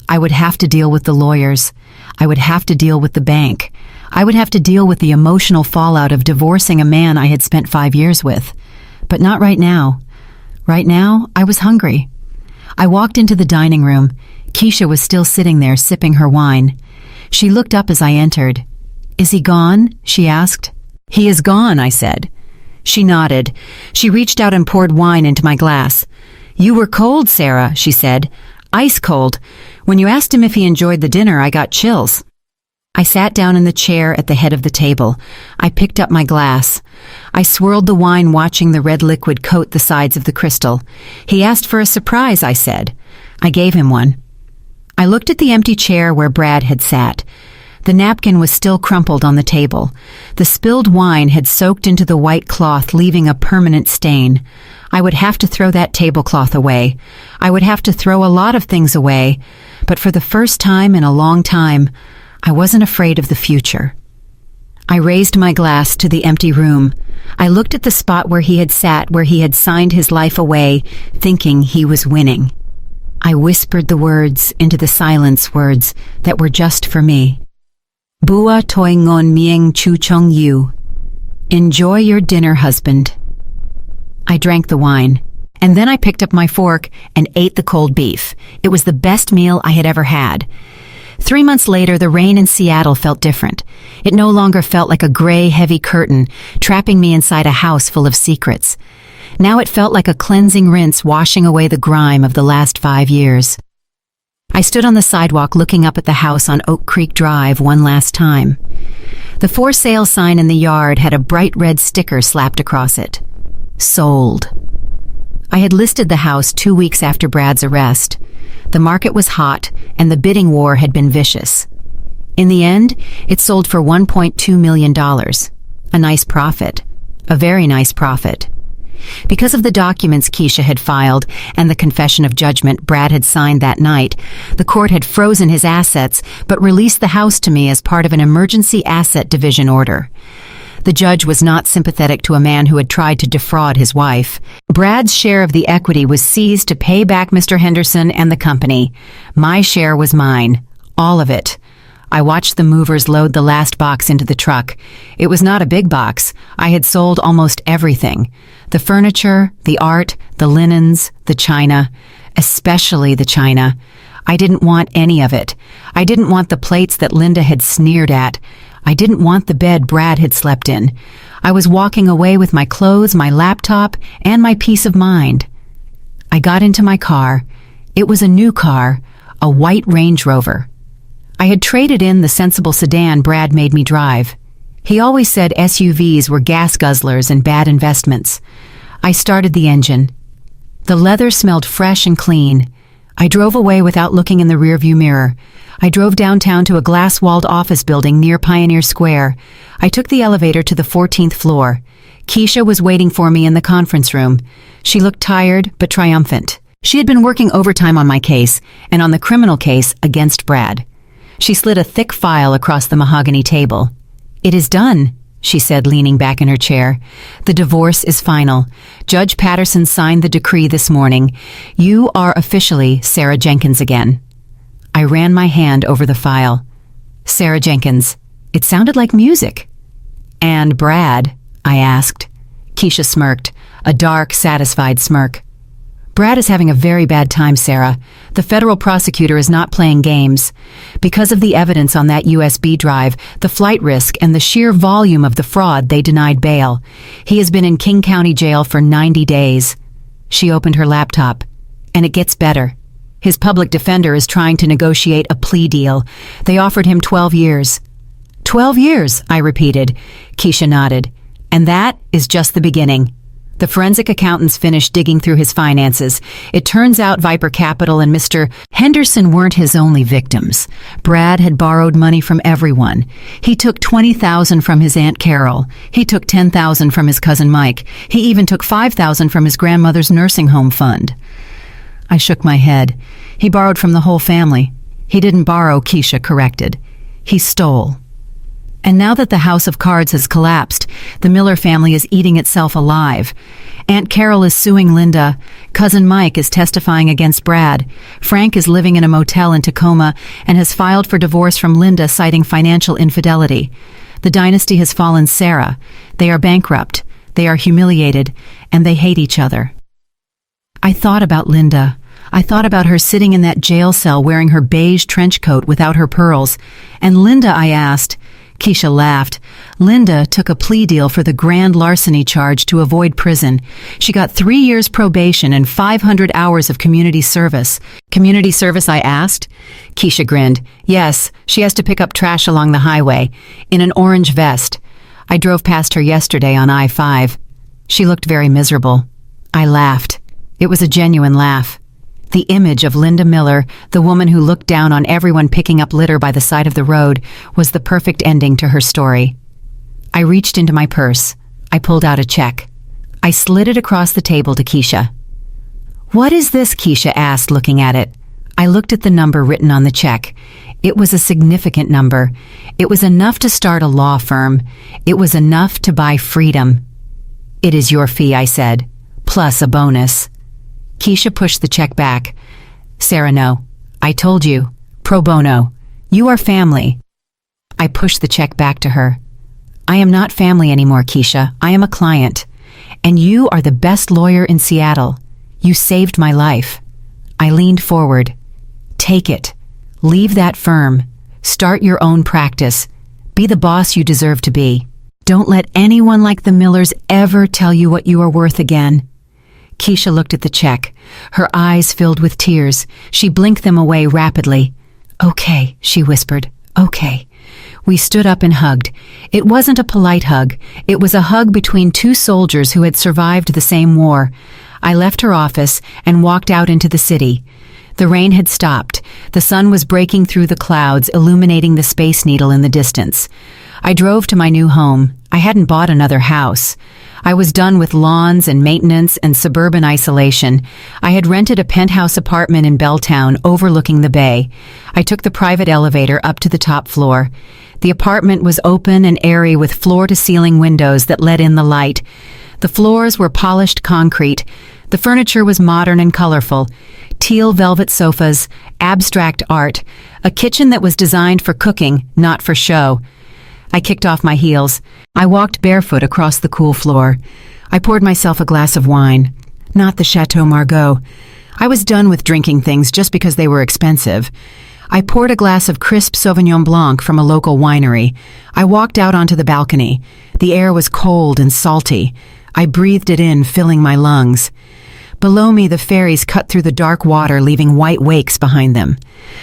I would have to deal with the lawyers. I would have to deal with the bank. I would have to deal with the emotional fallout of divorcing a man I had spent 5 years with. But not right now. Right now, I was hungry. I walked into the dining room. Keisha was still sitting there sipping her wine. She looked up as I entered. "Is he gone?" she asked. "He is gone," I said. She nodded. She reached out and poured wine into my glass. "You were cold, Sarah," she said. "Ice cold. When you asked him if he enjoyed the dinner, I got chills." I sat down in the chair at the head of the table. I picked up my glass. I swirled the wine, watching the red liquid coat the sides of the crystal. He asked for a surprise, I said. I gave him one. I looked at the empty chair where Brad had sat. The napkin was still crumpled on the table. The spilled wine had soaked into the white cloth, leaving a permanent stain. I would have to throw that tablecloth away. I would have to throw a lot of things away. But for the first time in a long time, I wasn't afraid of the future. I raised my glass to the empty room. I looked at the spot where he had sat, where he had signed his life away, thinking he was winning. I whispered the words into the silence, words that were just for me. Bua toi ngon mieng chu chong yu. Enjoy your dinner, husband. I drank the wine, and then I picked up my fork and ate the cold beef. It was the best meal I had ever had. 3 months later, the rain in Seattle felt different. It no longer felt like a gray, heavy curtain, trapping me inside a house full of secrets. Now it felt like a cleansing rinse, washing away the grime of the last 5 years. I stood on the sidewalk looking up at the house on Oak Creek Drive one last time. The for sale sign in the yard had a bright red sticker slapped across it. Sold. I had listed the house 2 weeks after Brad's arrest. The market was hot, and the bidding war had been vicious. In the end, it sold for $1.2 million. A nice profit. A very nice profit. Because of the documents Keisha had filed and the confession of judgment Brad had signed that night, the court had frozen his assets but released the house to me as part of an emergency asset division order. The judge was not sympathetic to a man who had tried to defraud his wife. Brad's share of the equity was seized to pay back Mr. Henderson and the company. My share was mine. All of it. I watched the movers load the last box into the truck. It was not a big box. I had sold almost everything. The furniture, the art, the linens, the china. Especially the china. I didn't want any of it. I didn't want the plates that Linda had sneered at. I didn't want the bed Brad had slept in. I was walking away with my clothes, my laptop, and my peace of mind. I got into my car. It was a new car, a white Range Rover. I had traded in the sensible sedan Brad made me drive. He always said SUVs were gas guzzlers and bad investments. I started the engine. The leather smelled fresh and clean. I drove away without looking in the rearview mirror. I drove downtown to a glass-walled office building near Pioneer Square. I took the elevator to the 14th floor. Keisha was waiting for me in the conference room. She looked tired but triumphant. She had been working overtime on my case and on the criminal case against Brad. She slid a thick file across the mahogany table. "It is done," she said, leaning back in her chair. "The divorce is final. Judge Patterson signed the decree this morning. You are officially Sarah Jenkins again." I ran my hand over the file. Sarah Jenkins. It sounded like music. "And Brad?" I asked. Keisha smirked, a dark, satisfied smirk. "Brad is having a very bad time, Sarah. The federal prosecutor is not playing games. Because of the evidence on that USB drive, the flight risk, and the sheer volume of the fraud, they denied bail. He has been in King County Jail for 90 days. She opened her laptop. "And it gets better. His public defender is trying to negotiate a plea deal. They offered him 12 years. 12 years, I repeated. Keisha nodded. "And that is just the beginning." The forensic accountants finished digging through his finances. It turns out Viper Capital and Mr. Henderson weren't his only victims. Brad had borrowed money from everyone. He took $20,000 from his Aunt Carol. He took $10,000 from his cousin Mike. He even took $5,000 from his grandmother's nursing home fund. I shook my head. He borrowed from the whole family. He didn't borrow, Keisha corrected. He stole. And now that the house of cards has collapsed, the Miller family is eating itself alive. Aunt Carol is suing Linda. Cousin Mike is testifying against Brad. Frank is living in a motel in Tacoma and has filed for divorce from Linda, citing financial infidelity. The dynasty has fallen, Sarah. They are bankrupt. They are humiliated. And they hate each other. I thought about Linda. I thought about her sitting in that jail cell wearing her beige trench coat without her pearls. And Linda, I asked, Keisha laughed. Linda took a plea deal for the grand larceny charge to avoid prison. She got 3 years probation and 500 hours of community service. Community service, I asked? Keisha grinned. Yes, she has to pick up trash along the highway, in an orange vest. I drove past her yesterday on I-5. She looked very miserable. I laughed. It was a genuine laugh. The image of Linda Miller, the woman who looked down on everyone picking up litter by the side of the road, was the perfect ending to her story. I reached into my purse. I pulled out a check. I slid it across the table to Keisha. "What is this?" Keisha asked, looking at it. I looked at the number written on the check. It was a significant number. It was enough to start a law firm. It was enough to buy freedom. "It is your fee," I said, "plus a bonus." Keisha pushed the check back. "Sarah, no. I told you. Pro bono. You are family." I pushed the check back to her. "I am not family anymore, Keisha. I am a client. And you are the best lawyer in Seattle. You saved my life." I leaned forward. "Take it. Leave that firm. Start your own practice. Be the boss you deserve to be. Don't let anyone like the Millers ever tell you what you are worth again." Keisha looked at the check. Her eyes filled with tears. She blinked them away rapidly. "Okay," she whispered. "Okay." We stood up and hugged. It wasn't a polite hug. It was a hug between two soldiers who had survived the same war. I left her office and walked out into the city. The rain had stopped. The sun was breaking through the clouds, illuminating the Space Needle in the distance. I drove to my new home. I hadn't bought another house. I was done with lawns and maintenance and suburban isolation. I had rented a penthouse apartment in Belltown overlooking the bay. I took the private elevator up to the top floor. The apartment was open and airy with floor-to-ceiling windows that let in the light. The floors were polished concrete. The furniture was modern and colorful. Teal velvet sofas, abstract art, a kitchen that was designed for cooking, not for show. I kicked off my heels. I walked barefoot across the cool floor. I poured myself a glass of wine, not the Chateau Margaux. I was done with drinking things just because they were expensive. I poured a glass of crisp Sauvignon Blanc from a local winery. I walked out onto the balcony. The air was cold and salty. I breathed it in, filling my lungs. Below me, the ferries cut through the dark water, leaving white wakes behind them.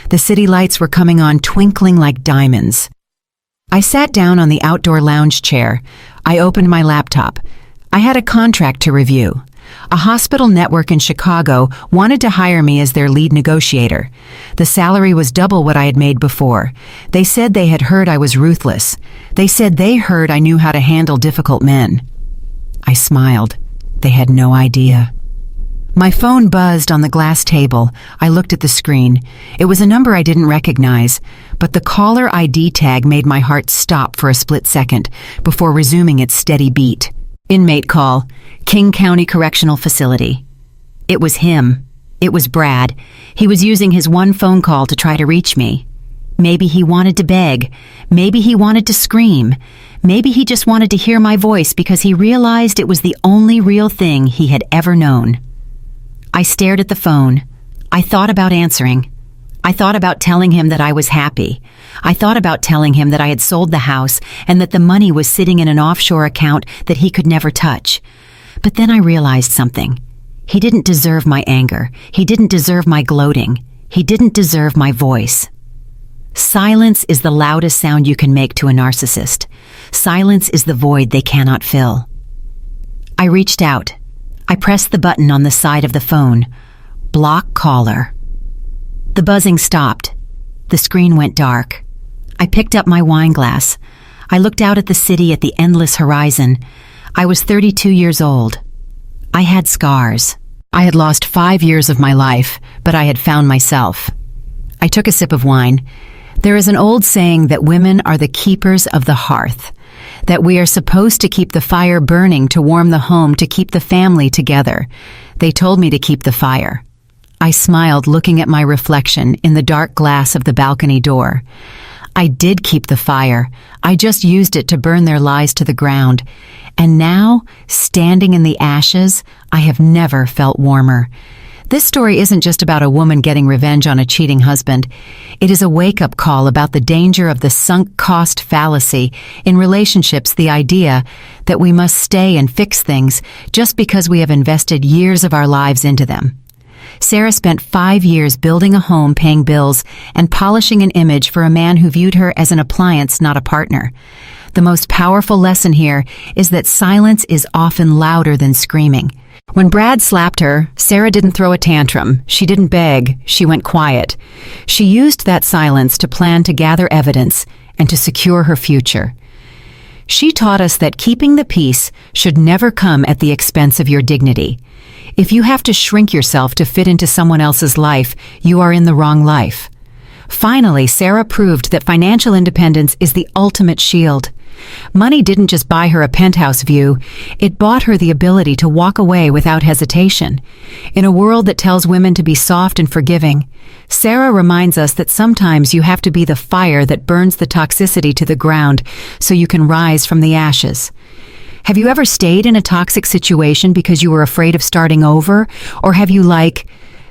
The city lights were coming on, twinkling like diamonds. I sat down on the outdoor lounge chair. I opened my laptop. I had a contract to review. A hospital network in Chicago wanted to hire me as their lead negotiator. The salary was double what I had made before. They said they had heard I was ruthless. They said they heard I knew how to handle difficult men. I smiled. They had no idea. My phone buzzed on the glass table. I looked at the screen. It was a number I didn't recognize, but the caller ID tag made my heart stop for a split second before resuming its steady beat. Inmate call, King County Correctional Facility. It was him. It was Brad. He was using his one phone call to try to reach me. Maybe he wanted to beg. Maybe he wanted to scream. Maybe he just wanted to hear my voice because he realized it was the only real thing he had ever known. I stared at the phone. I thought about answering. I thought about telling him that I was happy. I thought about telling him that I had sold the house and that the money was sitting in an offshore account that he could never touch. But then I realized something. He didn't deserve my anger. He didn't deserve my gloating. He didn't deserve my voice. Silence is the loudest sound you can make to a narcissist. Silence is the void they cannot fill. I reached out. I pressed the button on the side of the phone. Block caller. The buzzing stopped. The screen went dark. I picked up my wine glass. I looked out at the city, at the endless horizon. I was 32 years old. I had scars. I had lost 5 years of my life, but I had found myself. I took a sip of wine. There is an old saying that women are the keepers of the hearth, that we are supposed to keep the fire burning to warm the home, to keep the family together. They told me to keep the fire. I smiled, looking at my reflection in the dark glass of the balcony door. I did keep the fire. I just used it to burn their lies to the ground. And now, standing in the ashes, I have never felt warmer. This story isn't just about a woman getting revenge on a cheating husband. It is a wake-up call about the danger of the sunk cost fallacy in relationships, the idea that we must stay and fix things just because we have invested years of our lives into them. Sarah spent 5 years building a home, paying bills, and polishing an image for a man who viewed her as an appliance, not a partner. The most powerful lesson here is that silence is often louder than screaming. When Brad slapped her, Sarah didn't throw a tantrum. She didn't beg. She went quiet. She used that silence to plan to gather evidence and to secure her future. She taught us that keeping the peace should never come at the expense of your dignity. If you have to shrink yourself to fit into someone else's life, you are in the wrong life. Finally, Sarah proved that financial independence is the ultimate shield. Money didn't just buy her a penthouse view, it bought her the ability to walk away without hesitation. In a world that tells women to be soft and forgiving, Sarah reminds us that sometimes you have to be the fire that burns the toxicity to the ground so you can rise from the ashes. Have you ever stayed in a toxic situation because you were afraid of starting over? Or have you, like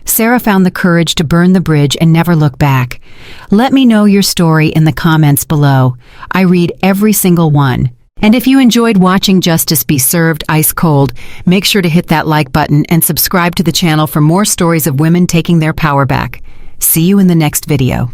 Sarah, found the courage to burn the bridge and never look back? Let me know your story in the comments below. I read every single one. And if you enjoyed watching justice be served ice cold, make sure to hit that like button and subscribe to the channel for more stories of women taking their power back. See you in the next video.